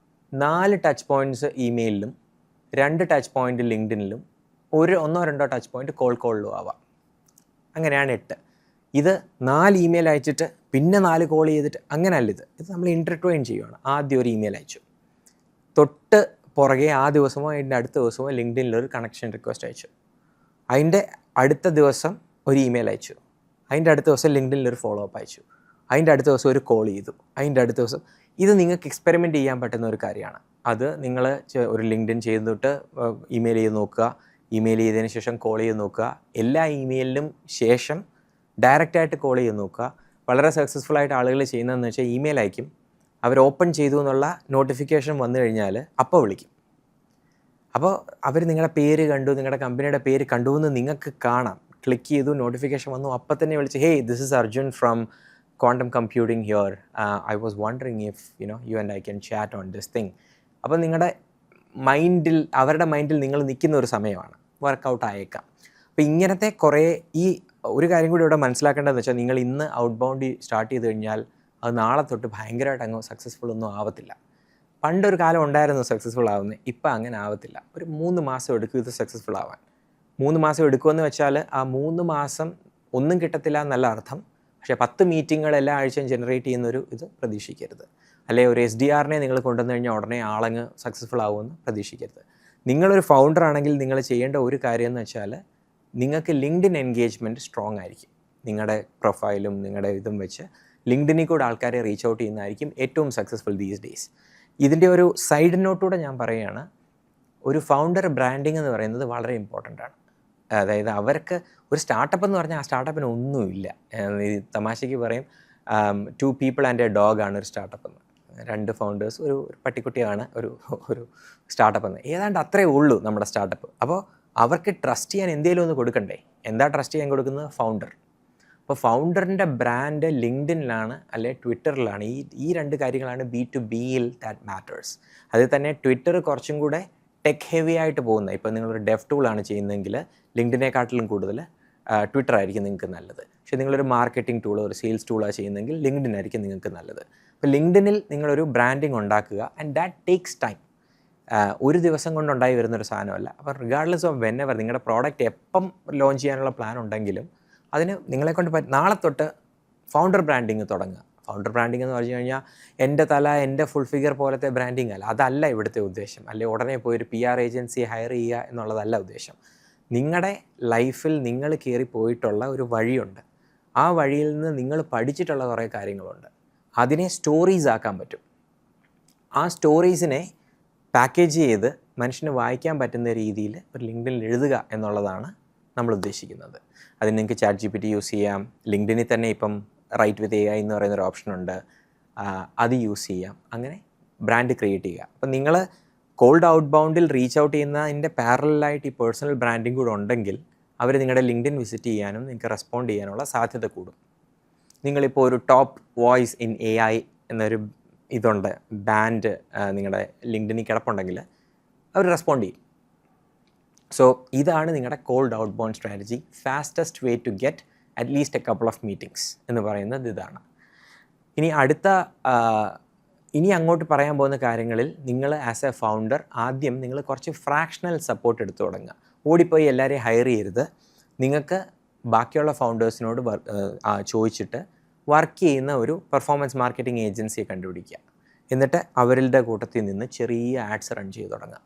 4 ടച്ച് പോയിൻറ്റ്സ് ഇമെയിലിലും, 2 ടച്ച് പോയിൻറ്റ് ലിങ്ക്ഡിനിലും, 1-2 ടച്ച് പോയിൻറ്റ് കോളിലും ആവാം. അങ്ങനെയാണ് 8. ഇത് 4 ഇമെയിൽ അയച്ചിട്ട് പിന്നെ 4 കോൾ ചെയ്തിട്ട് അങ്ങനെയല്ല. ഇത് നമ്മൾ ഇൻ്റർട്വൈൻ ചെയ്യുകയാണ്. ആദ്യം ഒരു ഇമെയിൽ അയച്ചു, തൊട്ട് പുറകെ ആ ദിവസമോ അതിൻ്റെ അടുത്ത ദിവസമോ ലിങ്ക്ഡിനിലൊരു കണക്ഷൻ റിക്വസ്റ്റ് അയച്ചു, അതിൻ്റെ അടുത്ത ദിവസം ഒരു ഇമെയിൽ അയച്ചു, അതിൻ്റെ അടുത്ത ദിവസം ലിങ്ക്ഡിനിലൊരു ഫോളോ അപ്പ് അയച്ചു, അതിൻ്റെ അടുത്ത ദിവസം ഒരു കോൾ ചെയ്തു, അതിൻ്റെ അടുത്ത ദിവസം. ഇത് നിങ്ങൾക്ക് എക്സ്പെരിമെൻറ്റ് ചെയ്യാൻ പറ്റുന്ന ഒരു കാര്യമാണ്. അത് നിങ്ങൾ ഒരു ലിങ്ക്ഡിൻ ചെയ്തിട്ട് ഇമെയിൽ ചെയ്ത് നോക്കുക, ഇമെയിൽ ചെയ്തതിന് ശേഷം കോൾ ചെയ്ത് നോക്കുക, എല്ലാ ഇമെയിലിനും ശേഷം ഡയറക്റ്റായിട്ട് കോൾ ചെയ്ത് നോക്കുക. വളരെ സക്സസ്ഫുള്ളായിട്ട് ആളുകൾ ചെയ്യുന്നതെന്ന് വെച്ചാൽ ഇമെയിൽ അയക്കും, അവർ ഓപ്പൺ ചെയ്തു എന്നുള്ള നോട്ടിഫിക്കേഷൻ വന്നു കഴിഞ്ഞാൽ അപ്പോൾ വിളിക്കും. അപ്പോൾ അവർ നിങ്ങളുടെ പേര് കണ്ടു, നിങ്ങളുടെ കമ്പനിയുടെ പേര് കണ്ടു എന്ന് നിങ്ങൾക്ക് കാണാം. ക്ലിക്ക് ചെയ്തു, നോട്ടിഫിക്കേഷൻ വന്നു, അപ്പം തന്നെ വിളിച്ച്, hey this is Arjun from quantum computing here, I was wondering if you and I can chat on this thing. അപ്പോൾ നിങ്ങളുടെ മൈൻഡിൽ, അവരുടെ മൈൻഡിൽ നിങ്ങൾ നിൽക്കുന്ന ഒരു സമയമാണ്, വർക്കൗട്ട് ആയേക്കാം. അപ്പോൾ ഇങ്ങനത്തെ കുറേ, ഈ ഒരു കാര്യം കൂടി ഇവിടെ മനസ്സിലാക്കേണ്ടതെന്ന് വെച്ചാൽ, നിങ്ങൾ ഇന്ന് ഔട്ട് ബൗണ്ട് സ്റ്റാർട്ട് ചെയ്ത് കഴിഞ്ഞാൽ അത് നാളെ തൊട്ട് ഭയങ്കരമായിട്ട് അങ്ങ് സക്സസ്ഫുൾ ഒന്നും ആവത്തില്ല. പണ്ടൊരു കാലം ഉണ്ടായിരുന്നു സക്സസ്ഫുൾ ആവുന്നത്, ഇപ്പം അങ്ങനെ ആവത്തില്ല. ഒരു 3 മാസം എടുക്കും ഇത് സക്സസ്ഫുൾ ആവാൻ. 3 മാസം എടുക്കുമെന്ന് വെച്ചാൽ ആ 3 മാസം ഒന്നും കിട്ടത്തില്ല എന്നല്ല അർത്ഥം. പക്ഷേ 10 മീറ്റിങ്ങുകൾ എല്ലാ ആഴ്ചയും ജനറേറ്റ് ചെയ്യുന്നൊരു ഇത് പ്രതീക്ഷിക്കരുത്. അല്ലെങ്കിൽ ഒരു SDRനെ നിങ്ങൾ കൊണ്ടുവന്നു കഴിഞ്ഞാൽ ഉടനെ ആളങ്ങ് സക്സസ്ഫുൾ ആവുമെന്ന് പ്രതീക്ഷിക്കരുത്. നിങ്ങളൊരു ഫൗണ്ടർ ആണെങ്കിൽ നിങ്ങൾ ചെയ്യേണ്ട ഒരു കാര്യം എന്ന് വെച്ചാൽ, നിങ്ങൾക്ക് ലിങ്ക്ഡിൻ എൻഗേജ്മെൻറ്റ് സ്ട്രോങ് ആയിരിക്കും. നിങ്ങളുടെ പ്രൊഫൈലും നിങ്ങളുടെ ഇതും വെച്ച് ലിങ്ക്ഡിനിൽ കൂടെ ആൾക്കാരെ റീച്ച് ഔട്ട് ചെയ്യുന്നതായിരിക്കും ഏറ്റവും സക്സസ്ഫുൾ ദീസ് ഡേയ്സ്. ഇതിൻ്റെ ഒരു സൈഡ് നോട്ടൂടെ ഞാൻ പറയുകയാണ്, ഒരു ഫൗണ്ടർ ബ്രാൻഡിങ് എന്ന് പറയുന്നത് വളരെ ഇമ്പോർട്ടൻ്റ് ആണ്. അതായത് അവർക്ക് ഒരു സ്റ്റാർട്ടപ്പ് എന്ന് പറഞ്ഞാൽ ആ സ്റ്റാർട്ടപ്പിന് ഒന്നുമില്ല. ഈ തമാശയ്ക്ക് പറയും 2 people and a dog ആണ് ഒരു സ്റ്റാർട്ടപ്പ് എന്ന്. 2 ഫൗണ്ടേഴ്സ്, ഒരു പട്ടിക്കുട്ടിയാണ് ഒരു സ്റ്റാർട്ടപ്പ് എന്ന്. ഏതാണ്ട് അത്രേ ഉള്ളൂ നമ്മുടെ സ്റ്റാർട്ടപ്പ്. അപ്പോൾ അവർക്ക് ട്രസ്റ്റ് ചെയ്യാൻ എന്തെങ്കിലും ഒന്ന് കൊടുക്കണ്ടേ? എന്താ ട്രസ്റ്റ് ചെയ്യാൻ കൊടുക്കുന്നത്? ഫൗണ്ടർ. അപ്പോൾ ഫൗണ്ടറിൻ്റെ ബ്രാൻഡ് ലിങ്ക്ഡിനിലാണ് അല്ലെ ട്വിറ്ററിലാണ്. ഈ 2 കാര്യങ്ങളാണ് B2Bയിൽ ദാറ്റ് മാറ്റേഴ്സ്. അതിൽ തന്നെ ട്വിറ്റർ കുറച്ചും കൂടെ ടെക് ഹെവി ആയിട്ട് പോകുന്നത്. ഇപ്പോൾ നിങ്ങളൊരു ഡെവ് ടൂളാണ് ചെയ്യുന്നതെങ്കിൽ ലിങ്ക്ഡിനെക്കാട്ടിലും കൂടുതൽ ട്വിറ്റർ ആയിരിക്കും നിങ്ങൾക്ക് നല്ലത്. പക്ഷേ നിങ്ങളൊരു മാർക്കറ്റിംഗ് ടൂളോ ഒരു സെയിൽസ് ടൂളാണ് ചെയ്യുന്നതെങ്കിൽ ലിങ്ക്ഡിൻ ആയിരിക്കും നിങ്ങൾക്ക് നല്ലത്. അപ്പോൾ ലിങ്ക്ഡിനിൽ നിങ്ങളൊരു ബ്രാൻഡിങ് ഉണ്ടാക്കുക, ആൻഡ് ദാറ്റ് ടേക്സ് ടൈം. ഒരു ദിവസം കൊണ്ടുണ്ടായി വരുന്നൊരു സാധനമല്ല. അപ്പോൾ റിഗാർഡ്ലെസ് ഓഫ് വെനെവർ നിങ്ങളുടെ പ്രോഡക്റ്റ് എപ്പം ലോഞ്ച് ചെയ്യാനുള്ള പ്ലാൻ ഉണ്ടെങ്കിലും അതിന് നിങ്ങളെക്കൊണ്ട് നാളെ തൊട്ട് ഫൗണ്ടർ ബ്രാൻഡിങ് തുടങ്ങുക. ഫൗണ്ടർ ബ്രാൻഡിങ് എന്ന് പറഞ്ഞു കഴിഞ്ഞാൽ എൻ്റെ തല എൻ്റെ ഫുൾ ഫിഗർ പോലത്തെ ബ്രാൻഡിങ് അല്ല, അതല്ല ഇവിടുത്തെ ഉദ്ദേശം. അല്ലെങ്കിൽ ഉടനെ പോയി ഒരു PR ഏജൻസി ഹയർ ചെയ്യുക എന്നുള്ളതല്ല ഉദ്ദേശം. നിങ്ങളുടെ ലൈഫിൽ നിങ്ങൾ കയറി പോയിട്ടുള്ള ഒരു വഴിയുണ്ട്, ആ വഴിയിൽ നിന്ന് നിങ്ങൾ പഠിച്ചിട്ടുള്ള കുറേ കാര്യങ്ങളുണ്ട്. അതിനെ സ്റ്റോറീസ് ആക്കാൻ പറ്റും. ആ സ്റ്റോറീസിനെ പാക്കേജ് ചെയ്ത് മനുഷ്യന് വായിക്കാൻ പറ്റുന്ന രീതിയിൽ ഒരു ലിങ്ക്ഡിനിൽ എഴുതുക എന്നുള്ളതാണ് നമ്മൾ ഉദ്ദേശിക്കുന്നത്. അതിന് നിങ്ങൾക്ക് ChatGPT യൂസ് ചെയ്യാം. ലിങ്ക്ഡിനിൽ തന്നെ ഇപ്പം റൈറ്റ് വിത്ത് AI എന്ന് പറയുന്നൊരു ഓപ്ഷനുണ്ട്, അത് യൂസ് ചെയ്യാം. അങ്ങനെ ബ്രാൻഡ് ക്രിയേറ്റ് ചെയ്യുക. അപ്പം നിങ്ങൾ കോൾഡ് ഔട്ട് ബൗണ്ടിൽ റീച്ച് ഔട്ട് ചെയ്യുന്നതിൻ്റെ പാരലായിട്ട് ഈ പേഴ്സണൽ ബ്രാൻഡിങ് കൂടെ ഉണ്ടെങ്കിൽ അവർ നിങ്ങളുടെ ലിങ്ക്ഡിൻ വിസിറ്റ് ചെയ്യാനും നിങ്ങൾക്ക് റെസ്പോണ്ട് ചെയ്യാനുള്ള സാധ്യത കൂടും. നിങ്ങളിപ്പോൾ ഒരു ടോപ്പ് വോയിസ് ഇൻ AI എന്നൊരു ഇതുണ്ട്, ബാൻഡ് നിങ്ങളുടെ ലിങ്ക്ഡിനിൽ കിടപ്പുണ്ടെങ്കിൽ അവർ റെസ്പോണ്ട് ചെയ്യും. സോ ഇതാണ് നിങ്ങളുടെ cold outbound strategy. Fastest way to get at least a couple of meetings എന്ന് പറയുന്നത് ഇതാണ്. ഇനി അങ്ങോട്ട് പറയാൻ പോകുന്ന കാര്യങ്ങളിൽ നിങ്ങൾ ആസ് എ ഫൗണ്ടർ ആദ്യം നിങ്ങൾ കുറച്ച് ഫ്രാക്ഷണൽ സപ്പോർട്ട് എടുത്തു തുടങ്ങുക. ഓടിപ്പോയി എല്ലാവരെയും ഹയർ ചെയ്യരുത്. നിങ്ങൾക്ക് ബാക്കിയുള്ള ഫൗണ്ടേഴ്സിനോട് ചോദിച്ചിട്ട് വർക്ക് ചെയ്യുന്ന ഒരു പെർഫോമൻസ് മാർക്കറ്റിംഗ് ഏജൻസിയെ കണ്ടുപിടിക്കുക. എന്നിട്ട് അവരുടെ കൂട്ടത്തിൽ നിന്ന് ചെറിയ ആഡ്സ് റൺ ചെയ്ത് തുടങ്ങുക.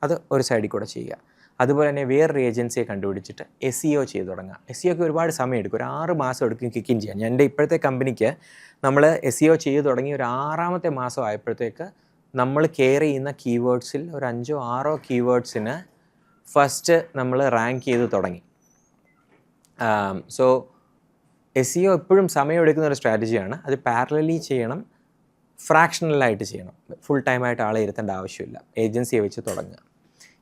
അത് ഒരു സൈഡിൽ കൂടെ ചെയ്യുക. അതുപോലെ തന്നെ വേറൊരു ഏജൻസിയെ കണ്ടുപിടിച്ചിട്ട് SEO ചെയ്ത് തുടങ്ങുക. SEOക്ക് ഒരുപാട് സമയം എടുക്കും, ഒരു 6 മാസം എടുക്കും കിക്ക് ഇൻ ചെയ്യാൻ. എൻ്റെ ഇപ്പോഴത്തെ കമ്പനിക്ക് നമ്മൾ SEO ചെയ്ത് തുടങ്ങി ഒരു 6ാമത്തെ മാസം ആയപ്പോഴത്തേക്ക് നമ്മൾ കെയർ ചെയ്യുന്ന കീവേഡ്സിൽ ഒരു 5-6 കീവേഡ്സിന് ഫസ്റ്റ് നമ്മൾ റാങ്ക് ചെയ്ത് തുടങ്ങി. സോ SEO എപ്പോഴും സമയമെടുക്കുന്ന ഒരു സ്ട്രാറ്റജിയാണ്. അത് പാരലലി ചെയ്യണം, ഫ്രാക്ഷണലായിട്ട് ചെയ്യണം. ഫുൾ ടൈമായിട്ട് ആളെ ഇരുത്തേണ്ട ആവശ്യമില്ല. ഏജൻസിയെ വെച്ച് തുടങ്ങുക.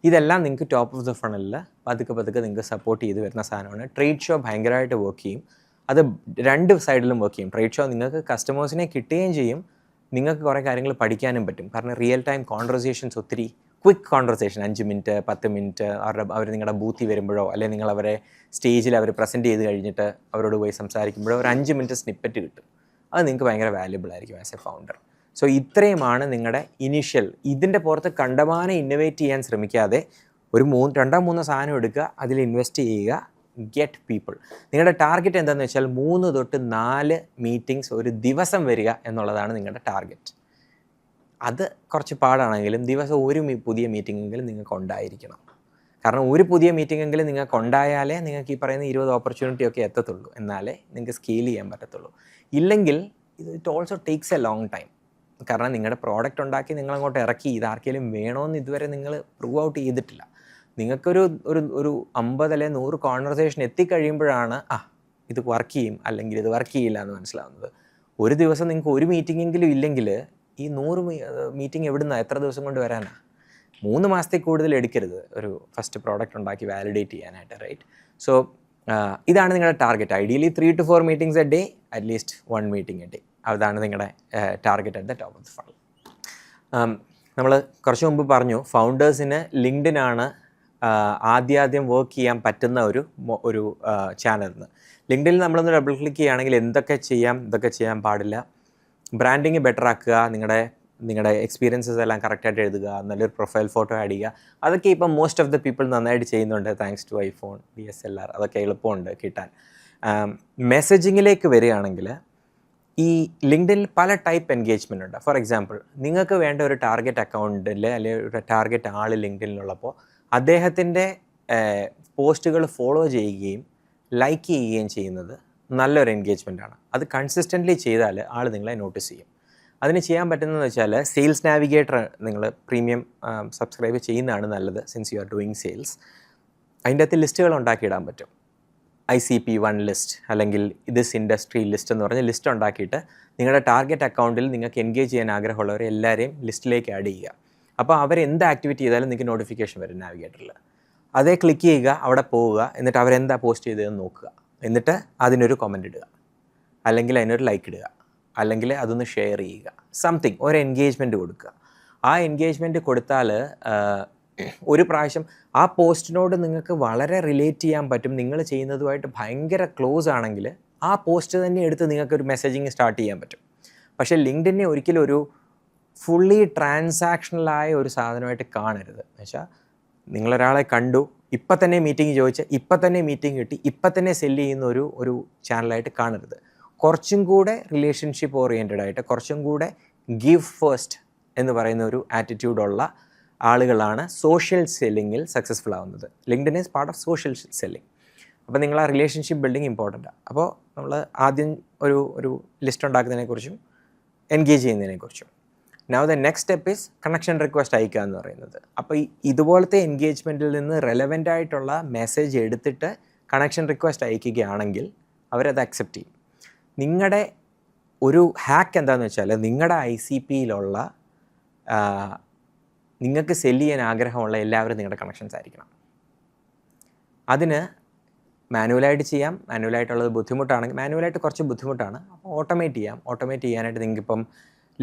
ഇതെല്ലാം നിങ്ങൾക്ക് ടോപ്പ് ഓഫ് ദ ഫണലിൽ പതുക്കെ നിങ്ങൾക്ക് സപ്പോർട്ട് ചെയ്ത് വരുന്ന സാധനമാണ്. ട്രേഡ് ഷോ ഭയങ്കരമായിട്ട് വർക്ക് ചെയ്യും. അത് 2 സൈഡിലും വർക്ക് ചെയ്യും. ട്രേഡ് ഷോ നിങ്ങൾക്ക് കസ്റ്റമേഴ്സിനെ കിട്ടുകയും ചെയ്യും, നിങ്ങൾക്ക് കുറേ കാര്യങ്ങൾ പഠിക്കാനും പറ്റും. കാരണം റിയൽ ടൈം കോൺവെർസേഷൻസ് ഒത്തിരി ക്വിക്ക് കോൺവെർസേഷൻ 5 മിനിറ്റ് 10 മിനിറ്റ് അവർ നിങ്ങളുടെ ബൂത്തിൽ വരുമ്പോഴോ അല്ലെങ്കിൽ നിങ്ങൾ അവരെ സ്റ്റേജിൽ അവർ പ്രസൻറ്റ് ചെയ്ത് കഴിഞ്ഞിട്ട് അവരോട് പോയി സംസാരിക്കുമ്പോഴോ ഒരു 5 മിനിറ്റ് സ്നിപ്പറ്റ് കിട്ടും. അത് നിങ്ങൾക്ക് ഭയങ്കര വാല്യുബിൾ ആയിരിക്കും ആസ് എ ഫൗണ്ടർ. സോ ഇത്രയുമാണ് നിങ്ങളുടെ ഇനീഷ്യൽ. ഇതിൻ്റെ പുറത്ത് കണ്ടമാനം ഇന്നോവേറ്റ് ചെയ്യാൻ ശ്രമിക്കാതെ ഒരു 2-3 സാധനം എടുക്കുക, അതിൽ ഇൻവെസ്റ്റ് ചെയ്യുക, ഗെറ്റ് പീപ്പിൾ. നിങ്ങളുടെ ടാർഗറ്റ് എന്താണെന്ന് വെച്ചാൽ 3 തൊട്ട് 4 മീറ്റിംഗ്സ് ഒരു ദിവസം വരിക എന്നുള്ളതാണ് നിങ്ങളുടെ ടാർഗറ്റ്. അത് കുറച്ച് പാടാണെങ്കിലും ദിവസം ഒരു പുതിയ മീറ്റിംഗെങ്കിലും നിങ്ങൾക്ക് ഉണ്ടായിരിക്കണം. കാരണം ഒരു പുതിയ മീറ്റിംഗെങ്കിലും നിങ്ങൾക്ക് ഉണ്ടായാലേ നിങ്ങൾക്ക് ഈ പറയുന്ന 20 ഓപ്പർച്യൂണിറ്റി ഒക്കെ എത്തത്തുള്ളൂ, എന്നാലേ നിങ്ങൾക്ക് സ്കെയിൽ ചെയ്യാൻ പറ്റത്തുള്ളൂ. ഇല്ലെങ്കിൽ it also takes A long time. കാരണം നിങ്ങളുടെ പ്രോഡക്റ്റ് ഉണ്ടാക്കി നിങ്ങളങ്ങോട്ട് ഇറക്കി ഇതാർക്കെങ്കിലും വേണമെന്ന് ഇതുവരെ നിങ്ങൾ പ്രൂവ് ഔട്ട് ചെയ്തിട്ടില്ല. നിങ്ങൾക്കൊരു ഒരു 50 അല്ലെങ്കിൽ 100 കോൺവെർസേഷൻ എത്തിക്കഴിയുമ്പോഴാണ് ഇത് വർക്ക് ചെയ്യും അല്ലെങ്കിൽ ഇത് വർക്ക് ചെയ്യില്ല എന്ന് മനസ്സിലാവുന്നത്. ഒരു ദിവസം നിങ്ങൾക്ക് ഒരു മീറ്റിംഗെങ്കിലും ഇല്ലെങ്കിൽ ഈ 100 മീറ്റിംഗ് എവിടുന്നാണ് എത്ര ദിവസം കൊണ്ട് വരാനാണ്? 3 മാസത്തിൽ കൂടുതൽ എടുക്കരുത് ഒരു ഫസ്റ്റ് പ്രോഡക്റ്റ് ഉണ്ടാക്കി വാലിഡേറ്റ് ചെയ്യാനായിട്ട്, റൈറ്റ്? സോ ഇതാണ് നിങ്ങളുടെ target. Ideally 3 to 4 meetings A day, at least 1 meeting A day. അതാണ് നിങ്ങളുടെ target at the top of the funnel. നമ്മൾ കുറച്ച് മുമ്പ് പറഞ്ഞു ഫൗണ്ടേഴ്സിന് ലിങ്ക്ഡിനാണ് ആദ്യം വർക്ക് ചെയ്യാൻ പറ്റുന്ന ഒരു ചാനലിന്. ലിങ്ക്ഡിനിൽ നമ്മളൊന്ന് ഡബിൾ ക്ലിക്ക് ചെയ്യുകയാണെങ്കിൽ എന്തൊക്കെ ചെയ്യാൻ പാടില്ല, ബ്രാൻഡിങ് ബെറ്റർ ആക്കുക, നിങ്ങളുടെ എക്സ്പീരിയൻസസ് എല്ലാം കറക്റ്റായിട്ട് എഴുതുക, നല്ലൊരു പ്രൊഫൈൽ ഫോട്ടോ ആഡ് ചെയ്യുക. അതൊക്കെ ഇപ്പം മോസ്റ്റ് ഓഫ് ദ പീപ്പിൾ നന്നായിട്ട് ചെയ്യുന്നുണ്ട്, താങ്ക്സ് ടു iPhone DSLR. അതൊക്കെ എളുപ്പമുണ്ട് കിട്ടാൻ. മെസ്സേജിങ്ങിലേക്ക് വരികയാണെങ്കിൽ ഈ ലിങ്ക്ഡിനിൽ പല ടൈപ്പ് എൻഗേജ്മെൻ്റ് ഉണ്ട്. ഫോർ എക്സാമ്പിൾ, നിങ്ങൾക്ക് വേണ്ട ഒരു ടാർഗറ്റ് അക്കൗണ്ടിൽ അല്ലെങ്കിൽ ഒരു ടാർഗറ്റ് ആൾ ലിങ്ക്ഡിനിലുള്ളപ്പോൾ അദ്ദേഹത്തിൻ്റെ പോസ്റ്റുകൾ ഫോളോ ചെയ്യുകയും ലൈക്ക് ചെയ്യുകയും ചെയ്യുന്നത് നല്ലൊരു എൻഗേജ്മെൻ്റാണ്. അത് കൺസിസ്റ്റൻ്റ്ലി ചെയ്താൽ ആൾ നിങ്ങളെ നോട്ടീസ് ചെയ്യും. അതിന് ചെയ്യാൻ പറ്റുന്നതെന്ന് വെച്ചാൽ സെയിൽസ് നാവിഗേറ്റർ നിങ്ങൾ പ്രീമിയം സബ്സ്ക്രൈബ് ചെയ്യുന്നതാണ് നല്ലത്, since you are doing sales. അതിൻ്റെ അകത്ത് ലിസ്റ്റുകൾ ഉണ്ടാക്കിയിടാൻ പറ്റും. ICP1 ലിസ്റ്റ് അല്ലെങ്കിൽ ദിസ് ഇൻഡസ്ട്രി ലിസ്റ്റ് എന്ന് പറഞ്ഞ ലിസ്റ്റ് ഉണ്ടാക്കിയിട്ട് നിങ്ങളുടെ ടാർഗറ്റ് അക്കൗണ്ടിൽ നിങ്ങൾക്ക് എൻഗേജ് ചെയ്യാൻ ആഗ്രഹമുള്ളവരെ എല്ലാവരെയും ലിസ്റ്റിലേക്ക് ആഡ് ചെയ്യുക. അപ്പോൾ അവരെന്ത് ആക്ടിവിറ്റി ചെയ്താലും നിങ്ങൾക്ക് നോട്ടിഫിക്കേഷൻ വരും നാവിഗേറ്ററിൽ. അതേ ക്ലിക്ക് ചെയ്യുക, അവിടെ പോവുക, എന്നിട്ട് അവരെന്താ പോസ്റ്റ് ചെയ്തതെന്ന് നോക്കുക, എന്നിട്ട് അതിനൊരു കമൻ്റ് ഇടുക, അല്ലെങ്കിൽ അതിനൊരു ലൈക്ക് ഇടുക, അല്ലെങ്കിൽ അതൊന്ന് ഷെയർ ചെയ്യുക, സംതിങ് ഒരു എൻഗേജ്മെൻറ്റ് കൊടുക്കുക. ആ എൻഗേജ്മെൻറ്റ് കൊടുത്താൽ ഒരു പ്രാവശ്യം ആ പോസ്റ്റിനോട് നിങ്ങൾക്ക് വളരെ റിലേറ്റ് ചെയ്യാൻ പറ്റും. നിങ്ങൾ ചെയ്യുന്നതുമായിട്ട് ഭയങ്കര ക്ലോസ് ആണെങ്കിൽ ആ പോസ്റ്റ് തന്നെ എടുത്ത് നിങ്ങൾക്കൊരു മെസ്സേജിങ് സ്റ്റാർട്ട് ചെയ്യാൻ പറ്റും. പക്ഷേ ലിങ്ക്ഡിനെ ഒരിക്കലും ഒരു ഫുള്ളി ട്രാൻസാക്ഷണലായ ഒരു സാധനമായിട്ട് കാണരുത്. എന്ന് വെച്ചാൽ നിങ്ങളൊരാളെ കണ്ടു, ഇപ്പം തന്നെ മീറ്റിംഗ് ചോദിച്ച് ഇപ്പം തന്നെ മീറ്റിംഗ് കിട്ടി, ഇപ്പം തന്നെ സെല്ല് ചെയ്യുന്ന ഒരു ചാനലായിട്ട് കാണരുത്. കുറച്ചും കൂടെ റിലേഷൻഷിപ്പ് ഓറിയൻറ്റഡ് ആയിട്ട്, കുറച്ചും കൂടെ ഗിവ് ഫസ്റ്റ് എന്ന് പറയുന്ന ഒരു ആറ്റിറ്റ്യൂഡുള്ള ആളുകളാണ് സോഷ്യൽ സെല്ലിങ്ങിൽ സക്സസ്ഫുൾ ആവുന്നത്. LinkedIn is part of social selling. അപ്പോൾ നിങ്ങൾ ആ റിലേഷൻഷിപ്പ് ബിൽഡിങ് ഇമ്പോർട്ടൻ്റാണ്. അപ്പോൾ നമ്മൾ ആദ്യം ഒരു ലിസ്റ്റ് ഉണ്ടാക്കുന്നതിനെക്കുറിച്ചും എൻഗേജ് ചെയ്യുന്നതിനെക്കുറിച്ചും. Now the next step is connection request അയക്കുക എന്ന് പറയുന്നത്. അപ്പോൾ ഇതുപോലത്തെ എൻഗേജ്മെൻറ്റിൽ നിന്ന് റെലവൻ്റ് ആയിട്ടുള്ള മെസ്സേജ് എടുത്തിട്ട് കണക്ഷൻ റിക്വസ്റ്റ് അയക്കുകയാണെങ്കിൽ അവരത് അക്സെപ്റ്റ് ചെയ്യും. നിങ്ങളുടെ ഒരു ഹാക്ക് എന്താണെന്ന് വെച്ചാൽ നിങ്ങളുടെ ICPയിലുള്ള നിങ്ങൾക്ക് സെല്ല് ചെയ്യാൻ ആഗ്രഹമുള്ള എല്ലാവരും നിങ്ങളുടെ കണക്ഷൻസ് ആയിരിക്കണം. അതിന് മാനുവലായിട്ട് ചെയ്യാം. മാനുവലായിട്ടുള്ളത് ബുദ്ധിമുട്ടാണെങ്കിൽ മാനുവലായിട്ട് കുറച്ച് ബുദ്ധിമുട്ടാണ്. അപ്പോൾ ഓട്ടോമേറ്റ് ചെയ്യാനായിട്ട് നിങ്ങൾക്കിപ്പം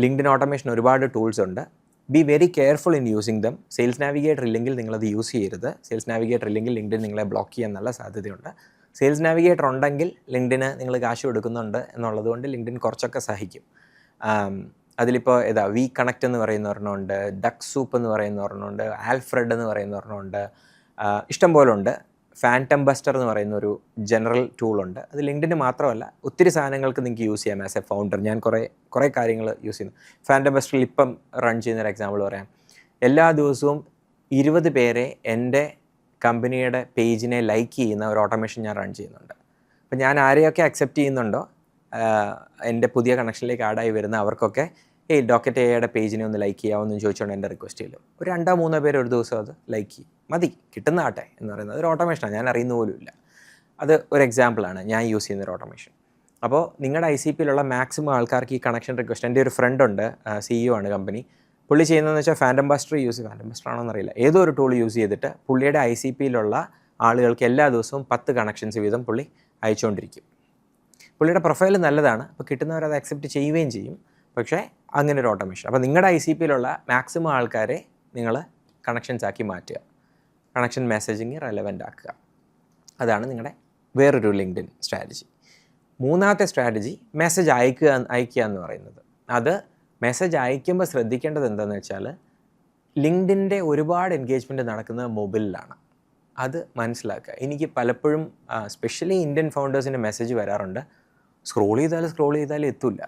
ലിങ്ക്ഡിൻ ഓട്ടോമേഷൻ ഒരുപാട് ടൂൾസ് ഉണ്ട്. Be very careful in using dum. Sales navigator ഇല്ലെങ്കിൽ നിങ്ങളത് യൂസ് ചെയ്യരുത്. സെയിൽസ് നാവിഗേറ്റർ ഇല്ലെങ്കിൽ ലിങ്ക്ഡിൻ നിങ്ങളെ ബ്ലോക്ക് ചെയ്യാൻ നല്ല സാധ്യതയുണ്ട്. സെയിൽസ് നാവിഗേറ്റർ ഉണ്ടെങ്കിൽ ലിങ്ക്ഡിന് നിങ്ങൾ കാശ് കൊടുക്കുന്നുണ്ട് എന്നുള്ളത് കൊണ്ട് ലിങ്ക്ഡിൻ കുറച്ചൊക്കെ സഹിക്കും. അതിലിപ്പോൾ വി കണക്റ്റ് എന്ന് പറയുന്ന ഒരെണ്ണമുണ്ട്, ഡക്ക് സൂപ്പ് എന്ന് പറയുന്ന ഒരെണ്ണമുണ്ട്, ആൽഫ്രെഡ് എന്ന് പറയുന്ന ഒരെണ്ണമുണ്ട്, ഇഷ്ടം പോലെ ഉണ്ട്. ഫാൻറ്റം ബസ്റ്റർ എന്ന് പറയുന്ന ഒരു ജനറൽ ടൂളുണ്ട്. അത് ലിങ്ക്ഡിന് മാത്രമല്ല ഒത്തിരി സാധനങ്ങൾക്ക് നിങ്ങൾക്ക് യൂസ് ചെയ്യാം ആസ് എ ഫൗണ്ടർ. ഞാൻ കുറേ കാര്യങ്ങൾ യൂസ് ചെയ്യുന്നു. ഫാൻറ്റം ബസ്റ്ററിൽ ഇപ്പം റൺ ചെയ്യുന്നൊരു എക്സാമ്പിൾ പറയാം. എല്ലാ ദിവസവും 20 പേരെ എൻ്റെ കമ്പനിയുടെ പേജിനെ ലൈക്ക് ചെയ്യുന്ന ഒരു ഓട്ടോമേഷൻ ഞാൻ റൺ ചെയ്യുന്നുണ്ട്. അപ്പം ഞാൻ ആരെയൊക്കെ അക്സെപ്റ്റ് ചെയ്യുന്നുണ്ടോ എൻ്റെ പുതിയ കണക്ഷനിലേക്ക് ആഡായി വരുന്ന അവർക്കൊക്കെ ഡോക്കറ്റ് എയുടെ പേജിനെ ഒന്ന് ലൈക്ക് ചെയ്യാമെന്ന് ചോദിച്ചുകൊണ്ട് എൻ്റെ റിക്വസ്റ്റ് ചെയ്യും. ഒരു 2-3 പേര് ഒരു ദിവസം അത് ലൈക്ക് ചെയ്യും, മതി, കിട്ടുന്ന ആട്ടെ എന്ന് പറയുന്നത് ഒരു ഓട്ടോമേഷനാണ്. ഞാൻ അറിയുന്ന പോലും ഇല്ല. അത് ഒരു എക്സാമ്പിളാണ് ഞാൻ യൂസ് ചെയ്യുന്നൊരു ഓട്ടോമേഷൻ. അപ്പോൾ നിങ്ങളുടെ ICPയിലുള്ള മാക്സിമം ആൾക്കാർക്ക് ഈ കണക്ഷൻ റിക്വസ്റ്റ്. എൻ്റെ ഒരു ഫ്രണ്ട് ഉണ്ട്, CEO ആണ് കമ്പനി. പുള്ളി ചെയ്യുന്നതെന്ന് വെച്ചാൽ ഫാൻറ്റം ബസ്റ്റർ ഫാൻറ്റം ബസ്റ്റർ ആണോ എന്നറിയില്ല, ഏതോ ഒരു ടൂൾ യൂസ് ചെയ്തിട്ട് പുള്ളിയുടെ ICPയിലുള്ള ആളുകൾക്ക് എല്ലാ ദിവസവും 10 കണക്ഷൻസ് വീതം പുള്ളി അയച്ചുകൊണ്ടിരിക്കും. പുള്ളിയുടെ പ്രൊഫൈൽ നല്ലതാണ്, അപ്പോൾ കിട്ടുന്നവരത് അക്സെപ്റ്റ് ചെയ്യുകയും ചെയ്യും. പക്ഷേ അങ്ങനെ ഒരു ഓട്ടോമേഷൻ. അപ്പോൾ നിങ്ങളുടെ ICPയിലുള്ള മാക്സിമം ആൾക്കാരെ നിങ്ങൾ കണക്ഷൻസ് ആക്കി മാറ്റുക, കണക്ഷൻ മെസ്സേജിങ് റെലവൻ്റ് ആക്കുക. അതാണ് നിങ്ങളുടെ വേറൊരു ലിങ്ക്ഡിൻ സ്ട്രാറ്റജി. മൂന്നാമത്തെ സ്ട്രാറ്റജി മെസ്സേജ് അയക്കുക എന്ന് പറയുന്നത്. അത് മെസ്സേജ് അയക്കുമ്പോൾ ശ്രദ്ധിക്കേണ്ടത് എന്താണെന്ന് വെച്ചാൽ, ലിങ്ക്ഡിൻ്റെ ഒരുപാട് എൻഗേജ്മെൻറ്റ് നടക്കുന്നത് മൊബൈലിലാണ്. അത് മനസ്സിലാക്കുക. എനിക്ക് പലപ്പോഴും സ്പെഷ്യലി ഇന്ത്യൻ ഫൗണ്ടേഴ്സിൻ്റെ മെസ്സേജ് വരാറുണ്ട്, സ്ക്രോൾ ചെയ്താലും എത്തില്ല.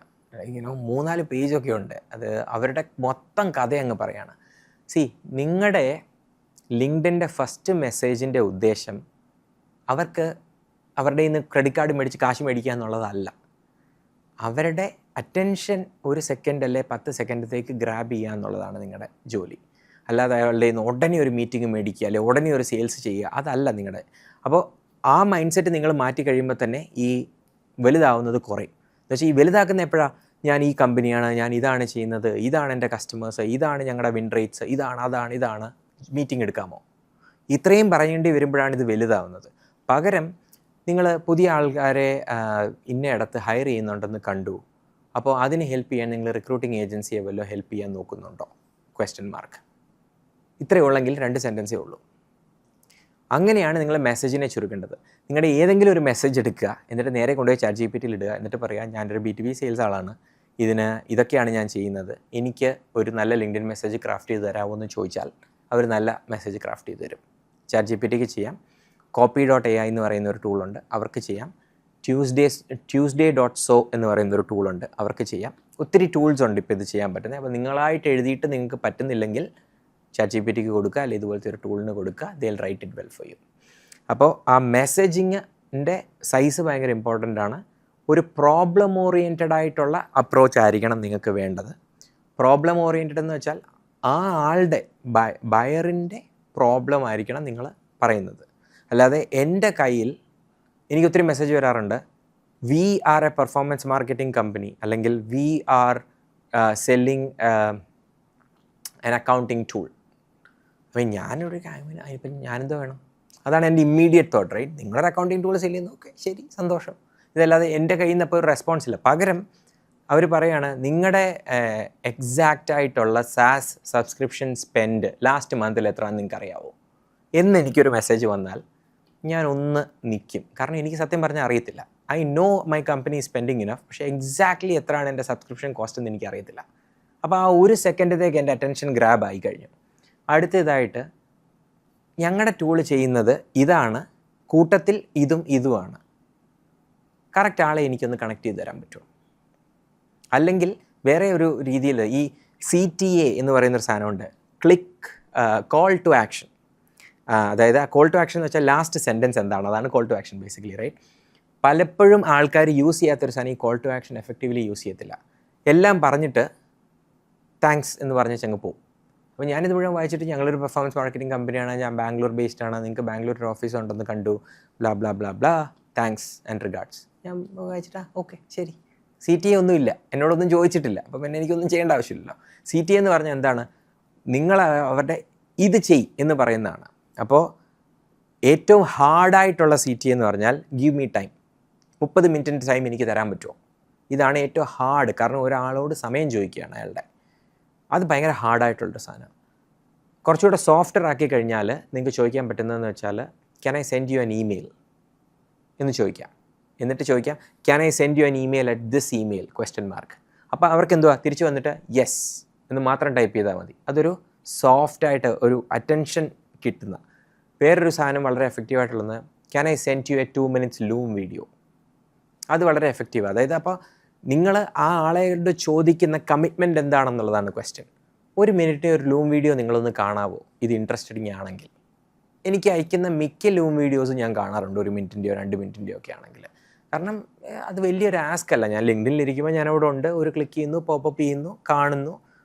ഇങ്ങനെ 3-4 പേജൊക്കെ ഉണ്ട്. അത് അവരുടെ മൊത്തം കഥ അങ്ങ് പറയാണ്. നിങ്ങളുടെ ലിങ്ക്ഡിൻ്റെ ഫസ്റ്റ് മെസ്സേജിൻ്റെ ഉദ്ദേശം അവർക്ക് അവരുടെ ഇന്ന് ക്രെഡിറ്റ് കാർഡ് മേടിച്ച് കാശ് മേടിക്കുക എന്നുള്ളതല്ല. അവരുടെ അറ്റൻഷൻ 1 സെക്കൻഡ് അല്ലെ 10 സെക്കൻഡത്തേക്ക് ഗ്രാബ് ചെയ്യുക എന്നുള്ളതാണ് നിങ്ങളുടെ ജോലി. അല്ലാതെ അയാളുടെ ഇന്ന് ഉടനെ ഒരു മീറ്റിംഗ് മേടിക്കുക അല്ലെ ഉടനെ ഒരു സെയിൽസ് ചെയ്യുക, അതല്ല നിങ്ങളുടെ. അപ്പോൾ ആ മൈൻഡ് സെറ്റ് നിങ്ങൾ മാറ്റി കഴിയുമ്പോൾ തന്നെ ഈ വലുതാവുന്നത് കുറയും. എന്ന് വെച്ചാൽ ഈ വലുതാക്കുന്ന എപ്പോഴാണ്, ഞാൻ ഈ കമ്പനിയാണ്, ഞാൻ ഇതാണ് ചെയ്യുന്നത്, ഇതാണ് എൻ്റെ കസ്റ്റമേഴ്സ്, ഇതാണ് ഞങ്ങളുടെ വിൻ റേറ്റ്സ്, ഇതാണ് മീറ്റിംഗ് എടുക്കാമോ, ഇത്രയും പറയേണ്ടി വരുമ്പോഴാണ് ഇത് വലുതാവുന്നത്. പകരം നിങ്ങൾ പുതിയ ആൾക്കാരെ ഇന്നയിടത്ത് ഹയർ ചെയ്യുന്നുണ്ടെന്ന് കണ്ടു, അപ്പോൾ അതിന് ഹെൽപ്പ് ചെയ്യാൻ നിങ്ങൾ റിക്രൂട്ടിംഗ് ഏജൻസിയെ വല്ലതും ഹെൽപ്പ് ചെയ്യാൻ നോക്കുന്നുണ്ടോ? ? ഇത്രയേ ഉള്ളെങ്കിൽ 2 സെൻറ്റൻസേ ഉള്ളൂ. അങ്ങനെയാണ് നിങ്ങൾ മെസ്സേജിനെ ചുരുക്കേണ്ടത്. നിങ്ങളുടെ ഏതെങ്കിലും ഒരു മെസ്സേജ് എടുക്കുക, എന്നിട്ട് നേരെ കൊണ്ടുപോയി ChatGPT ഇടുക, എന്നിട്ട് പറയുക, ഞാനൊരു B2B സെയിൽസ് ആളാണ്, ഇതൊക്കെയാണ് ഞാൻ ചെയ്യുന്നത്, എനിക്ക് ഒരു നല്ല ലിങ്ക്ഡിൻ മെസ്സേജ് ക്രാഫ്റ്റ് ചെയ്ത് തരാമോ എന്ന് ചോദിച്ചാൽ അവർ നല്ല മെസ്സേജ് ക്രാഫ്റ്റ് ചെയ്ത് തരും. ChatGPTക്ക് ചെയ്യാം, copy.ai എന്ന് പറയുന്ന ഒരു ടൂളുണ്ട്, അവർക്ക് ചെയ്യാം. Tuesday.so എന്ന് പറയുന്നൊരു ടൂളുണ്ട്, അവർക്ക് ചെയ്യാം. ഒത്തിരി ടൂൾസ് ഉണ്ട് ഇപ്പോൾ ഇത് ചെയ്യാൻ പറ്റുന്നത്. അപ്പോൾ നിങ്ങളായിട്ട് എഴുതിയിട്ട് നിങ്ങൾക്ക് പറ്റുന്നില്ലെങ്കിൽ ChatGPTക്ക് കൊടുക്കുക, അല്ലെങ്കിൽ ഇതുപോലത്തെ ഒരു ടൂളിന് കൊടുക്കുക. They will write it well for you. അപ്പോൾ ആ മെസ്സേജിങ്ങിൻ്റെ സൈസ് ഭയങ്കര ഇമ്പോർട്ടൻ്റ് ആണ്. ഒരു പ്രോബ്ലം ഓറിയൻറ്റഡ് ആയിട്ടുള്ള അപ്രോച്ച് ആയിരിക്കണം നിങ്ങൾക്ക് വേണ്ടത്. പ്രോബ്ലം ഓറിയൻറ്റഡ് എന്ന് വെച്ചാൽ ആ ആളുടെ ബയറിൻ്റെ പ്രോബ്ലം ആയിരിക്കണം നിങ്ങൾ പറയുന്നത്. അല്ലാതെ എൻ്റെ കയ്യിൽ എനിക്ക് ഒത്തിരി മെസ്സേജ് വരാറുണ്ട്, we are a performance marketing company, അല്ലെങ്കിൽ we are selling an accounting tool. അപ്പോൾ ഞാനൊരു കാര്യം അതിനിപ്പം ഞാനെന്തോ വേണം? അതാണ് എൻ്റെ ഇമ്മീഡിയറ്റ് തോട്ട്, റൈറ്റ്? നിങ്ങളൊരു അക്കൗണ്ടിങ് ടൂൾ സെല് ചെയ്യുന്നു, ഓക്കെ ശരി, സന്തോഷം. ഇതല്ലാതെ എൻ്റെ കയ്യിൽ നിന്ന് ഇപ്പോൾ ഒരു റെസ്പോൺസ് ഇല്ല. പകരം അവർ പറയുകയാണ്, നിങ്ങളുടെ എക്സാക്റ്റ് ആയിട്ടുള്ള സാസ് സബ്സ്ക്രിപ്ഷൻ സ്പെൻഡ് ലാസ്റ്റ് മന്തിൽ എത്രയാണെന്ന് നിങ്ങൾക്ക് അറിയാവോ എന്ന് എനിക്കൊരു മെസ്സേജ് വന്നാൽ ഞാൻ ഒന്ന് നിൽക്കും. കാരണം എനിക്ക് സത്യം പറഞ്ഞാൽ അറിയത്തില്ല. I know my company spending enough, പക്ഷേ എക്സാക്ട്ലി എത്രയാണ് എൻ്റെ സബ്സ്ക്രിപ്ഷൻ കോസ്റ്റ് എന്ന് എനിക്കറിയത്തില്ല. അപ്പോൾ ആ 1 സെക്കൻഡത്തേക്ക് എൻ്റെ അറ്റൻഷൻ ഗ്രാബ് ആയി കഴിഞ്ഞു. അടുത്തതായിട്ട്, ഞങ്ങളുടെ ടൂൾ ചെയ്യുന്നത് ഇതാണ്, കൂട്ടത്തിൽ ഇതുമാണ്. കറക്റ്റ് ആളെ എനിക്കൊന്ന് കണക്ട് ചെയ്ത് തരാൻ പറ്റുമോ? അല്ലെങ്കിൽ വേറെ ഒരു രീതിയിൽ ഈ CTA എന്ന് പറയുന്നൊരു സാധനമുണ്ട്, ക്ലിക്ക് കോൾ ടു ആക്ഷൻ. അതായത് ആ കോൾ ടു ആക്ഷൻ എന്ന് വെച്ചാൽ ലാസ്റ്റ് സെൻറ്റൻസ് എന്താണ്, അതാണ് call to action basically, right? പലപ്പോഴും ആൾക്കാർ യൂസ് ചെയ്യാത്തൊരു സാധനം ഈ call to action effectively use ചെയ്യത്തില്ല. എല്ലാം പറഞ്ഞിട്ട് താങ്ക്സ് എന്ന് പറഞ്ഞ് ചങ്ങ് പോകും. അപ്പോൾ ഞാനിത് മുഴുവൻ വായിച്ചിട്ട്, ഞങ്ങളൊരു പെർഫോമൻസ് മാർക്കറ്റിംഗ് കമ്പനിയാണ്, ഞാൻ ബാംഗ്ലൂർ ബേസ്ഡ് ആണ്, നിങ്ങൾക്ക് ബാംഗ്ലൂർ ഒരു ഓഫീസ് ഉണ്ടെന്ന് കണ്ടു, blah blah blah blah, thanks and regards. ഞാൻ വായിച്ചിട്ടാ ഓക്കെ ശരി. CTA ഒന്നുമില്ല, എന്നോടൊന്നും ചോദിച്ചിട്ടില്ല, അപ്പോൾ പിന്നെ എനിക്കൊന്നും ചെയ്യേണ്ട ആവശ്യമില്ലല്ലോ. CTA എന്ന് പറഞ്ഞാൽ എന്താണ്? നിങ്ങൾ അവരുടെ ഇത് എന്ന് പറയുന്നതാണ്. അപ്പോൾ ഏറ്റവും ഹാർഡായിട്ടുള്ള CTA എന്ന് പറഞ്ഞാൽ ഗീവ് മീ ടൈം, 30 മിനിറ്റിൻ്റെ ടൈം എനിക്ക് തരാൻ പറ്റുമോ? ഇതാണ് ഏറ്റവും ഹാർഡ്. കാരണം ഒരാളോട് സമയം ചോദിക്കുകയാണ് അയാളുടെ, അത് ഭയങ്കര ഹാർഡായിട്ടുള്ളൊരു സാധനം. കുറച്ചുകൂടെ സോഫ്റ്റ്വെയർ ആക്കി കഴിഞ്ഞാൽ നിങ്ങൾക്ക് ചോദിക്കാൻ പറ്റുന്നതെന്ന് വെച്ചാൽ, can I send you an email എന്ന് ചോദിക്കാം. എന്നിട്ട് ചോദിക്കാം, can I send you an email at this email ? അപ്പോൾ അവർക്ക് എന്തുവാ തിരിച്ച് വന്നിട്ട് യെസ് എന്ന് മാത്രം ടൈപ്പ് ചെയ്താൽ മതി. അതൊരു സോഫ്റ്റായിട്ട് ഒരു അറ്റൻഷൻ കിട്ടുന്ന. വേറൊരു സാധനം വളരെ എഫക്റ്റീവായിട്ടുള്ളത്, can I send you a 2 minutes Loom video. അത് വളരെ എഫക്റ്റീവ്. അതായത് അപ്പോൾ നിങ്ങൾ ആ ആളോട് ചോദിക്കുന്ന കമ്മിറ്റ്മെൻറ്റ് എന്താണെന്നുള്ളതാണ് ക്വസ്റ്റ്യൻ. 1 മിനിറ്റ് ഒരു ലൂം വീഡിയോ നിങ്ങളൊന്ന് കാണാവോ, ഇത് ഇൻട്രസ്റ്റിംഗ് ആണെങ്കിൽ? എനിക്ക് അയക്കുന്ന മിക്ക ലൂം വീഡിയോസും ഞാൻ കാണാറുണ്ട്, 1 മിനിറ്റിൻ്റെയോ 2 മിനിറ്റിൻ്റെയോ ഒക്കെ ആണെങ്കിൽ. കാരണം അത് വലിയൊരു ആസ്ക് അല്ല. ഞാൻ ലിങ്ക്ഡിനിലിരിക്കുമ്പോൾ ഞാൻ അവിടെ ഉണ്ട്, ഒരു ക്ലിക്ക് ചെയ്യുന്നു, പോപ്പപ്പ് ചെയ്യുന്നു, കാണുന്നു,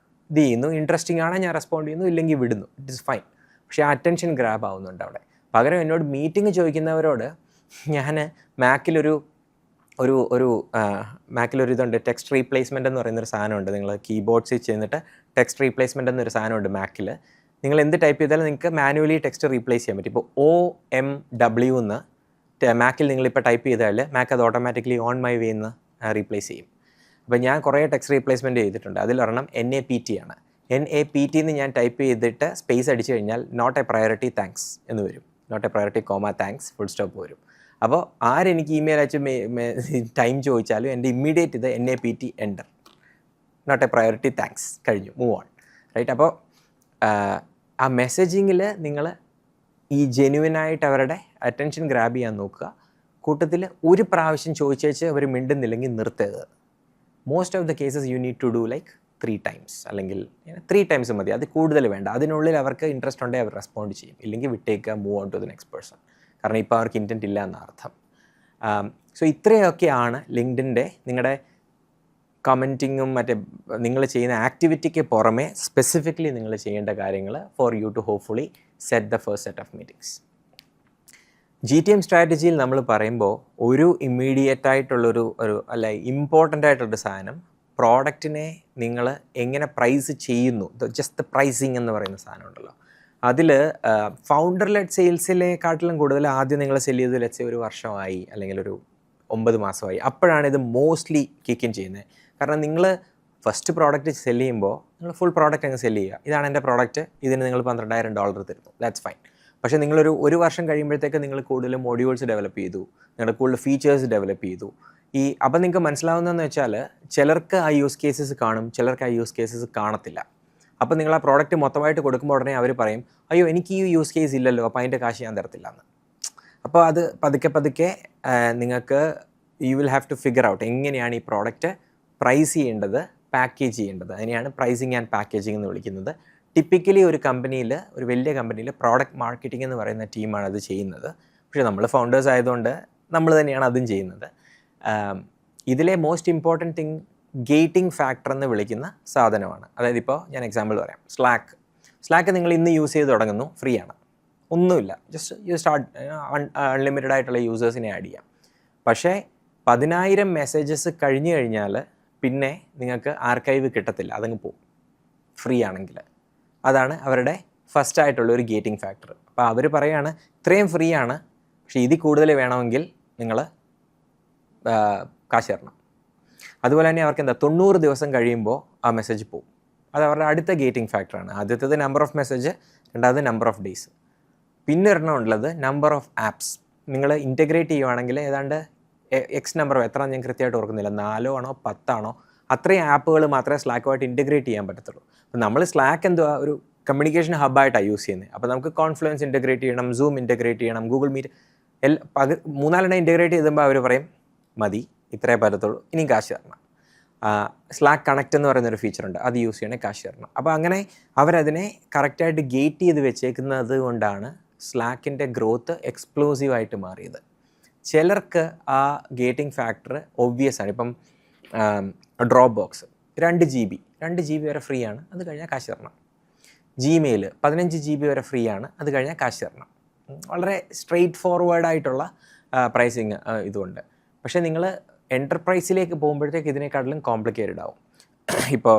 ഇത് ചെയ്യുന്നു. ഇൻട്രസ്റ്റിംഗ് ആണെങ്കിൽ ഞാൻ റെസ്പോണ്ട് ചെയ്യുന്നു, ഇല്ലെങ്കിൽ വിടുന്നു, ഇറ്റ് ഇസ് ഫൈൻ. പക്ഷേ അറ്റൻഷൻ ഗ്രാബ് ആവുന്നുണ്ട് അവിടെ. പകരം എന്നോട് മീറ്റിംഗ് ചോദിക്കുന്നവരോട് ഞാൻ മാക്കിലൊരു ഇതുണ്ട്, ടെക്സ്റ്റ് റീപ്ലേസ്മെൻ്റ് എന്ന് പറയുന്നൊരു സാധനമുണ്ട്. നിങ്ങൾ കീബോർഡ്സിൽ ചെന്നിട്ട് ടെക്സ്റ്റ് റീപ്ലേസ്മെൻ്റ് എന്നൊരു സാധനമുണ്ട് മാക്കിൽ. നിങ്ങൾ എന്ത് ടൈപ്പ് ചെയ്താലും നിങ്ങൾക്ക് മാനുവലി ടെക്സ്റ്റ് റീപ്ലേസ് ചെയ്യാൻ പറ്റും. ഇപ്പോൾ OMW എന്ന് മാക്കിൽ നിങ്ങളിപ്പോൾ ടൈപ്പ് ചെയ്താൽ മാക്ക് അത് ഓട്ടോമാറ്റിക്കലി ഓൺ മൈ വേ എന്ന് റീപ്ലേസ് ചെയ്യും. അപ്പോൾ ഞാൻ കുറേ ടെക്സ്റ്റ് റീപ്ലേസ്മെൻറ്റ് ചെയ്തിട്ടുണ്ട്. അതിലൊരെണ്ണം NAPT ആണ്. NAPT എന്ന് ഞാൻ ടൈപ്പ് ചെയ്തിട്ട് സ്പേസ് അടിച്ചു കഴിഞ്ഞാൽ നോട്ട് എ പ്രയോറിറ്റി താങ്ക്സ് എന്ന് വരും. Not a priority comma thanks full stop വരും. അപ്പോൾ ആരെനിക്ക് ഇമെയിൽ അയച്ച് ടൈം ചോദിച്ചാലും എൻ്റെ ഇമ്മീഡിയറ്റ് ഇത് NAPT enter, not a priority thanks, കഴിഞ്ഞു, മൂവ് ഓൺ, റൈറ്റ്. അപ്പോൾ ആ മെസ്സേജിങ്ങിൽ നിങ്ങൾ ഈ ജെന്യുവനായിട്ട് അവരുടെ അറ്റൻഷൻ ഗ്രാബ് ചെയ്യാൻ നോക്കുക. കൂട്ടത്തിൽ ഒരു പ്രാവശ്യം ചോദിച്ചേച്ച് അവർ മിണ്ടുന്നില്ലെങ്കിൽ നിർത്തരുത്. Most of the cases you need to do like 3 times, അല്ലെങ്കിൽ 3 times മതി, അത് കൂടുതൽ വേണ്ട. അതിനുള്ളിൽ അവർക്ക് ഇൻട്രസ്റ്റ് ഉണ്ടെങ്കിൽ അവർ റെസ്പോണ്ട് ചെയ്യും, ഇല്ലെങ്കിൽ വിട്ടേക്കുക, move on to the next person. കാരണം ഇപ്പോൾ അവർക്ക് ഇൻറ്റൻറ്റ് ഇല്ല എന്നർത്ഥം. സോ ഇത്രയൊക്കെയാണ് ലിങ്ക്ഡിൻ്റെ നിങ്ങളുടെ കമൻറ്റിങ്ങും മറ്റേ നിങ്ങൾ ചെയ്യുന്ന ആക്ടിവിറ്റിക്ക് പുറമെ സ്പെസിഫിക്കലി നിങ്ങൾ ചെയ്യേണ്ട കാര്യങ്ങൾ for you to hopefully set the first set of meetings. GTM സ്ട്രാറ്റജിയിൽ നമ്മൾ പറയുമ്പോൾ ഒരു ഇമ്മീഡിയറ്റ് ആയിട്ടുള്ളൊരു അല്ല ഇമ്പോർട്ടൻ്റ് ആയിട്ടുള്ളൊരു സാധനം, പ്രോഡക്റ്റിനെ നിങ്ങൾ എങ്ങനെ പ്രൈസ് ചെയ്യുന്നു, ജസ്റ്റ് പ്രൈസിങ് എന്ന് പറയുന്ന സാധനം ഉണ്ടല്ലോ. അതിൽ ഫൗണ്ടർ ലെഡ് സെയിൽസിനെക്കാട്ടിലും കൂടുതൽ ആദ്യം നിങ്ങൾ സെല് ചെയ്ത് ലെറ്റ്സ് ഒരു വർഷമായി അല്ലെങ്കിൽ ഒരു 9 മാസമായി, അപ്പോഴാണ് ഇത് മോസ്റ്റ്ലി കിക്ക് ഇൻ ചെയ്യുന്നത്. കാരണം നിങ്ങൾ ഫസ്റ്റ് പ്രോഡക്റ്റ് സെല് ചെയ്യുമ്പോൾ നിങ്ങൾ ഫുൾ പ്രോഡക്റ്റ് അങ്ങ് സെല് ചെയ്യുക, ഇതാണ് എൻ്റെ പ്രോഡക്റ്റ്, ഇതിന് നിങ്ങൾ $12,000 തരുന്നു, ദാറ്റ്സ് ഫൈൻ. പക്ഷേ നിങ്ങളൊരു വർഷം കഴിയുമ്പോഴത്തേക്ക് നിങ്ങൾ കൂടുതൽ മോഡ്യൂൾസ് ഡെവലപ്പ് ചെയ്തു, നിങ്ങളുടെ കൂടുതൽ ഫീച്ചേഴ്സ് ഡെവലപ്പ് ചെയ്തു. അപ്പം നിങ്ങൾക്ക് മനസ്സിലാവുന്നതെന്ന് വെച്ചാൽ ചിലർക്ക് ആ യൂസ് കേസസ് കാണും, ചിലർക്ക് ആ യൂസ് കേസസ് കാണത്തില്ല. അപ്പോൾ നിങ്ങൾ ആ പ്രോഡക്റ്റ് മൊത്തമായിട്ട് കൊടുക്കുമ്പോൾ ഉടനെ അവർ പറയും, അയ്യോ എനിക്ക് ഈ യൂസ് കേസ് ഇല്ലല്ലോ, അപ്പോൾ അതിൻ്റെ കാശ് ഞാൻ തരത്തില്ല എന്ന്. അപ്പോൾ അത് പതുക്കെ നിങ്ങൾക്ക് you will have to figure out എങ്ങനെയാണ് ഈ പ്രോഡക്റ്റ് പ്രൈസ് ചെയ്യേണ്ടത്, പാക്കേജ് ചെയ്യേണ്ടത്. അതിനെയാണ് പ്രൈസിങ് ആൻഡ് പാക്കേജിങ് എന്ന് വിളിക്കുന്നത്. ടിപ്പിക്കലി ഒരു കമ്പനിയിൽ, ഒരു വലിയ കമ്പനിയിൽ പ്രോഡക്റ്റ് മാർക്കറ്റിംഗ് എന്ന് പറയുന്ന ടീമാണ് അത് ചെയ്യുന്നത്. പക്ഷേ നമ്മൾ ഫൗണ്ടേഴ്സ് ആയതുകൊണ്ട് നമ്മൾ തന്നെയാണ് അതും ചെയ്യുന്നത്. ഇതിലെ most important thing gating factor എന്ന് വിളിക്കുന്ന സാധനമാണ്. അതായത് ഇപ്പോൾ ഞാൻ എക്സാമ്പിൾ പറയാം, സ്ലാക്ക് നിങ്ങൾ ഇന്ന് യൂസ് ചെയ്ത് തുടങ്ങുന്നു, ഫ്രീ ആണ്, ഒന്നുമില്ല, ജസ്റ്റ് യു സ്റ്റാർട്ട്, അൺലിമിറ്റഡ് ആയിട്ടുള്ള യൂസേഴ്സിനെ ആഡ് ചെയ്യാം. പക്ഷേ 10,000 മെസ്സേജസ് കഴിഞ്ഞ് കഴിഞ്ഞാൽ പിന്നെ നിങ്ങൾക്ക് ആർക്കൈവ് കിട്ടത്തില്ല, അതങ്ങ് പോകും ഫ്രീ ആണെങ്കിൽ. അതാണ് അവരുടെ ഫസ്റ്റ് ആയിട്ടുള്ള ഒരു ഗേറ്റിംഗ് ഫാക്ടർ. അപ്പോൾ അവർ പറയുകയാണ് ഇത്രയും ഫ്രീ ആണ്, പക്ഷേ ഇതിൽ കൂടുതൽ വേണമെങ്കിൽ നിങ്ങൾ കാശ് തരണം. അതുപോലെ തന്നെ അവർക്ക് 90 ദിവസം കഴിയുമ്പോൾ ആ മെസ്സേജ് പോകും. അത് അവരുടെ അടുത്ത ഗേറ്റിംഗ് ഫാക്ടറാണ്. ആദ്യത്തേത് നമ്പർ ഓഫ് മെസ്സേജ്, രണ്ടാമത് നമ്പർ ഓഫ് ഡേയ്സ്. പിന്നെ ഒരെണ്ണം ഉള്ളത് നമ്പർ ഓഫ് ആപ്സ്. നിങ്ങൾ ഇൻറ്റഗ്രേറ്റ് ചെയ്യുവാണെങ്കിൽ ഏതാണ്ട് എക്സ് നമ്പർ, എത്ര ഞാൻ കൃത്യമായിട്ട് ഓർക്കുന്നില്ല, 4 ആണോ 10 ആണോ, അത്രയും ആപ്പുകൾ മാത്രമേ സ്ലാക്കുമായിട്ട് ഇൻറ്റഗ്രേറ്റ് ചെയ്യാൻ പറ്റത്തുള്ളൂ. അപ്പോൾ നമ്മൾ സ്ലാക്ക് എന്തുവാ, ഒരു കമ്മ്യൂണിക്കേഷൻ ഹബ്ബായിട്ടാണ് യൂസ് ചെയ്യുന്നത്. അപ്പോൾ നമുക്ക് കോൺഫ്ലുവൻസ് ഇൻറ്റഗ്രേറ്റ് ചെയ്യണം, സൂം ഇൻറ്റഗ്രേറ്റ് ചെയ്യണം, ഗൂഗിൾ മീറ്റ്, 3-4 ഇൻറ്റഗ്രേറ്റ് ചെയ്തുമ്പോൾ അവർ പറയും മതി, ഇത്രേ പറ്റത്തുള്ളൂ, ഇനിയും കാശ് തരണം. സ്ലാക്ക് കണക്റ്റ് എന്ന് പറയുന്നൊരു ഫീച്ചറുണ്ട്, അത് യൂസ് ചെയ്യണേ കാശ് തരണം. അപ്പോൾ അങ്ങനെ അവരതിനെ കറക്റ്റായിട്ട് ഗേറ്റ് ചെയ്ത് വെച്ചേക്കുന്നത് കൊണ്ടാണ് സ്ലാക്കിൻ്റെ ഗ്രോത്ത് എക്സ്പ്ലോസീവായിട്ട് മാറിയത്. ചിലർക്ക് ആ ഗേറ്റിംഗ് ഫാക്ടർ ഒബ്വിയസ് ആണ്. ഇപ്പം ഡ്രോപ്പ് ബോക്സ് 2 GB വരെ ഫ്രീ ആണ്, അത് കഴിഞ്ഞാൽ കാശ് തരണം. ജിമെയിൽ 15 GB വരെ ഫ്രീ ആണ്, അത് കഴിഞ്ഞാൽ കാശ് തരണം. വളരെ സ്ട്രെയിറ്റ് ഫോർവേഡായിട്ടുള്ള പ്രൈസിങ് ഇതുണ്ട്. പക്ഷേ നിങ്ങൾ എൻ്റർപ്രൈസിലേക്ക് പോകുമ്പോഴത്തേക്ക് ഇതിനെക്കാട്ടിലും കോംപ്ലിക്കേറ്റഡ് ആവും. ഇപ്പോൾ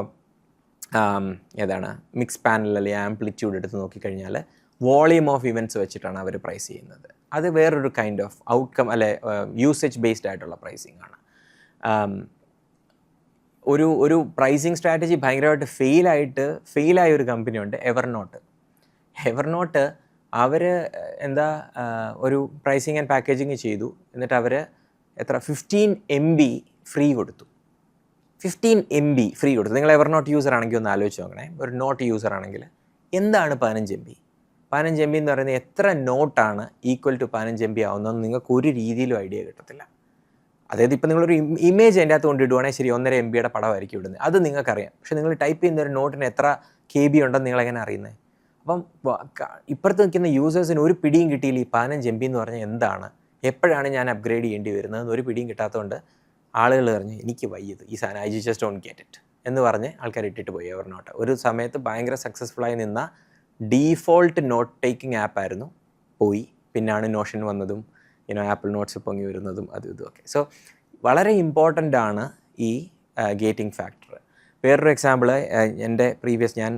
ഏതാണ് മിക്സ് പാനൽ അല്ലെങ്കിൽ ആംപ്ലിറ്റ്യൂഡ് എടുത്ത് നോക്കിക്കഴിഞ്ഞാൽ വോളിയം ഓഫ് ഇവൻറ്റ്സ് വെച്ചിട്ടാണ് അവർ പ്രൈസ് ചെയ്യുന്നത്. അത് വേറൊരു കൈൻഡ് ഓഫ് ഔട്ട്കം അല്ലെ യൂസേജ് ബേസ്ഡ് ആയിട്ടുള്ള പ്രൈസിങ് ആണ്. ഒരു പ്രൈസിങ് സ്ട്രാറ്റജി ഭയങ്കരമായിട്ട് ഫെയിലായ ഒരു കമ്പനിയുണ്ട്, എവർനോട്ട്. അവർ ഒരു പ്രൈസിങ് ആൻഡ് പാക്കേജിങ് ചെയ്തു, എന്നിട്ട് അവർ 15 MB ഫ്രീ കൊടുത്തു. 15 MB ഫ്രീ കൊടുത്തു. നിങ്ങൾ എവർനോട്ട് യൂസർ ആണെങ്കിൽ ഒന്ന് ആലോചിച്ച് നോക്കണേ. ഒരു നോട്ട് യൂസർ ആണെങ്കിൽ എന്താണ് 15 MB? 15 MB എന്ന് പറയുന്നത് എത്ര നോട്ടാണ് ഈക്വൽ ടു 15 MB ആവുന്നതെന്ന് നിങ്ങൾക്ക് ഒരു രീതിയിലും ഐഡിയ കിട്ടത്തില്ല. അതായത് ഇപ്പോൾ നിങ്ങളൊരു ഇമേജ് അതിൻ്റെ അകത്ത് കൊണ്ടിടുവാണെങ്കിൽ ശരി 1.5 MB പടമായിരിക്കും ഇടുന്നത്, അത് നിങ്ങൾക്കറിയാം. പക്ഷേ നിങ്ങൾ ടൈപ്പ് ചെയ്യുന്ന ഒരു നോട്ടിന് എത്ര KB ഉണ്ടെന്ന് നിങ്ങളെങ്ങനെ അറിയുന്നത്? അപ്പം ഇപ്പുറത്ത് നിൽക്കുന്ന യൂസേഴ്സിന് ഒരു പിടിയും കിട്ടിയില്ല ഈ 15 MB എന്ന് പറഞ്ഞാൽ എന്താണ്, എപ്പോഴാണ് ഞാൻ അപ്ഗ്രേഡ് ചെയ്യേണ്ടി വരുന്നത് ഒരു പിടിയും കിട്ടാത്തതുകൊണ്ട് ആളുകൾ പറഞ്ഞ് എനിക്ക് വയ്യത് ഈ സാധനം, I just don't get it എന്ന് പറഞ്ഞ് ആൾക്കാർ ഇട്ടിട്ട് പോയി. എവർനോട്ട് ഒരു സമയത്ത് ഭയങ്കര സക്സസ്ഫുള്ളായി നിന്ന ഡീഫോൾട്ട് നോട്ട് ടേക്കിംഗ് ആപ്പായിരുന്നു, പോയി. പിന്നാണ് നോഷൻ വന്നതും ആപ്പിൾ നോട്ട്സ് പൊങ്ങി വരുന്നതും അതും ഇതുമൊക്കെ. സോ വളരെ ഇമ്പോർട്ടൻ്റ് ആണ് ഈ ഗേറ്റിംഗ് ഫാക്ടർ. വേറൊരു എക്സാമ്പിൾ, എൻ്റെ ഞാൻ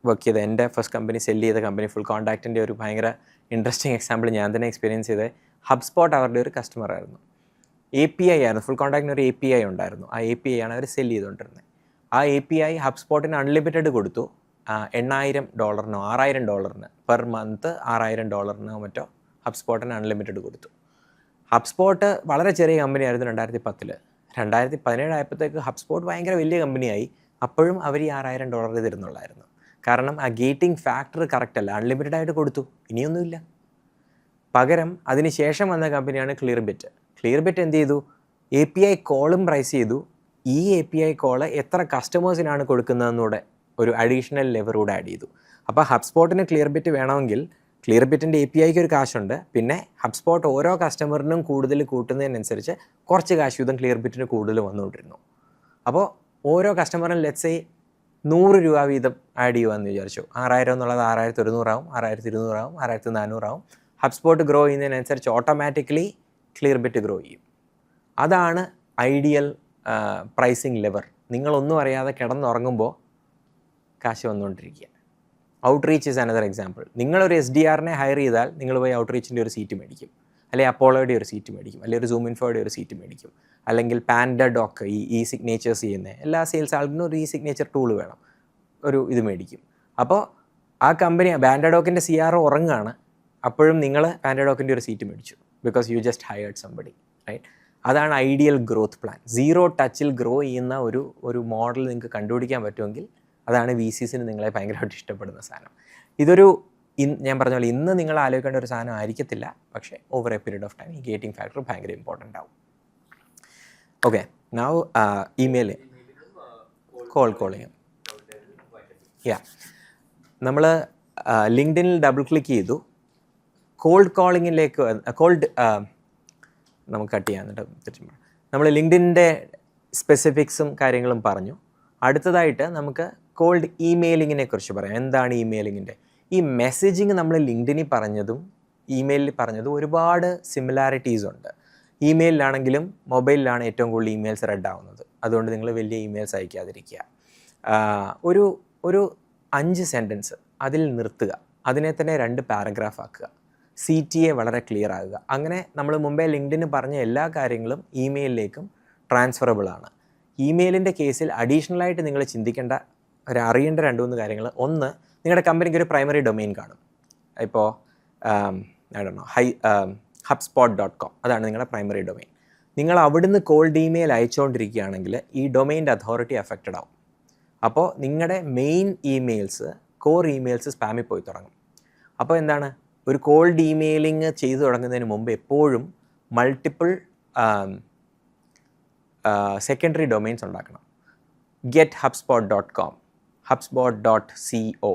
വർക്ക് ചെയ്ത എൻ്റെ ഫസ്റ്റ് കമ്പനി സെല് ചെയ്ത കമ്പനി ഫുൾ കോൺടാക്റ്റിൻ്റെ ഒരു ഭയങ്കര ഇൻട്രസ്റ്റിംഗ് എക്സാമ്പിൾ ഞാൻ തന്നെ എക്സ്പീരിയൻസ് ചെയ്തത്. ഹബ്സ്പോട്ട് അവരുടെ ഒരു കസ്റ്റമർ ആയിരുന്നു. API ആയിരുന്നു, ഫുൾ കോൺടാക്റ്റിന് ഒരു API ഉണ്ടായിരുന്നു. ആ API ആണ് അവർ സെല് ചെയ്തുകൊണ്ടിരുന്നത്. ആ API ഹബ്സ്പോട്ടിന് അൺലിമിറ്റഡ് കൊടുത്തു. $8,000 $6,000 പെർ മന്ത് $6,000 മറ്റോ ഹബ്സ്പോട്ടിന് അൺലിമിറ്റഡ് കൊടുത്തു. ഹബ്സ്പോട്ട് വളരെ ചെറിയ കമ്പനിയായിരുന്നു 2010. 2017 ആയപ്പോഴത്തേക്ക് ഹബ്സ്പോട്ട് ഭയങ്കര വലിയ കമ്പനിയായി. അപ്പോഴും അവർ ഈ $6,000 തരുന്നുള്ളായിരുന്നു. കാരണം ആ ഗേറ്റിംഗ് ഫാക്ടർ കറക്റ്റ് അല്ല. അൺലിമിറ്റഡ് ആയിട്ട് കൊടുത്തു, ഇനിയൊന്നുമില്ല. പകരം അതിന് ശേഷം വന്ന കമ്പനിയാണ് ക്ലിയർബിറ്റ്. ക്ലിയർബിറ്റ് എന്ത് ചെയ്തു? API കോളും പ്രൈസ് ചെയ്തു. ഈ API കോള് എത്ര കസ്റ്റമേഴ്സിനാണ് കൊടുക്കുന്നതെന്നൂടെ ഒരു അഡീഷണൽ ലെവർ കൂടെ ആഡ് ചെയ്തു. അപ്പോൾ ഹബ്സ്പോട്ടിന് ക്ലിയർബിറ്റ് വേണമെങ്കിൽ ക്ലിയർബിറ്റിൻ്റെ APIക്ക് ഒരു കാശുണ്ട്. പിന്നെ ഹബ്സ്പോട്ട് ഓരോ കസ്റ്റമറിനും കൂടുതൽ കൂട്ടുന്നതിനനുസരിച്ച് കുറച്ച് കാശ് വീതം ക്ലിയർബിറ്റിന് കൂടുതൽ വന്നുകൊണ്ടിരുന്നു. അപ്പോൾ ഓരോ കസ്റ്റമറിനും ലെറ്റ്സ് സേ $100 വീതം ആഡ് ചെയ്യുകയെന്ന് വിചാരിച്ചു. 6,000 എന്നുള്ളത് 6,100 ആവും, 6,200 ആവും, 6,400 ആവും. ഹബ്സ്പോട്ട് ഗ്രോ ചെയ്യുന്നതിനനുസരിച്ച് ഓട്ടോമാറ്റിക്കലി ക്ലിയർബിറ്റ് ഗ്രോ ചെയ്യും. അതാണ് ഐഡിയൽ പ്രൈസിങ് ലെവർ. നിങ്ങളൊന്നും അറിയാതെ കിടന്നുറങ്ങുമ്പോൾ കാശ് വന്നുകൊണ്ടിരിക്കുക. Outreach is another example. നിങ്ങളൊരു SDRനെ ഹയർ ചെയ്താൽ നിങ്ങൾ പോയി ഔട്ട്റീച്ചിൻ്റെ ഒരു സീറ്റ് മേടിക്കും, അല്ലെങ്കിൽ അപ്പോളോയുടെ ഒരു സീറ്റ് മേടിക്കും, അല്ലെങ്കിൽ ഒരു സൂമിൻഫോയുടെ ഒരു സീറ്റ് മേടിക്കും, അല്ലെങ്കിൽ പാൻഡഡോക്ക് ഈ സിഗ്നേച്ചേഴ്സ് ചെയ്യുന്ന എല്ലാ സെയിൽസ് ആൾക്കും ഒരു സിഗ്നേച്ചർ ടൂൾ വേണം, ഒരു ഇത് മേടിക്കും. അപ്പോൾ ആ കമ്പനി പാൻഡഡോക്കിൻ്റെ CRO ഉറങ്ങുകയാണ്, അപ്പോഴും നിങ്ങൾ പാൻഡഡോക്കിൻ്റെ ഒരു സീറ്റ് മേടിച്ചു, because you just hired somebody, right? അതാണ് ഐഡിയൽ ഗ്രോത്ത് പ്ലാൻ. 0 ടച്ചിൽ ഗ്രോ ചെയ്യുന്ന ഒരു മോഡൽ നിങ്ങൾക്ക് കണ്ടുപിടിക്കാൻ പറ്റുമെങ്കിൽ അതാണ് VCസിന് നിങ്ങളെ ഭയങ്കരമായിട്ട് ഇഷ്ടപ്പെടുന്ന സാധനം. ഇതൊരു ഞാൻ പറഞ്ഞ പോലെ ഇന്ന് നിങ്ങൾ ആലോചിക്കേണ്ട ഒരു സാധനം ആയിരിക്കത്തില്ല, പക്ഷേ over a period of time ഈ ഗേറ്റിംഗ് ഫാക്ടർ ഭയങ്കര ഇമ്പോർട്ടൻ്റ് ആവും. Okay, now email calling. നമ്മൾ ലിങ്ക്ഡിനിൽ ഡബിൾ ക്ലിക്ക് ചെയ്തു. കോൾഡ് കോളിങ്ങിലേക്ക് നമുക്ക് കട്ട് ചെയ്യാൻ തിരിച്ചു. നമ്മൾ ലിങ്ക്ഡിൻ്റെ സ്പെസിഫിക്സും കാര്യങ്ങളും പറഞ്ഞു. അടുത്തതായിട്ട് നമുക്ക് കോൾഡ് ഇമെയിലിങ്ങിനെ കുറിച്ച് പറയാം. എന്താണ് ഇമെയിലിങ്ങിൻ്റെ? ഈ മെസ്സേജിങ് നമ്മൾ ലിങ്ക്ഡിനിൽ പറഞ്ഞതും ഇമെയിലിൽ പറഞ്ഞതും ഒരുപാട് സിമിലാരിറ്റീസ് ഉണ്ട്. ഇമെയിലിലാണെങ്കിലും മൊബൈലിലാണ് ഏറ്റവും കൂടുതൽ ഇമെയിൽസ് റെഡ് ആവുന്നത്. അതുകൊണ്ട് നിങ്ങൾ വലിയ ഇമെയിൽസ് അയക്കാതിരിക്കുക. ഒരു 5 സെൻറ്റൻസ് അതിൽ നിർത്തുക, അതിനെ തന്നെ 2 പാരഗ്രാഫ് ആക്കുക. CTA വളരെ ക്ലിയർ ആകുക. അങ്ങനെ നമ്മൾ മുമ്പേ ലിങ്ക്ഡിന് പറഞ്ഞ എല്ലാ കാര്യങ്ങളും ഇമെയിലിലേക്കും ട്രാൻസ്ഫറബിൾ ആണ്. ഇമെയിലിൻ്റെ കേസിൽ അഡീഷണലായിട്ട് നിങ്ങൾ ചിന്തിക്കേണ്ട അറിയേണ്ട 2-3 കാര്യങ്ങൾ. ഒന്ന്, നിങ്ങളുടെ കമ്പനിക്ക് ഒരു പ്രൈമറി ഡൊമെയിൻ കാണും. ഇപ്പോൾ hubspot.com അതാണ് നിങ്ങളുടെ പ്രൈമറി ഡൊമെയിൻ. നിങ്ങൾ അവിടുന്ന് കോൾഡ് ഇമെയിൽ അയച്ചുകൊണ്ടിരിക്കുകയാണെങ്കിൽ ഈ ഡൊമെയിൻ്റെ അതോറിറ്റി അഫക്റ്റഡ് ആവും. അപ്പോൾ നിങ്ങളുടെ മെയിൻ ഇമെയിൽസ്, കോർ ഇമെയിൽസ് സ്പാമിൽ പോയി തുടങ്ങും. അപ്പോൾ എന്താണ്, ഒരു കോൾഡ് ഇമെയിലിംഗ് ചെയ്തു തുടങ്ങുന്നതിന് മുമ്പ് എപ്പോഴും മൾട്ടിപ്പിൾ സെക്കൻഡറി ഡൊമെയിൻസ് ഉണ്ടാക്കണം. hubspot.com, hubspot.co,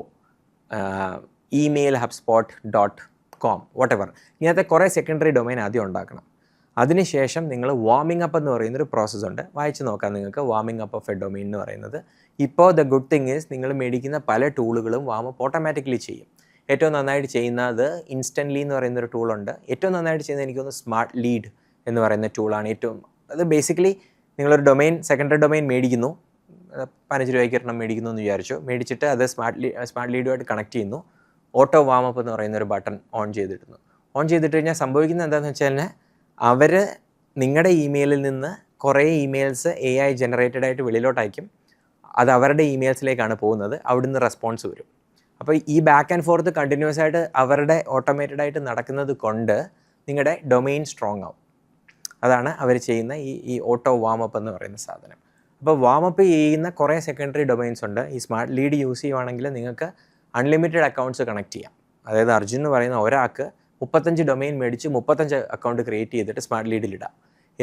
emailhubspot.com, whatever. ഇങ്ങനത്തെ കുറേ സെക്കൻഡറി ഡൊമെയിൻ ആദ്യം ഉണ്ടാക്കണം. അതിനുശേഷം നിങ്ങൾ വാർമിംഗ് അപ്പ് എന്ന് പറയുന്നൊരു പ്രോസസ്സ് ഉണ്ട്. വായിച്ച് നോക്കാം നിങ്ങൾക്ക് warming up of A domain എന്ന് പറയുന്നത്. ഇപ്പോൾ ദ ഗുഡ് തിങ് ഈസ് നിങ്ങൾ മേടിക്കുന്ന പല ടൂളുകളും വാം അപ്പ് ഓട്ടോമാറ്റിക്കലി ചെയ്യും. ഏറ്റവും നന്നായിട്ട് ചെയ്യുന്നത് ഇൻസ്റ്റൻ്റ്ലി എന്ന് പറയുന്നൊരു ടൂളുണ്ട്. ഏറ്റവും നന്നായിട്ട് ചെയ്യുന്നത് എനിക്കൊന്ന് സ്മാർട്ട് ലീഡ് എന്ന് പറയുന്ന ടൂളാണ് ഏറ്റവും. അത് ബേസിക്കലി നിങ്ങളൊരു ഡൊമെയിൻ, സെക്കൻഡറി ഡൊമെയിൻ മേടിക്കുന്നു, 15 രൂപയ്ക്ക് ഒരെണ്ണം മേടിക്കുന്നു എന്ന് വിചാരിച്ചു. മേടിച്ചിട്ട് അത് സ്മാർട്ട് ലീഡുമായിട്ട് കണക്ട് ചെയ്യുന്നു. ഓട്ടോ വാം അപ്പ് എന്ന് പറയുന്നൊരു ബട്ടൺ ഓൺ ചെയ്തിടുന്നു. ഓൺ ചെയ്തിട്ട് കഴിഞ്ഞാൽ സംഭവിക്കുന്നത് എന്താണെന്ന് വെച്ചാൽ അവർ നിങ്ങളുടെ ഇമെയിലിൽ നിന്ന് കുറേ ഇമെയിൽസ് AI ജനറേറ്റഡ് ആയിട്ട് വെളിയിലോട്ട് അയക്കും. അത് അവരുടെ ഇമെയിൽസിലേക്കാണ് പോകുന്നത്. അവിടുന്ന് റെസ്പോൺസ് വരും. അപ്പോൾ ഈ ബാക്ക് ആൻഡ് ഫോർത്ത് കണ്ടിന്യൂസ് ആയിട്ട് അവരുടെ ഓട്ടോമേറ്റഡ് ആയിട്ട് നടക്കുന്നത് കൊണ്ട് നിങ്ങളുടെ ഡൊമെയിൻ സ്ട്രോങ് ആവും. അതാണ് അവർ ചെയ്യുന്ന ഈ ഓട്ടോ വാമപ്പ് എന്ന് പറയുന്ന സാധനം. അപ്പോൾ വാമപ്പ് ചെയ്യുന്ന കുറേ സെക്കൻഡറി ഡൊമെയിൻസ് ഉണ്ട്. ഈ സ്മാർട്ട് ലീഡ് യൂസ് ചെയ്യുവാണെങ്കിൽ നിങ്ങൾക്ക് അൺലിമിറ്റഡ് അക്കൗണ്ട്സ് കണക്ട് ചെയ്യാം. അതായത് അർജുൻ എന്ന് പറയുന്ന ഒരാൾക്ക് 35 ഡൊമെയിൻ മേടിച്ച് 35 അക്കൗണ്ട് ക്രിയേറ്റ് ചെയ്തിട്ട് സ്മാർട്ട് ലീഡിലിടാം.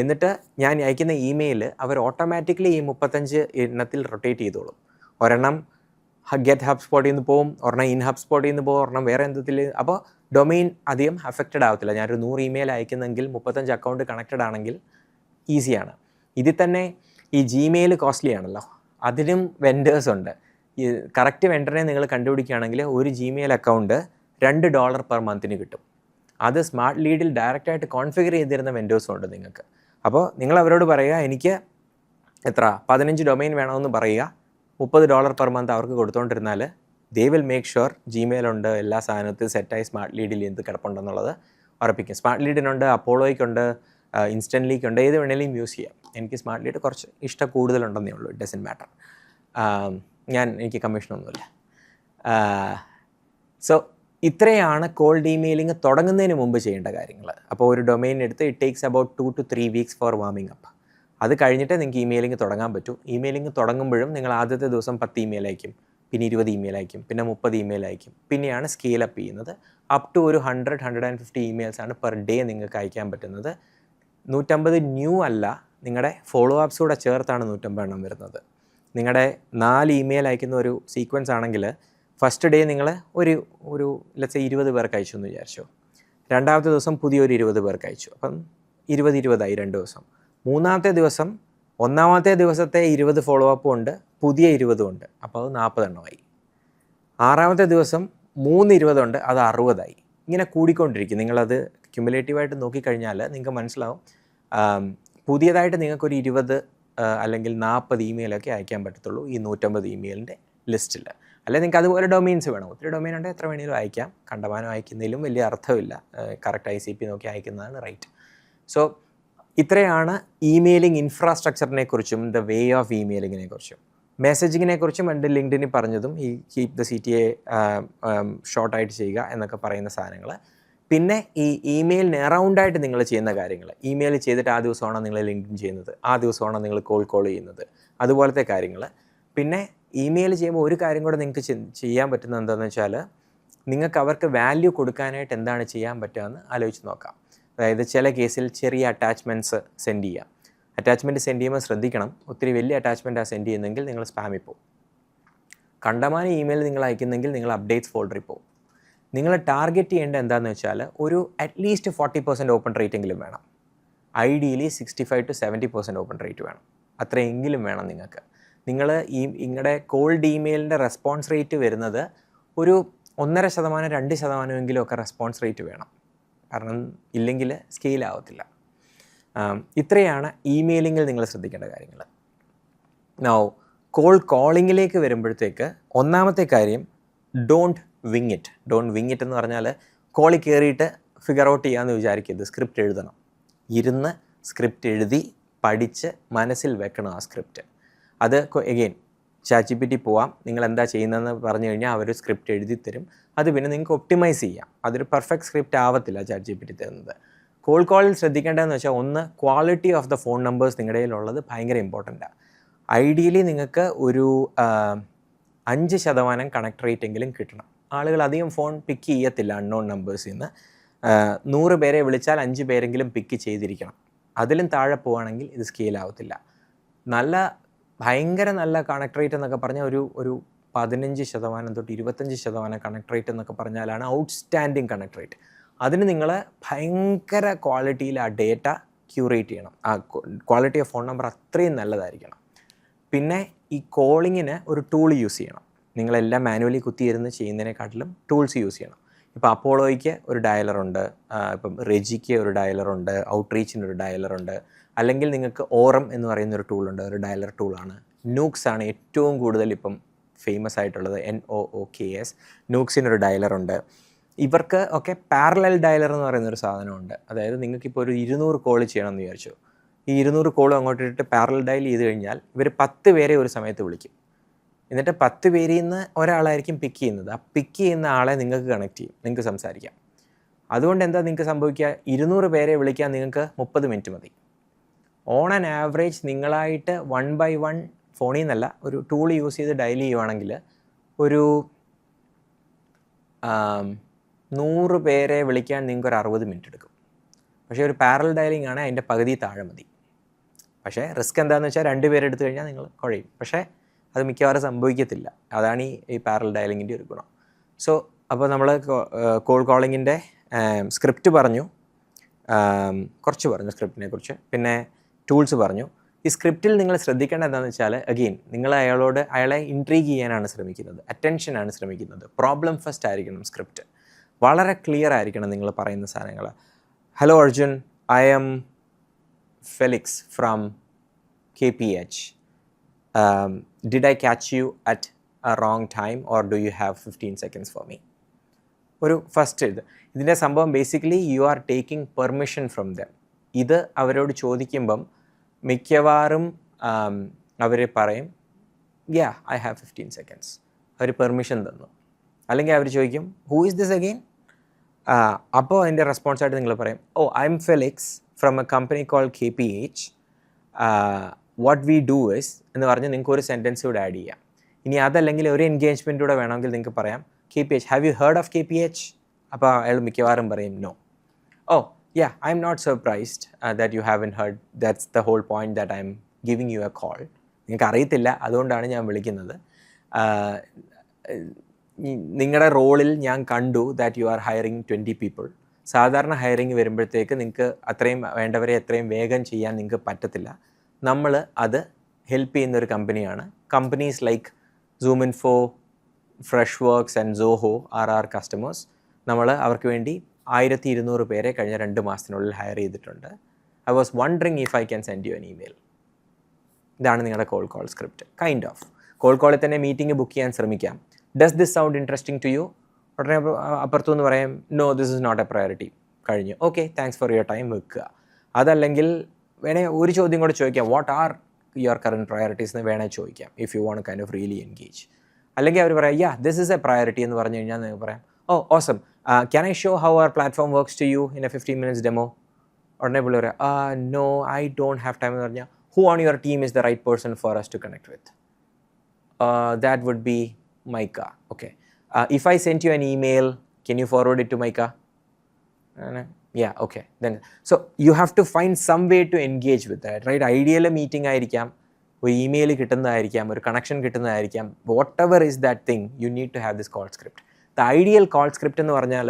എന്നിട്ട് ഞാൻ അയക്കുന്ന ഇമെയിൽ അവർ ഓട്ടോമാറ്റിക്കലി ഈ 35 എണ്ണത്തിൽ റൊട്ടേറ്റ് ചെയ്തോളും. ഒരെണ്ണം ഗെറ്റ് ഹബ്സ്പോട്ടിൽ നിന്ന് പോകും, ഒരെണ്ണം ഇൻ ഹബ്സ്പോട്ടിൽ നിന്ന് പോകും, ഒരെണ്ണം വേറെ എന്തെങ്കിലും. അപ്പോൾ ഡൊമെയിൻ അധികം അഫക്റ്റഡ് ആവത്തില്ല. ഞാനൊരു 100 ഇമെയിൽ അയക്കുന്നെങ്കിൽ 35 അക്കൗണ്ട് കണക്റ്റഡ് ആണെങ്കിൽ ഈസിയാണ്. ഇതിൽ തന്നെ ഈ ജിമെയിൽ കോസ്റ്റ്ലി ആണല്ലോ, അതിനും വെൻഡേഴ്സ് ഉണ്ട്. ഈ കറക്റ്റ് വെൻഡറിനെ നിങ്ങൾ കണ്ടുപിടിക്കുകയാണെങ്കിൽ ഒരു ജിമെയിൽ അക്കൗണ്ട് $2 പെർ മന്തിന് കിട്ടും. അത് സ്മാർട്ട് ലീഡിൽ ഡയറക്റ്റായിട്ട് കോൺഫിഗർ ചെയ്തിരുന്ന വെൻഡേഴ്സും ഉണ്ട് നിങ്ങൾക്ക്. അപ്പോൾ നിങ്ങൾ അവരോട് പറയുക എനിക്ക് 15 ഡൊമെയിൻ വേണമെന്ന് പറയുക, $30 പെർ മന്ത് അവർക്ക് കൊടുത്തുകൊണ്ടിരുന്നാൽ they will make sure Gmail ഉണ്ട്, എല്ലാ സാധനത്തും സെറ്റായി സ്മാർട്ട് ലീഡിൽ എന്ത് കിടപ്പുണ്ടെന്നുള്ളത് ഉറപ്പിക്കും. സ്മാർട്ട് ലീഡിനുണ്ട്, അപ്പോളോയ്ക്കുണ്ട്, ഇൻസ്റ്റൻ്റ്ലിക്കുണ്ട്, ഏത് വേണേലും യൂസ് ചെയ്യാം. എനിക്ക് സ്മാർട്ട് ലീഡ് കുറച്ച് ഇഷ്ടം കൂടുതലുണ്ടെന്നേ ഉള്ളൂ. It doesn't matter. എനിക്ക് കമ്മീഷനൊന്നുമില്ല. സോ ഇത്രയാണ് കോൾഡ് ഇമെയിലിംഗ് തുടങ്ങുന്നതിന് മുമ്പ് ചെയ്യേണ്ട കാര്യങ്ങൾ. അപ്പോൾ ഒരു ഡൊമൈൻ എടുത്ത് it takes about 2 to 3 weeks for warming up. അത് കഴിഞ്ഞിട്ട് നിങ്ങൾക്ക് ഇമെയിലിംഗ് തുടങ്ങാൻ പറ്റൂ. ഇമെയിലിംഗ് തുടങ്ങുമ്പോഴും നിങ്ങൾ ആദ്യത്തെ ദിവസം 10 ഇമെയിൽ അയക്കും, പിന്നെ 20 ഇമെയിൽ അയക്കും, പിന്നെ 30 ഇമെയിൽ അയക്കും. പിന്നെയാണ് സ്കെയിൽ അപ്പ് ചെയ്യുന്നത്. അപ് ടു ഒരു 100-150 ഇമെയിൽസാണ് പെർ ഡേ നിങ്ങൾക്ക് അയക്കാൻ പറ്റുന്നത്. 150 ന്യൂ അല്ല, നിങ്ങളുടെ ഫോളോ അപ്സ് കൂടെ ചേർത്താണ് 150 എണ്ണം വരുന്നത്. നിങ്ങളുടെ 4 ഇമെയിൽ അയക്കുന്ന ഒരു സീക്വൻസ് ആണെങ്കിൽ ഫസ്റ്റ് ഡേ നിങ്ങൾ ഒരു ലെറ്റ്സ് 20 പേർക്ക് അയച്ചു എന്ന് വിചാരിച്ചു. രണ്ടാമത്തെ ദിവസം പുതിയൊരു 20 പേർക്ക് അയച്ചു. അപ്പം 20 ആയി 2 ദിവസം. മൂന്നാമത്തെ ദിവസം ഒന്നാമത്തെ ദിവസത്തെ 20 ഫോളോ അപ്പും ഉണ്ട്, പുതിയ 20 ഉണ്ട്, അപ്പോൾ അത് 40 എണ്ണമായി. ആറാമത്തെ ദിവസം 20 ഉണ്ട്, അത് 60 ആയി. ഇങ്ങനെ കൂടിക്കൊണ്ടിരിക്കും. നിങ്ങളത് ക്യുമുലേറ്റീവായിട്ട് നോക്കിക്കഴിഞ്ഞാൽ നിങ്ങൾക്ക് മനസ്സിലാവും പുതിയതായിട്ട് നിങ്ങൾക്കൊരു 20 അല്ലെങ്കിൽ 40 ഇമെയിലൊക്കെ അയക്കാൻ പറ്റത്തുള്ളൂ ഈ 150 ഇമെയിലിൻ്റെ ലിസ്റ്റിൽ. അല്ലെങ്കിൽ നിങ്ങൾക്ക് അതുപോലെ ഡൊമൈൻസ് വേണം. ഒത്തിരി ഡൊമൈൻ ഉണ്ടെങ്കിൽ എത്ര വേണമെങ്കിലും അയക്കാം. കണ്ടമാനം അയക്കുന്നതിലും വലിയ അർത്ഥമില്ല. കറക്റ്റ് ICP നോക്കി അയക്കുന്നതാണ് റൈറ്റ്. സോ ഇത്രയാണ് ഇമെയിലിംഗ് ഇൻഫ്രാസ്ട്രക്ചറിനെ കുറിച്ചും ദ വേ ഓഫ് ഇമെയിലിങ്ങിനെ കുറിച്ചും. മെസ്സേജിങ്ങിനെ കുറിച്ചും എൻ്റെ ലിങ്ക്ഡിനിൽ പറഞ്ഞതും ഈ കീപ് ദ CTA ഷോർട്ടായിട്ട് ചെയ്യുക എന്നൊക്കെ പറയുന്ന സാധനങ്ങൾ. പിന്നെ ഈ ഇമെയിലിന് അറൗണ്ടായിട്ട് നിങ്ങൾ ചെയ്യുന്ന കാര്യങ്ങൾ, ഇമെയിൽ ചെയ്തിട്ട് ആ ദിവസമാണോ നിങ്ങൾ ലിങ്ക്ഡിൻ ചെയ്യുന്നത്, ആ ദിവസമാണോ നിങ്ങൾ കോൾ ചെയ്യുന്നത്, അതുപോലത്തെ കാര്യങ്ങൾ. പിന്നെ ഇമെയിൽ ചെയ്യുമ്പോൾ ഒരു കാര്യം കൂടെ നിങ്ങൾക്ക് ചെയ്യാൻ പറ്റുന്നത് എന്താണെന്ന് വെച്ചാൽ നിങ്ങൾക്ക് അവർക്ക് വാല്യൂ കൊടുക്കാനായിട്ട് എന്താണ് ചെയ്യാൻ പറ്റുകയെന്ന് ആലോചിച്ച് നോക്കാം. അതായത് ചില കേസിൽ ചെറിയ അറ്റാച്ച്മെൻറ്റ്സ് സെൻഡ് ചെയ്യാം. അറ്റാച്ച്മെൻറ്റ് സെൻഡ് ചെയ്യുമ്പോൾ ശ്രദ്ധിക്കണം, ഒത്തിരി വലിയ അറ്റാച്ച്മെൻറ്റാണ് സെൻഡ് ചെയ്യുന്നതെങ്കിൽ നിങ്ങൾ സ്പാമിൽ പോകും. കണ്ടമാനം ഇമെയിൽ നിങ്ങൾ അയക്കുന്നെങ്കിൽ നിങ്ങൾ അപ്ഡേറ്റ്സ് ഫോൾഡറിൽ പോകും. നിങ്ങൾ ടാർഗറ്റ് ചെയ്യേണ്ട എന്താണെന്ന് വെച്ചാൽ ഒരു അറ്റ്ലീസ്റ്റ് 40% ഓപ്പൺ റേറ്റ് എങ്കിലും വേണം. ഐഡിയലി 65 to 70% ഓപ്പൺ റേറ്റ് വേണം. അത്രയെങ്കിലും വേണം നിങ്ങൾക്ക്. നിങ്ങൾ നിങ്ങളുടെ കോൾഡ് ഇമെയിലിൻ്റെ റെസ്പോൺസ് റേറ്റ് വരുന്നത് ഒരു 1.5%, 2% ഒക്കെ റെസ്പോൺസ് റേറ്റ് വേണം. കാരണം ഇല്ലെങ്കിൽ സ്കെയിൽ ആവത്തില്ല. ഇത്രയാണ് ഇമെയിലിങ്ങിൽ നിങ്ങൾ ശ്രദ്ധിക്കേണ്ട കാര്യങ്ങൾ. നൗ കോളിങ്ങിലേക്ക് വരുമ്പോഴത്തേക്ക് ഒന്നാമത്തെ കാര്യം don't wing it. Don't wing it എന്ന് പറഞ്ഞാൽ കോളിൽ കയറിയിട്ട് ഫിഗർ ഔട്ട് ചെയ്യാമെന്ന് വിചാരിക്കരുത്. സ്ക്രിപ്റ്റ് എഴുതണം. ഇരുന്ന് സ്ക്രിപ്റ്റ് എഴുതി പഠിച്ച് മനസ്സിൽ വെക്കണം ആ സ്ക്രിപ്റ്റ്. അത് എഗെയിൻ ChatGPT പോവാം, നിങ്ങൾ എന്താ ചെയ്യുന്നതെന്ന് പറഞ്ഞു കഴിഞ്ഞാൽ അവർ സ്ക്രിപ്റ്റ് എഴുതി തരും. അത് പിന്നെ നിങ്ങൾക്ക് ഒപ്റ്റിമൈസ് ചെയ്യാം. അതൊരു പെർഫെക്റ്റ് സ്ക്രിപ്റ്റ് ആവത്തില്ല ChatGPT തരുന്നത്. കോളിൽ ശ്രദ്ധിക്കേണ്ടതെന്ന് വെച്ചാൽ ഒന്ന് quality of the phone numbers നിങ്ങളുടെ കയ്യിലുള്ളത് ഭയങ്കര ഇമ്പോർട്ടൻ്റാണ്. ഐഡിയലി നിങ്ങൾക്ക് ഒരു 5% കണക്ട് റേറ്റ് എങ്കിലും കിട്ടണം. ആളുകൾ അധികം ഫോൺ പിക്ക് ചെയ്യത്തില്ല അൺനോൺ നമ്പേഴ്സിൽ നിന്ന്. 100 പേരെ വിളിച്ചാൽ 5 പേരെങ്കിലും പിക്ക് ചെയ്തിരിക്കണം. അതിലും താഴെ പോവുകയാണെങ്കിൽ ഇത് സ്കെയിൽ ആവത്തില്ല. ഭയങ്കര നല്ല കണക്ട് റേറ്റ് എന്നൊക്കെ പറഞ്ഞാൽ ഒരു 15% തൊട്ട് 25% കണക്ട് റേറ്റ് എന്നൊക്കെ പറഞ്ഞാലാണ് ഔട്ട്സ്റ്റാൻഡിങ് കണക്ട് റേറ്റ്. അതിന് നിങ്ങൾ ഭയങ്കര ക്വാളിറ്റിയിൽ ആ ഡേറ്റ ക്യൂറേറ്റ് ചെയ്യണം. ആ ക്വാളിറ്റി ഓഫ് ഫോൺ നമ്പർ അത്രയും നല്ലതായിരിക്കണം. പിന്നെ ഈ കോളിങ്ങിന് ഒരു ടൂൾ യൂസ് ചെയ്യണം. നിങ്ങളെല്ലാം മാനുവലി കുത്തിയിരുന്ന് ചെയ്യുന്നതിനെക്കാട്ടിലും ടൂൾസ് യൂസ് ചെയ്യണം. ഇപ്പോൾ അപ്പോളോയ്ക്ക് ഒരു ഡയലറുണ്ട്, ഇപ്പം റെജിക്ക് ഒരു ഡയലറുണ്ട്, ഔട്ട്റീച്ചിന് ഒരു ഡയലറുണ്ട്. അല്ലെങ്കിൽ നിങ്ങൾക്ക് ഓറം എന്ന് പറയുന്നൊരു ടൂളുണ്ട്, ഒരു ഡയലർ ടൂളാണ്. നൂക്സ് ആണ് ഏറ്റവും കൂടുതൽ ഇപ്പം ഫേമസ് ആയിട്ടുള്ളത്, NOOKS. നൂക്സിനൊരു ഡയലറുണ്ട്. ഇവർക്ക് ഒക്കെ പാരലൽ ഡയലർ എന്ന് പറയുന്നൊരു സാധനമുണ്ട്. അതായത് നിങ്ങൾക്കിപ്പോൾ ഒരു 200 കോൾ ചെയ്യണമെന്ന് വിചാരിച്ചു. ഈ 200 കോളും അങ്ങോട്ടിട്ട് പാരലൽ ഡയൽ ചെയ്ത് കഴിഞ്ഞാൽ ഇവർ 10 പേരെ ഒരു സമയത്ത് വിളിക്കും. എന്നിട്ട് 10 പേരിൽ നിന്ന് ഒരാളായിരിക്കും പിക്ക് ചെയ്യുന്നത്. ആ പിക്ക് ചെയ്യുന്ന ആളെ നിങ്ങൾക്ക് കണക്ട് ചെയ്യും, നിങ്ങൾക്ക് സംസാരിക്കാം. അതുകൊണ്ട് എന്താ നിങ്ങൾക്ക് സംഭവിക്കുക, 200 പേരെ വിളിക്കാൻ നിങ്ങൾക്ക് 30 മിനിറ്റ് മതി. ഓൺ ആൻ ആവറേജ് നിങ്ങളായിട്ട് 1 by 1 ഫോണിൽ നിന്നല്ല ഒരു ടൂൾ യൂസ് ചെയ്ത് ഡയൽ ചെയ്യുവാണെങ്കിൽ ഒരു 100 പേരെ വിളിക്കാൻ നിങ്ങൾക്ക് ഒരു 60 മിനിറ്റ് എടുക്കും. പക്ഷേ ഒരു പാരലൽ ഡയലിംഗ് ആണ്, അതിൻ്റെ പകുതി താഴെ മതി. പക്ഷേ റിസ്ക് എന്താണെന്ന് വെച്ചാൽ 2 പേരെ എടുത്തു കഴിഞ്ഞാൽ നിങ്ങൾ കുഴയും. പക്ഷേ അത് മിക്കവാറും സംഭവിക്കത്തില്ല. അതാണ് ഈ പാരലൽ ഡയലിങ്ങിൻ്റെ ഒരു ഗുണം. സോ അപ്പോൾ നമ്മൾ കോളിങ്ങിൻ്റെ സ്ക്രിപ്റ്റ് പറഞ്ഞു, കുറച്ച് പറഞ്ഞു സ്ക്രിപ്റ്റിനെ കുറിച്ച്. പിന്നെ ടൂൾസ് പറഞ്ഞു. ഈ സ്ക്രിപ്റ്റിൽ നിങ്ങൾ ശ്രദ്ധിക്കേണ്ട എന്താണെന്ന് വെച്ചാൽ അഗെയിൻ നിങ്ങൾ അയാളെ ഇൻട്രീഗ് ചെയ്യാനാണ് ശ്രമിക്കുന്നത്, അറ്റൻഷനാണ് ശ്രമിക്കുന്നത്. പ്രോബ്ലം ഫസ്റ്റ് ആയിരിക്കണം സ്ക്രിപ്റ്റ്. വളരെ ക്ലിയർ ആയിരിക്കണം നിങ്ങൾ പറയുന്ന സാധനങ്ങൾ. Hello Arjun, I M Felix from KPH. Did I catch you at a wrong time or do you have 15 seconds for me? ഒരു ഫസ്റ്റ് ഇതിൻ്റെ സംഭവം basically you are taking permission from them. ഇത് അവരോട് ചോദിക്കുമ്പം മിക്കവാറും അവർ പറയും യാ ഐ ഹാവ് 15 seconds. അവർ പെർമിഷൻ തന്നു. അല്ലെങ്കിൽ അവർ ചോദിക്കും ഹൂ ഈസ് ദിസ് അഗെയിൻ? അപ്പോൾ അതിൻ്റെ റെസ്പോൺസായിട്ട് നിങ്ങൾ പറയും, oh I'm Felix from a company call KPH. What we do is എന്ന് പറഞ്ഞ് നിങ്ങൾക്ക് ഒരു സെൻറ്റൻസ് കൂടെ ആഡ് ചെയ്യാം. ഇനി അതല്ലെങ്കിൽ ഒരു എൻഗേജ്മെൻറ്റ് കൂടെ വേണമെങ്കിൽ നിങ്ങൾക്ക് പറയാം KPH, have you heard of KPH? അപ്പോൾ അയാൾ മിക്കവാറും പറയും no. Oh yeah I'm not surprised that you haven't heard, that's the whole point that I'm giving you a call. നിങ്ങൾക്ക് അറിയത്തില്ല, അതുകൊണ്ടാണ് ഞാൻ വിളിക്കുന്നത്. നിങ്ങളുടെ റോളിൽ ഞാൻ കണ്ടു that you are hiring 20 people. സാധാരണ ഹയറിങ് വരുമ്പോഴത്തേക്ക് നിങ്ങൾക്ക് അത്രയും വേണ്ടവരെ എത്രയും വേഗം ചെയ്യാൻ നിങ്ങൾക്ക് പറ്റത്തില്ല. നമ്മൾ അത് ഹെൽപ്പ് ചെയ്യുന്നൊരു കമ്പനിയാണ്. Companies like Zoominfo, Freshworks and Zoho are our customers. നമ്മൾ അവർക്ക് വേണ്ടി 1200 പേരെ കഴിഞ്ഞ 2 മാസത്തിനുള്ളിൽ ഹയർ ചെയ്തിട്ടുണ്ട്. I was wondering if I can send you an email. ഇതാണ് നിങ്ങളുടെ കോൾ സ്ക്രിപ്റ്റ്. കൈൻഡ് ഓഫ് കോളിൽ തന്നെ മീറ്റിംഗ് ബുക്ക് ചെയ്യാൻ ശ്രമിക്കാം. Does this sound interesting to you? ഉടനെ അപ്പുറത്തുനിന്ന് പറയാം no this is not a priority. കഴിഞ്ഞു. Okay thanks for your time, വെക്കുക. അതല്ലെങ്കിൽ വേണേൽ ഒരു ചോദ്യം കൂടെ ചോദിക്കാം, what are your current priorities എന്ന് വേണേൽ ചോദിക്കാം if you want kind of really engage. അല്ലെങ്കിൽ അവർ പറയാം yeah this is a priority എന്ന് പറഞ്ഞു കഴിഞ്ഞാൽ നിങ്ങൾക്ക് പറയാം oh awesome can I show how our platform works to you in a 15 minutes demo? ഉടനെ പുള്ളി പറയാം no I don't have time എന്ന് പറഞ്ഞാൽ who on your team is the right person for us to connect with? That would be Micah. Okay. If I sent you an email, can you forward it to Micah? Yeah, okay. Then, so you have to find some way to engage with that, right? Ideal meeting ആയിരിക്കാം, ഒരു email കിട്ടുന്നതായിരിക്കാം, ഒരു connection കിട്ടുന്നതായിരിക്കാം. Whatever is that thing, you need to have this call script. The ideal call script എന്ന് പറഞ്ഞാൽ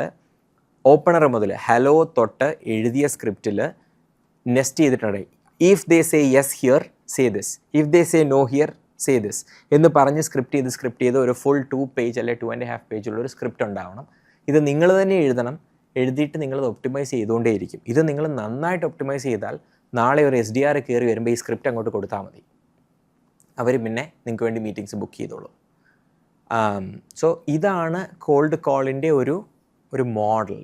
opener മുതൽ hello തൊട്ട് എഴുതിയ സ്ക്രിപ്റ്റിൽ nest ചെയ്തിട്ടുണ്ട്. If they say yes here, say this. If they say no here, say this. എന്ന് പറഞ്ഞ് script ചെയ്ത് ഒരു ഫുൾ 2 page അല്ലെങ്കിൽ 2.5 page ഒരു സ്ക്രിപ്റ്റ് ഉണ്ടാവണം. ഇത് നിങ്ങൾ തന്നെ എഴുതണം. എഴുതിയിട്ട് നിങ്ങളത് ഒപ്റ്റിമൈസ് ചെയ്തുകൊണ്ടേയിരിക്കും. ഇത് നിങ്ങൾ നന്നായിട്ട് ഒപ്റ്റിമൈസ് ചെയ്താൽ നാളെ ഒരു SDR കയറി വരുമ്പോൾ ഈ സ്ക്രിപ്റ്റ് അങ്ങോട്ട് കൊടുത്താൽ മതി. അവർ പിന്നെ നിങ്ങൾക്ക് വേണ്ടി മീറ്റിംഗ്സ് ബുക്ക് ചെയ്തോളൂ. സോ ഇതാണ് കോൾഡ് കോളിൻ്റെ ഒരു മോഡൽ.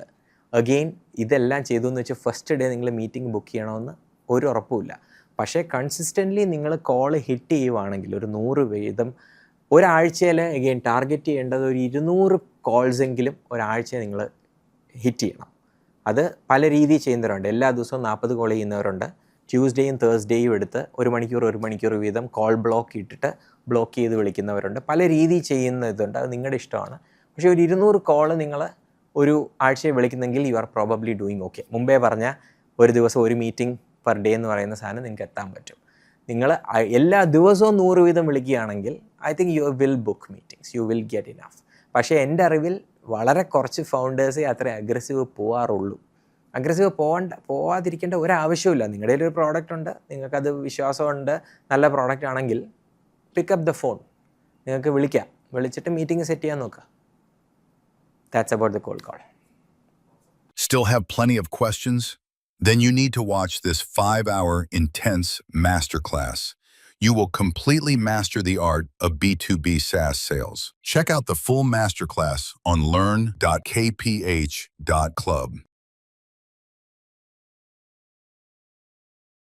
അഗെയിൻ ഇതെല്ലാം ചെയ്തു എന്ന് വെച്ചാൽ ഫസ്റ്റ് ഡേ നിങ്ങൾ മീറ്റിംഗ് ബുക്ക് ചെയ്യണമെന്ന് ഒരു ഉറപ്പുമില്ല. പക്ഷേ കൺസിസ്റ്റൻ്റ്ലി നിങ്ങൾ കോൾ ഹിറ്റ് ചെയ്യുവാണെങ്കിൽ ഒരു 100 വീതം ഒരാഴ്ചയിൽ അഗെയിൻ ടാർഗറ്റ് ചെയ്യേണ്ടത് ഒരു 200 കോൾസെങ്കിലും ഒരാഴ്ച നിങ്ങൾ ഹിറ്റ് ചെയ്യണം. അത് പല രീതിയിൽ ചെയ്യുന്നവരുണ്ട്. എല്ലാ ദിവസവും 40 കോൾ ചെയ്യുന്നവരുണ്ട്. ട്യൂസ്ഡേയും തേഴ്സ്ഡേയും എടുത്ത് 1 മണിക്കൂർ വീതം കോൾ ബ്ലോക്ക് ചെയ്ത് വിളിക്കുന്നവരുണ്ട്. പല രീതിയിൽ ചെയ്യുന്ന ഇതുണ്ട്. അത് നിങ്ങളുടെ ഇഷ്ടമാണ്. പക്ഷേ ഒരു 200 കോൾ നിങ്ങൾ ഒരു ആഴ്ചയിൽ വിളിക്കുന്നെങ്കിൽ you are probably doing okay. മുമ്പേ പറഞ്ഞ ഒരു ദിവസം ഒരു മീറ്റിംഗ് പെർ ഡേ എന്ന് പറയുന്ന സാധനം നിങ്ങൾക്ക് എത്താൻ പറ്റും. നിങ്ങൾ എല്ലാ ദിവസവും 100 വീതം വിളിക്കുകയാണെങ്കിൽ I think you will book meetings, you will get enough. പക്ഷേ എൻ്റെ അറിവിൽ വളരെ കുറച്ച് ഫൗണ്ടേഴ്സേ അത്ര അഗ്രസീവ് പോകാറുള്ളൂ. അഗ്രസീവ് പോവാതിരിക്കേണ്ട ഒരാവശ്യമില്ല. നിങ്ങളുടെ ഒരു പ്രോഡക്റ്റ് ഉണ്ട്, നിങ്ങൾക്കത് വിശ്വാസമുണ്ട്, നല്ല പ്രോഡക്റ്റ് ആണെങ്കിൽ പിക്കപ്പ് ദ ഫോൺ. നിങ്ങൾക്ക് വിളിച്ചിട്ട് മീറ്റിംഗ് സെറ്റ് ചെയ്യാൻ നോക്കുക. That's about the call. Still have plenty of questions? Then you need to watch this 5-hour intense masterclass. You will completely master the art of B2B SaaS sales. Check out the full masterclass on learn.kph.club.